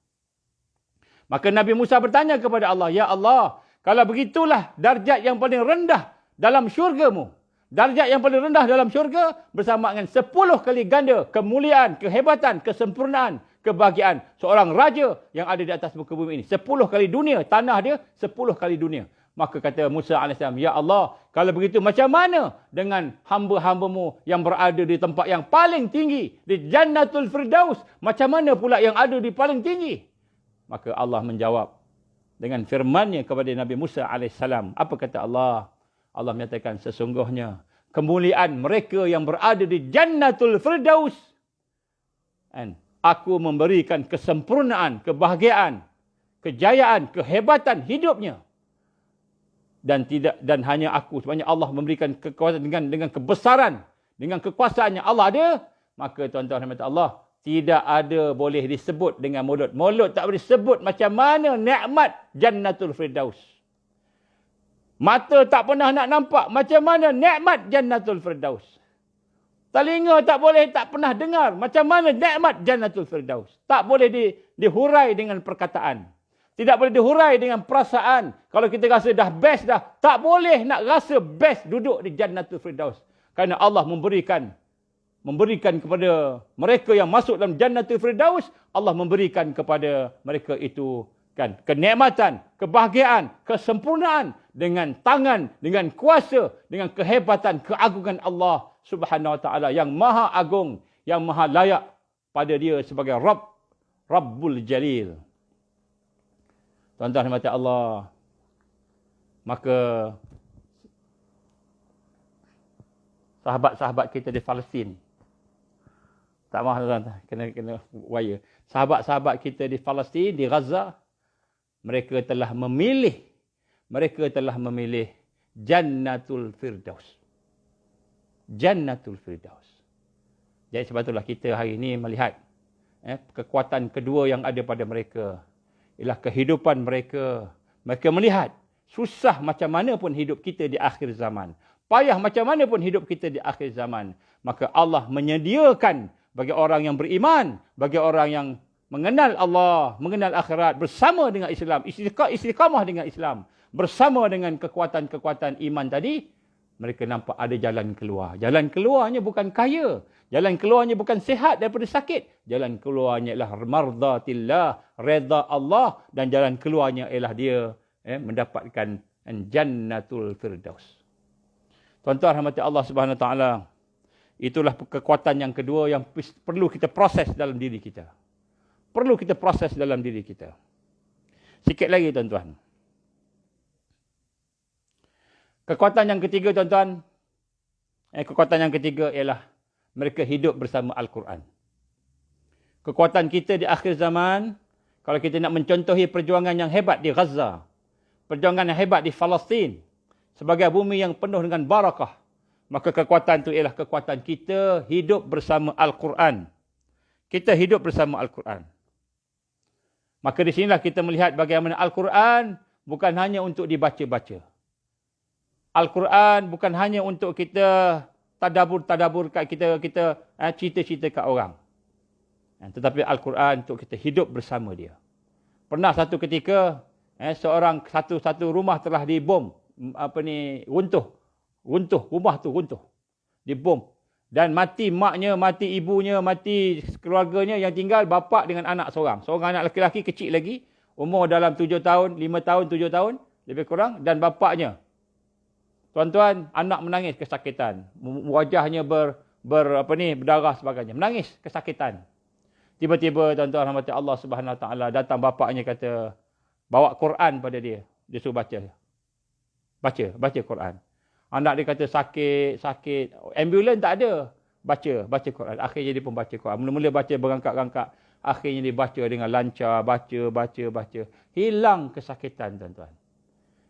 Maka Nabi Musa bertanya kepada Allah, "Ya Allah, kalau begitulah darjat yang paling rendah dalam syurga-Mu. Darjat yang paling rendah dalam syurga bersama dengan 10 kali ganda kemuliaan, kehebatan, kesempurnaan, kebahagiaan seorang raja yang ada di atas muka bumi ini. 10 kali dunia, tanah dia 10 kali dunia." Maka kata Musa AS, "Ya Allah, kalau begitu macam mana dengan hamba-hamba-Mu yang berada di tempat yang paling tinggi, di Jannatul Firdaus? Macam mana pula yang ada di paling tinggi?" Maka Allah menjawab dengan firman-Nya kepada Nabi Musa AS. Apa kata Allah? Allah menyatakan, sesungguhnya kemuliaan mereka yang berada di Jannatul Firdaus, aku memberikan kesempurnaan, kebahagiaan, kejayaan, kehebatan hidupnya. Dan hanya aku, sebenarnya Allah memberikan kekuasaan dengan kebesaran, dengan kekuasaan yang Allah ada. Maka tuan-tuan rahmat Allah, tidak ada boleh disebut dengan mulut. Mulut tak boleh sebut macam mana nikmat Jannatul Firdaus. Mata tak pernah nak nampak macam mana nikmat Jannatul Firdaus. Telinga tak pernah dengar macam mana nikmat Jannatul Firdaus. Tak boleh dihurai dengan perkataan. Tidak boleh dihurai dengan perasaan. Kalau kita rasa dah best dah, tak boleh nak rasa best duduk di Jannatul Firdaus. Kerana Allah memberikan kepada mereka yang masuk dalam Jannatul Firdaus, Allah memberikan kepada mereka itu kan kenikmatan, kebahagiaan, kesempurnaan dengan tangan, dengan kuasa, dengan kehebatan, keagungan Allah Subhanahu wa taala yang maha agung, yang maha layak pada Dia sebagai Rabbul Jalil. Tuan-tuan rahmati Allah, maka sahabat-sahabat kita di Palestin, tak maaf tuan-tuan, kena wire. Sahabat-sahabat kita di Palestin, di Gaza, mereka telah memilih Jannatul Firdaus. Jannatul Firdaus. Jadi sebab itulah kita hari ini melihat kekuatan kedua yang ada pada mereka. Ialah kehidupan mereka. Mereka melihat susah macam mana pun hidup kita di akhir zaman. Payah macam mana pun hidup kita di akhir zaman. Maka Allah menyediakan bagi orang yang beriman, bagi orang yang mengenal Allah, mengenal akhirat, bersama dengan Islam, istiqamah dengan Islam, bersama dengan kekuatan-kekuatan iman tadi, mereka nampak ada jalan keluar. Jalan keluarnya bukan kaya. Jalan keluarnya bukan sihat daripada sakit. Jalan keluarnya ialah mardatillah, reda Allah. Dan jalan keluarnya ialah dia mendapatkan Jannatul Firdaus. Tuan-tuan rahmati Allah Subhanahu wa taala, itulah kekuatan yang kedua yang perlu kita proses dalam diri kita. Perlu kita proses dalam diri kita. Sikit lagi tuan-tuan. Kekuatan yang ketiga tuan-tuan, kekuatan yang ketiga ialah mereka hidup bersama Al-Quran. Kekuatan kita di akhir zaman, kalau kita nak mencontohi perjuangan yang hebat di Gaza, perjuangan yang hebat di Palestin sebagai bumi yang penuh dengan barakah, maka kekuatan itu ialah kekuatan kita hidup bersama Al-Quran. Kita hidup bersama Al-Quran. Maka di sinilah kita melihat bagaimana Al-Quran bukan hanya untuk dibaca-baca. Al-Quran bukan hanya untuk kita tadabur kat kita cerita-cerita kat orang. Tetapi Al-Quran untuk kita hidup bersama dia. Pernah satu ketika satu rumah telah dibom, runtuh, rumah tu runtuh, dibom. Dan mati maknya, mati ibunya, mati keluarganya, yang tinggal bapa dengan anak seorang. Seorang anak lelaki kecil lagi, umur dalam 7 tahun, 5 tahun, 7 tahun, lebih kurang. Dan bapaknya. Tuan-tuan, anak menangis kesakitan. Wajahnya berdarah sebagainya. Menangis kesakitan. Tiba-tiba tuan-tuan rahmati Allah Subhanahu Wa Taala, datang bapaknya kata, bawa Quran pada dia. Dia suruh baca. Baca Quran. Anak dia kata sakit. Ambulans tak ada. Baca Quran. Akhirnya dia pun baca Quran. Mula-mula baca berangkat-rangkat. Akhirnya dia baca dengan lancar. Baca. Hilang kesakitan, tuan-tuan.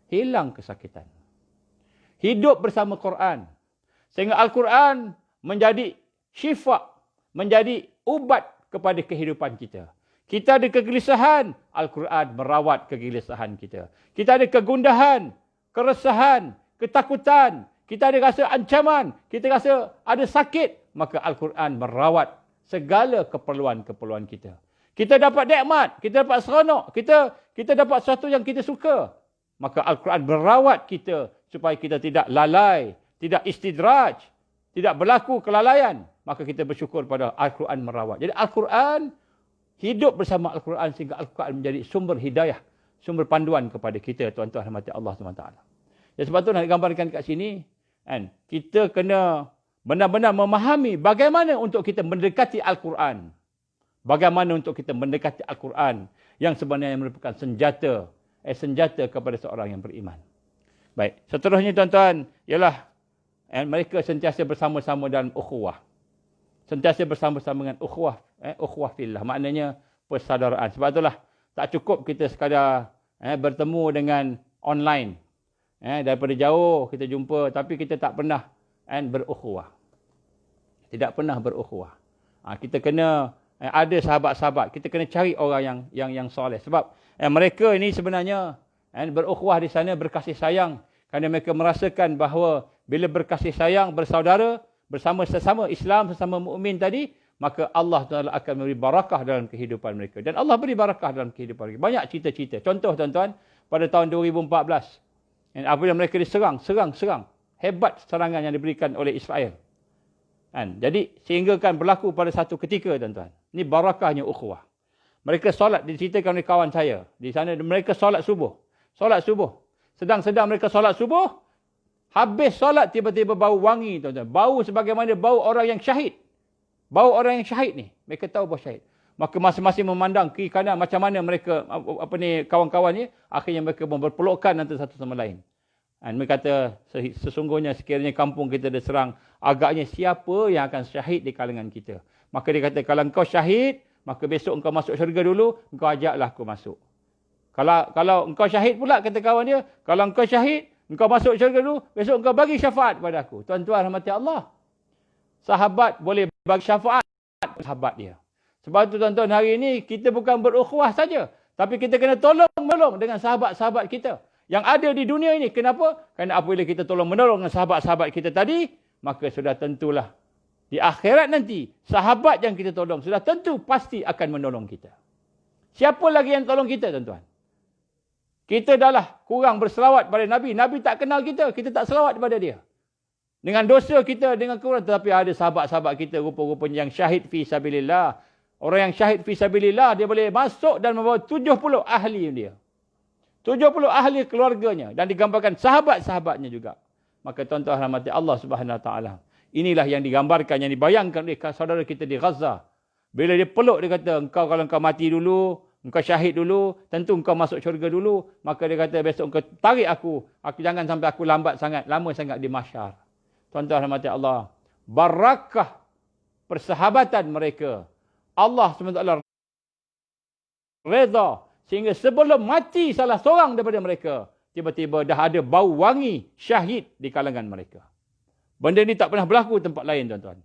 Hilang kesakitan. Hidup bersama Quran. Sehingga Al-Quran menjadi syifa. Menjadi ubat kepada kehidupan kita. Kita ada kegelisahan. Al-Quran merawat kegelisahan kita. Kita ada kegundahan. Keresahan. Ketakutan, kita ada rasa ancaman, kita rasa ada sakit, maka Al-Quran merawat segala keperluan-keperluan kita. Kita dapat nikmat, kita dapat seronok, kita dapat sesuatu yang kita suka, maka Al-Quran merawat kita supaya kita tidak lalai, tidak istidraj, tidak berlaku kelalaian, maka kita bersyukur pada Al-Quran merawat. Jadi Al-Quran, hidup bersama Al-Quran sehingga Al-Quran menjadi sumber hidayah, sumber panduan kepada kita, tuan-tuan rahmati Allah SWT. Dan sebab tu nak digambarkan kat sini, kita kena benar-benar memahami bagaimana untuk kita mendekati Al-Quran. Bagaimana untuk kita mendekati Al-Quran yang sebenarnya merupakan senjata kepada seorang yang beriman. Baik, seterusnya tuan-tuan, ialah mereka sentiasa bersama-sama dalam ukhuwah. Sentiasa bersama-sama dengan ukhuwah fillah. Maknanya persaudaraan. Sebab itulah tak cukup kita sekadar bertemu dengan online. Daripada jauh kita jumpa, tapi kita tak pernah berukhuwah. Tidak pernah berukhuwah. Kita kena ada sahabat-sahabat. Kita kena cari orang yang soleh. Sebab mereka ini sebenarnya berukhuwah di sana, berkasih sayang. Kerana mereka merasakan bahawa bila berkasih sayang, bersaudara, bersama sesama Islam, sesama mukmin tadi, maka Allah Taala akan memberi barakah dalam kehidupan mereka. Dan Allah beri barakah dalam kehidupan mereka. Banyak cerita-cerita. Contoh tuan-tuan, pada tahun 2014, apabila mereka diserang. Hebat serangan yang diberikan oleh Israel. Jadi, sehingga kan berlaku pada satu ketika, tuan-tuan. Ini barakahnya ukhuwah. Mereka solat, diceritakan oleh kawan saya. Di sana, mereka solat subuh. Sedang-sedang mereka solat subuh, habis solat, tiba-tiba bau wangi, tuan-tuan. Bau sebagaimana bau orang yang syahid. Bau orang yang syahid ni. Mereka tahu bau syahid. Maka masing-masing memandang kiri kanan macam mana mereka, kawan-kawannya, akhirnya mereka berpelukan antara satu sama lain. Mereka kata, sesungguhnya sekiranya kampung kita diserang, agaknya siapa yang akan syahid di kalangan kita. Maka dia kata, kalau engkau syahid, maka besok engkau masuk syurga dulu, engkau ajaklah aku masuk. Kalau engkau syahid pula, kata kawan dia, kalau engkau syahid, engkau masuk syurga dulu, besok engkau bagi syafaat pada aku. Tuan-tuan rahmati Allah. Sahabat boleh bagi syafaat sahabat dia. Sebab itu tuan-tuan, hari ini kita bukan berukhuwah saja, tapi kita kena tolong-menolong dengan sahabat-sahabat kita yang ada di dunia ini. Kenapa? Kerana apabila kita tolong-menolong dengan sahabat-sahabat kita tadi, maka sudah tentulah di akhirat nanti, sahabat yang kita tolong sudah tentu pasti akan menolong kita. Siapa lagi yang tolong kita, tuan-tuan? Kita dah kurang berselawat pada Nabi. Nabi tak kenal kita, kita tak selawat kepada dia. Dengan dosa kita, dengan kurang, tetapi ada sahabat-sahabat kita rupa-rupanya yang syahid fi sabilillah. Orang yang syahid fi sabilillah, dia boleh masuk dan membawa 70 ahli dia. 70 ahli keluarganya. Dan digambarkan sahabat-sahabatnya juga. Maka tuan-tuan rahmati Allah Subhanahu Wa Taala. Inilah yang digambarkan, yang dibayangkan oleh saudara kita di Gaza. Bila dia peluk, dia kata, kalau engkau mati dulu, engkau syahid dulu, tentu engkau masuk syurga dulu. Maka dia kata, besok engkau tarik aku jangan sampai aku lama sangat di mahsyar. Tuan-tuan rahmati Allah. Barakah persahabatan mereka. Allah SWT reda sehingga sebelum mati salah seorang daripada mereka, tiba-tiba dah ada bau wangi syahid di kalangan mereka. Benda ni tak pernah berlaku tempat lain, tuan-tuan.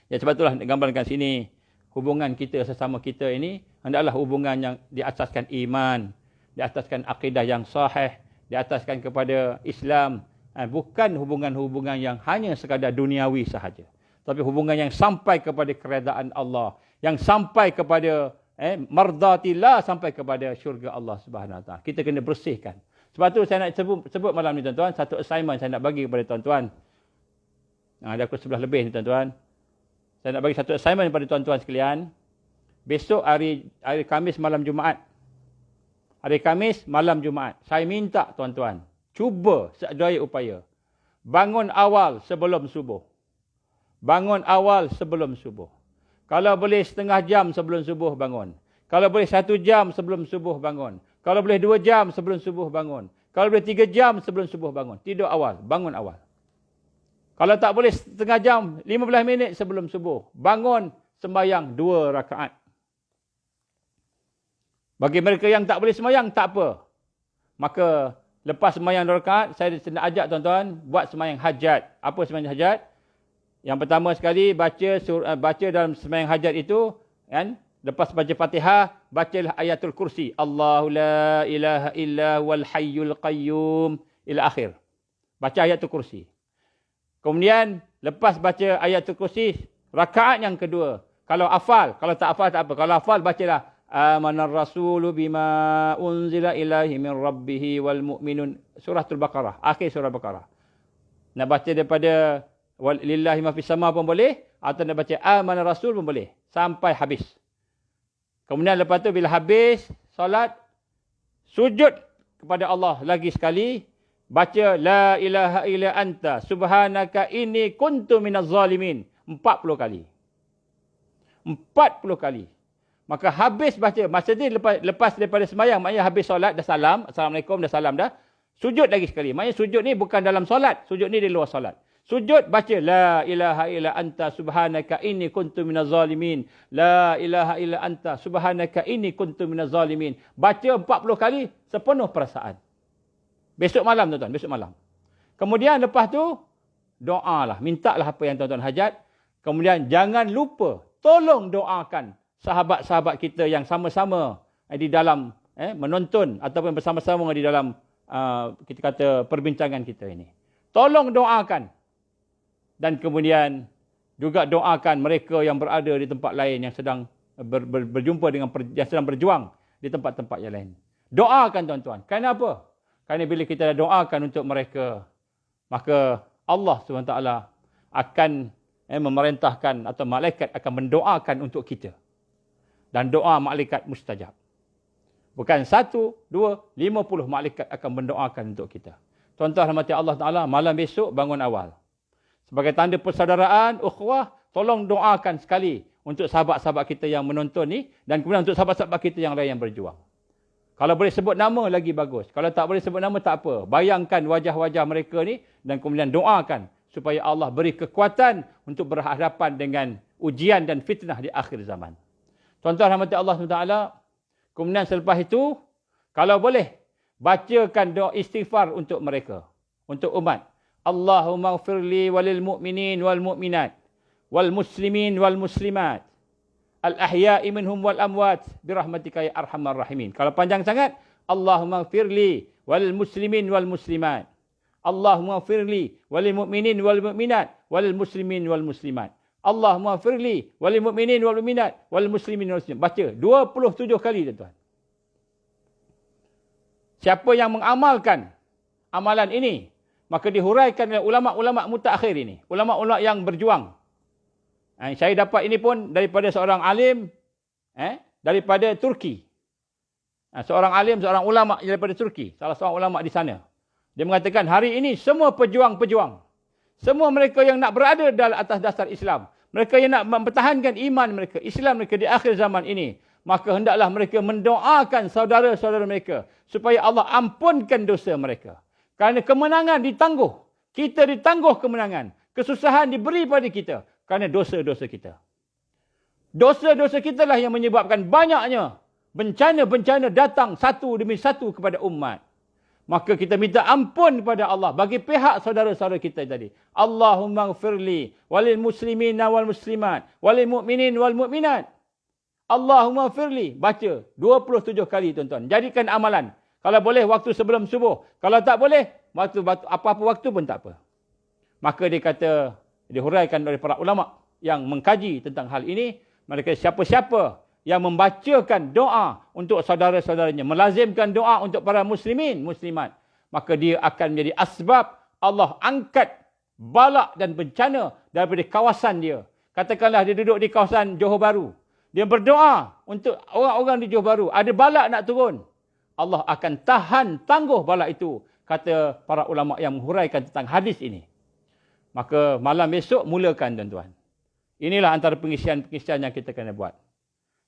Ya, sebab itulah nak gambarkan sini, hubungan kita sesama kita ini hendaklah hubungan yang diasaskan iman, diasaskan akidah yang sahih, diasaskan kepada Islam. Bukan hubungan-hubungan yang hanya sekadar duniawi sahaja. Tapi hubungan yang sampai kepada keredaan Allah, yang sampai kepada mardatillah, sampai kepada syurga Allah Subhanahu Wa Taala. Kita kena bersihkan. Sebab tu saya nak sebut malam ni, tuan-tuan, satu assignment saya nak bagi kepada tuan-tuan. Ada pukul 11 lebih ni, tuan-tuan. Saya nak bagi satu assignment kepada tuan-tuan sekalian. Besok hari Khamis malam Jumaat. Hari Khamis malam Jumaat. Saya minta tuan-tuan, cuba sedaya upaya bangun awal sebelum subuh. Bangun awal sebelum subuh. Kalau boleh setengah jam sebelum subuh bangun. Kalau boleh 1 jam sebelum subuh bangun. Kalau boleh 2 jam sebelum subuh bangun. Kalau boleh 3 jam sebelum subuh bangun. Tidur awal, bangun awal. Kalau tak boleh setengah jam, 15 minit sebelum subuh, bangun sembahyang 2 rakaat. Bagi mereka yang tak boleh sembahyang, tak apa. Maka lepas sembahyang 2 rakaat, saya nak ajak tuan-tuan buat sembahyang hajat. Apa sembahyang hajat? Yang pertama sekali, baca dalam sembahyang hajat itu, kan? Lepas baca Fatihah, bacalah ayatul kursi. Allahu la ilaha illa wal hayyul qayyum ila akhir. Baca ayatul kursi. Kemudian, lepas baca ayatul kursi, rakaat yang kedua. Kalau hafal, kalau tak hafal tak apa. Kalau hafal, bacalah amanar rasulu bima unzila ilahi min rabbihi wal mu'minun. Suratul Baqarah, akhir surah Baqarah. Nak baca daripada lillahi ma fis sama pun boleh, atau nak baca amanar rasul pun boleh, sampai habis. Kemudian lepas tu bila habis solat, sujud kepada Allah lagi sekali, baca la ilaha illa anta subhanaka inni kuntu minaz zalimin 40 kali. 40 kali. Maka habis baca, maksudnya lepas daripada sembahyang, maknanya habis solat dah salam, assalamualaikum dah salam dah, sujud lagi sekali. Maknanya sujud ni bukan dalam solat, sujud ni di luar solat. Sujud baca la ilaha illa anta subhanaka inni kuntu minaz zalimin. La ilaha illa anta subhanaka inni kuntu minaz zalimin. Baca 40 kali sepenuh perasaan. Besok malam, tuan-tuan, besok malam. Kemudian lepas tu doalah, mintalah apa yang tuan-tuan hajat. Kemudian jangan lupa tolong doakan sahabat-sahabat kita yang sama-sama di dalam menonton ataupun bersama-sama di dalam kita kata perbincangan kita ini. Tolong doakan. Dan kemudian juga doakan mereka yang berada di tempat lain yang sedang berjumpa dengan yang sedang berjuang di tempat-tempat yang lain. Doakan, tuan-tuan. Kenapa? Kerana bila kita doakan untuk mereka, maka Allah SWT akan memerintahkan atau malaikat akan mendoakan untuk kita. Dan doa malaikat mustajab. Bukan 1, 2, 50 malaikat akan mendoakan untuk kita. Tuan-tuan rahmati Allah Ta'ala, malam besok bangun awal. Sebagai tanda persaudaraan, ukhuwah, tolong doakan sekali untuk sahabat-sahabat kita yang menonton ni, dan kemudian untuk sahabat-sahabat kita yang lain yang berjuang. Kalau boleh sebut nama lagi bagus. Kalau tak boleh sebut nama tak apa. Bayangkan wajah-wajah mereka ni dan kemudian doakan supaya Allah beri kekuatan untuk berhadapan dengan ujian dan fitnah di akhir zaman. Tuan-tuan rahmati Allah SWT, kemudian selepas itu, kalau boleh, bacakan doa istighfar untuk mereka, untuk umat. Allahumma ighfirli walil mu'minin wal mu'minat wal muslimin wal muslimat al ahya'i minhum wal amwat birahmatika ya arhamar rahimin. Kalau panjang sangat, Allahumma ighfirli walil muslimin wal muslimat. Allahumma ighfirli walil mu'minin wal mu'minat wal muslimin wal muslimat. Allahumma ighfirli walil mu'minin wal mu'minat wal muslimin wal muslimat. Baca 27 kali, tuan-tuan. Siapa yang mengamalkan amalan ini, maka dihuraikan oleh ulama-ulama mutakhir ini. Ulama-ulama yang berjuang. Saya dapat ini pun daripada seorang alim daripada Turki. Seorang alim, seorang ulama daripada Turki. Salah seorang ulama di sana. Dia mengatakan hari ini semua pejuang-pejuang, semua mereka yang nak berada dalam atas dasar Islam, mereka yang nak mempertahankan iman mereka, Islam mereka di akhir zaman ini, maka hendaklah mereka mendoakan saudara-saudara mereka supaya Allah ampunkan dosa mereka. Kerana kemenangan ditangguh. Kita ditangguh kemenangan. Kesusahan diberi pada kita kerana dosa-dosa kita. Dosa-dosa kita lah yang menyebabkan banyaknya bencana-bencana datang satu demi satu kepada umat. Maka kita minta ampun kepada Allah bagi pihak saudara-saudara kita tadi. Allahumma ghfirli walil muslimina wal muslimat walil mu'minin wal mu'minat. Allahumma ghfirli. Baca 27 kali tuan-tuan. Jadikan amalan. Kalau boleh waktu sebelum subuh. Kalau tak boleh, apa-apa waktu pun tak apa. Maka dia kata, dihuraikan oleh para ulama yang mengkaji tentang hal ini, mereka siapa-siapa yang membacakan doa untuk saudara-saudaranya, melazimkan doa untuk para muslimin, muslimat, maka dia akan menjadi asbab Allah angkat balak dan bencana daripada kawasan dia. Katakanlah dia duduk di kawasan Johor Bahru. Dia berdoa untuk orang-orang di Johor Bahru. Ada balak nak turun. Allah akan tahan tangguh balak itu. Kata para ulama yang menghuraikan tentang hadis ini. Maka malam besok mulakan tuan-tuan. Inilah antara pengisian-pengisian yang kita kena buat.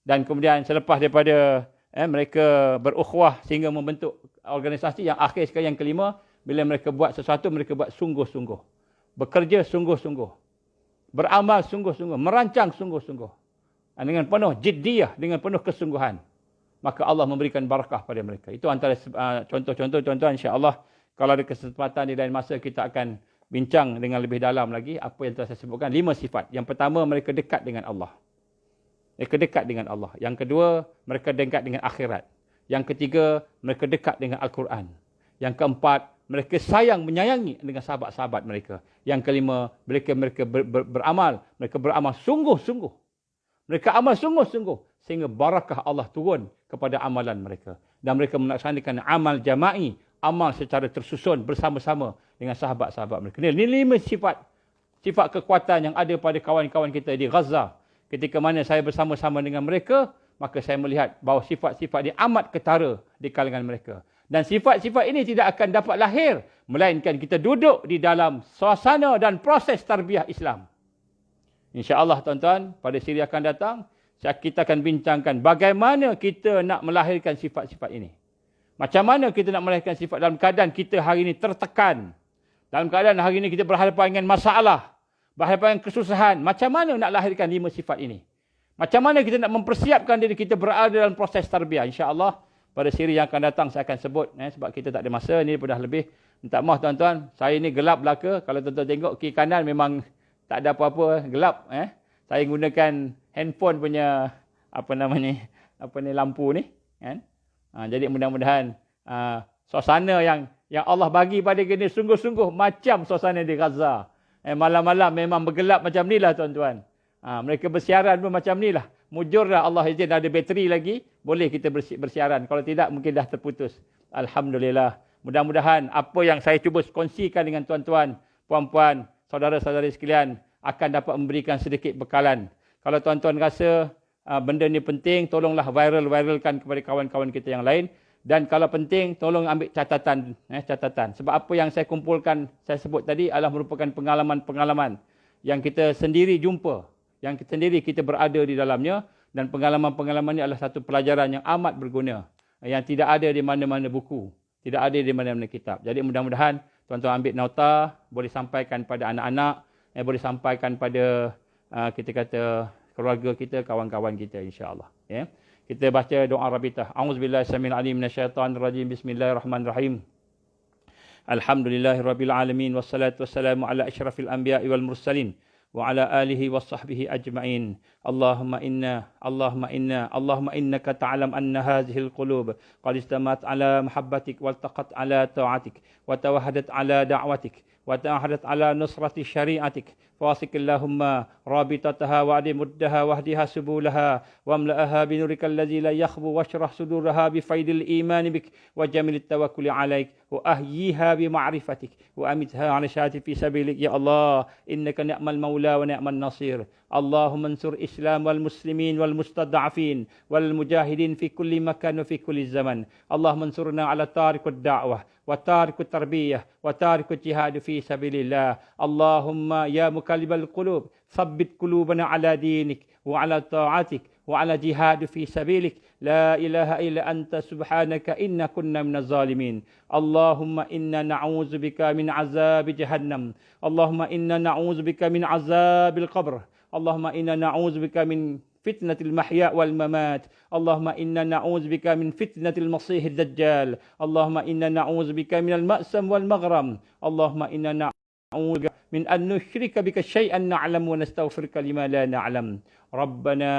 Dan kemudian selepas daripada mereka berukhuwah sehingga membentuk organisasi yang akhir sekali yang kelima, bila mereka buat sesuatu, mereka buat sungguh-sungguh. Bekerja sungguh-sungguh. Beramal sungguh-sungguh. Merancang sungguh-sungguh. Dengan penuh jiddiyah, dengan penuh kesungguhan. Maka Allah memberikan barakah pada mereka. Itu antara contoh-contoh tuan-tuan, insya-Allah. Kalau ada kesempatan di lain masa, kita akan bincang dengan lebih dalam lagi apa yang telah saya sebutkan. 5 sifat. Yang pertama, mereka dekat dengan Allah. Mereka dekat dengan Allah. Yang kedua, mereka dekat dengan akhirat. Yang ketiga, mereka dekat dengan Al-Quran. Yang keempat, mereka sayang menyayangi dengan sahabat-sahabat mereka. Yang kelima, mereka beramal. Mereka beramal sungguh-sungguh. Mereka amal sungguh-sungguh. Sehingga barakah Allah turun kepada amalan mereka. Dan mereka melaksanakan amal jama'i. Amal secara tersusun bersama-sama dengan sahabat-sahabat mereka. Ini 5 sifat kekuatan yang ada pada kawan-kawan kita di Gaza. Ketika mana saya bersama-sama dengan mereka, maka saya melihat bahawa sifat-sifat ini amat ketara di kalangan mereka. Dan sifat-sifat ini tidak akan dapat lahir, melainkan kita duduk di dalam suasana dan proses tarbiyah Islam. InsyaAllah tuan-tuan, pada siri akan datang, kita akan bincangkan bagaimana kita nak melahirkan sifat-sifat ini. Macam mana kita nak melahirkan sifat dalam keadaan kita hari ini tertekan. Dalam keadaan hari ini kita berhadapan dengan masalah. Berhadapan dengan kesusahan. Macam mana nak lahirkan 5 sifat ini? Macam mana kita nak mempersiapkan diri kita berada dalam proses tarbiyah. InsyaAllah pada siri yang akan datang saya akan sebut. Sebab kita tak ada masa. Ini pun dah lebih. Minta maaf tuan-tuan. Saya ni gelap belaka. Kalau tuan-tuan tengok kiri kanan memang tak ada apa-apa. Gelap. Saya gunakan handphone punya lampu ni. Jadi mudah-mudahan suasana yang Allah bagi pada kita sungguh-sungguh macam suasana di Gaza. Malam-malam memang bergelap macam ni lah tuan-tuan. Mereka bersiaran pun macam ni lah. Mujurlah Allah izin ada bateri lagi, boleh kita bersiaran. Kalau tidak mungkin dah terputus. Alhamdulillah. Mudah-mudahan apa yang saya cuba kongsikan dengan tuan-tuan, puan-puan, saudara-saudari sekalian akan dapat memberikan sedikit bekalan. Kalau tuan-tuan rasa benda ni penting, tolonglah viralkan kepada kawan-kawan kita yang lain. Dan kalau penting, tolong ambil catatan. Sebab apa yang saya kumpulkan, saya sebut tadi adalah merupakan pengalaman-pengalaman yang kita sendiri jumpa. Yang sendiri kita berada di dalamnya. Dan pengalaman-pengalaman ini adalah satu pelajaran yang amat berguna. Yang tidak ada di mana-mana buku. Tidak ada di mana-mana kitab. Jadi mudah-mudahan tuan-tuan ambil nota, boleh sampaikan pada anak-anak, boleh sampaikan pada kita kata keluarga kita, kawan-kawan kita insya-Allah. Kita baca doa rabitah. A'udzubillahi samil alim minasyaitonir rajim. Bismillahirrahmanirrahim. Alhamdulillahirabbil alamin wassalatu wassalamu ala asyrafil anbiya'i wal mursalin wa ala alihi washabbihi ajma'in. Allahumma innaka ta'lam anna hadhihi alqulub qad istamat ala mahabbatik waltaqat ala ta'atik wa tawahadat ala da'watik wa ta'ahadat ala nusrati syari'atik. فاسق اللهم رابطتها وعد مدها واهدها سبولها واملأها بنورك الذي لا يخبو واشرح صدورها بفيض الإيمان بك وجميل التوكل عليك وأحييها بمعرفتك وأمتها على شهادة في سبيلك يا الله إنك نعم المولى ونعم النصير. اللهم انصر الإسلام والمسلمين والمستضعفين والمجاهدين في كل مكان وفي كل زمن. اللهم انصرنا على تارك الدعوة وتارك التربية وتارك الجهاد في سبيل الله. اللهم يا مقلب القلوب ثبت قلوبنا على دينك وعلى طاعتك وعلى جهاد في سبيلك. لا إله إلا أنت سبحانك إنا كنا من الظالمين. اللهم إنا نعوذ بك من عذاب جهنم. اللهم إنا نعوذ بك من عذاب القبر. اللهم إنا نعوذ بك من فتنة المحيا والممات. اللهم إنا نعوذ بك من فتنة المسيح الدجال. اللهم إنا نعوذ بك من المأسم والمغرم. اللهم إنا نعوذ بك من أن نشرك بك شيئا نعلم ونستغفرك لما لا نعلم. ربنا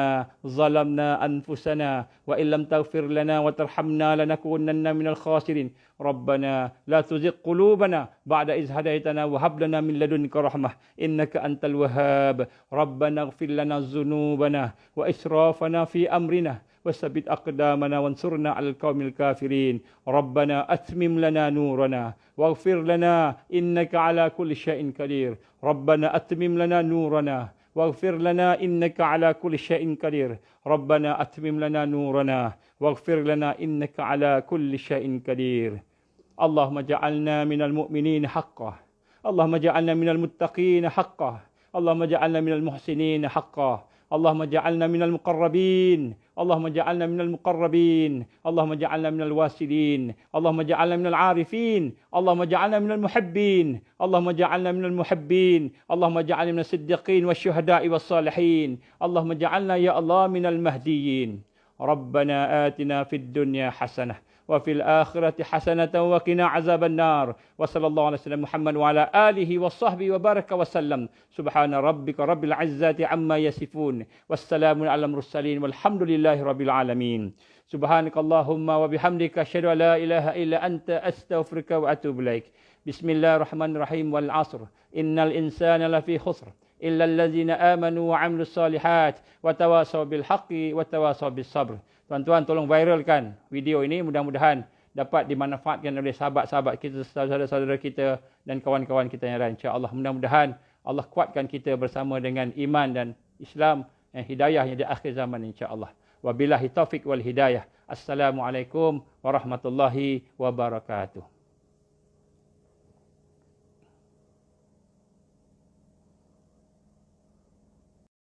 ظلمنا أنفسنا وإن لم تغفر لنا وترحمنا لنكونن من الخاسرين. ربنا لا تزغ قلوبنا بعد إذ هديتنا وهب لنا من لدنك رحمة إنك أنت الوهاب. ربنا اغفر لنا ذنوبنا وإسرافنا في أمرنا وثبت أقدامنا وانصرنا على القوم الكافرين. ربنا أتمم لنا نورنا واغفر لنا إنك على كل شيء قدير. ربنا أتمم لنا نورنا واغفر لنا إنك على كل شيء قدير. ربنا أتمم لنا نورنا واغفر لنا إنك على كل شيء قدير. اللهم اجعلنا من المؤمنين حقا. اللهم اجعلنا من المتقين حقا. اللهم اجعلنا من المحسنين حقا. اللهم اجعلنا من المقربين. اللهم اجعلنا من المقربين. اللهم اجعلنا من الواسلين. اللهم اجعلنا من العارفين. اللهم اجعلنا من المحبين. اللهم اجعلنا من المحبين. اللهم اجعلنا من الصديقين والشهداء والصالحين. اللهم اجعلنا يا الله من المهديين. ربنا آتنا في الدنيا حسنة وفي الآخرة حسنة وقنا عذاب النار. وصلى الله على سيدنا محمد وعلى آله وصحبه وبارك وسلم. سبحان ربك رب العزة عما يصفون والسلام على المرسلين والحمد لله رب العالمين. سبحانك اللهم وبحمدك أشهد أن لا إله إلا أنت أستغفرك وأتوب إليك. بسم الله الرحمن الرحيم والعصر إن الإنسان لفي خسر إلا الذين آمنوا وعملوا الصالحات وتواصوا بالحق وتواصوا بالصبر. Tuan-tuan tolong viralkan video ini, mudah-mudahan dapat dimanfaatkan oleh sahabat-sahabat kita, saudara-saudara kita dan kawan-kawan kita yang lain. InsyaAllah mudah-mudahan Allah kuatkan kita bersama dengan iman dan Islam dan hidayahnya di akhir zaman insyaAllah. Wabillahi taufiq wal hidayah. Assalamualaikum warahmatullahi wabarakatuh.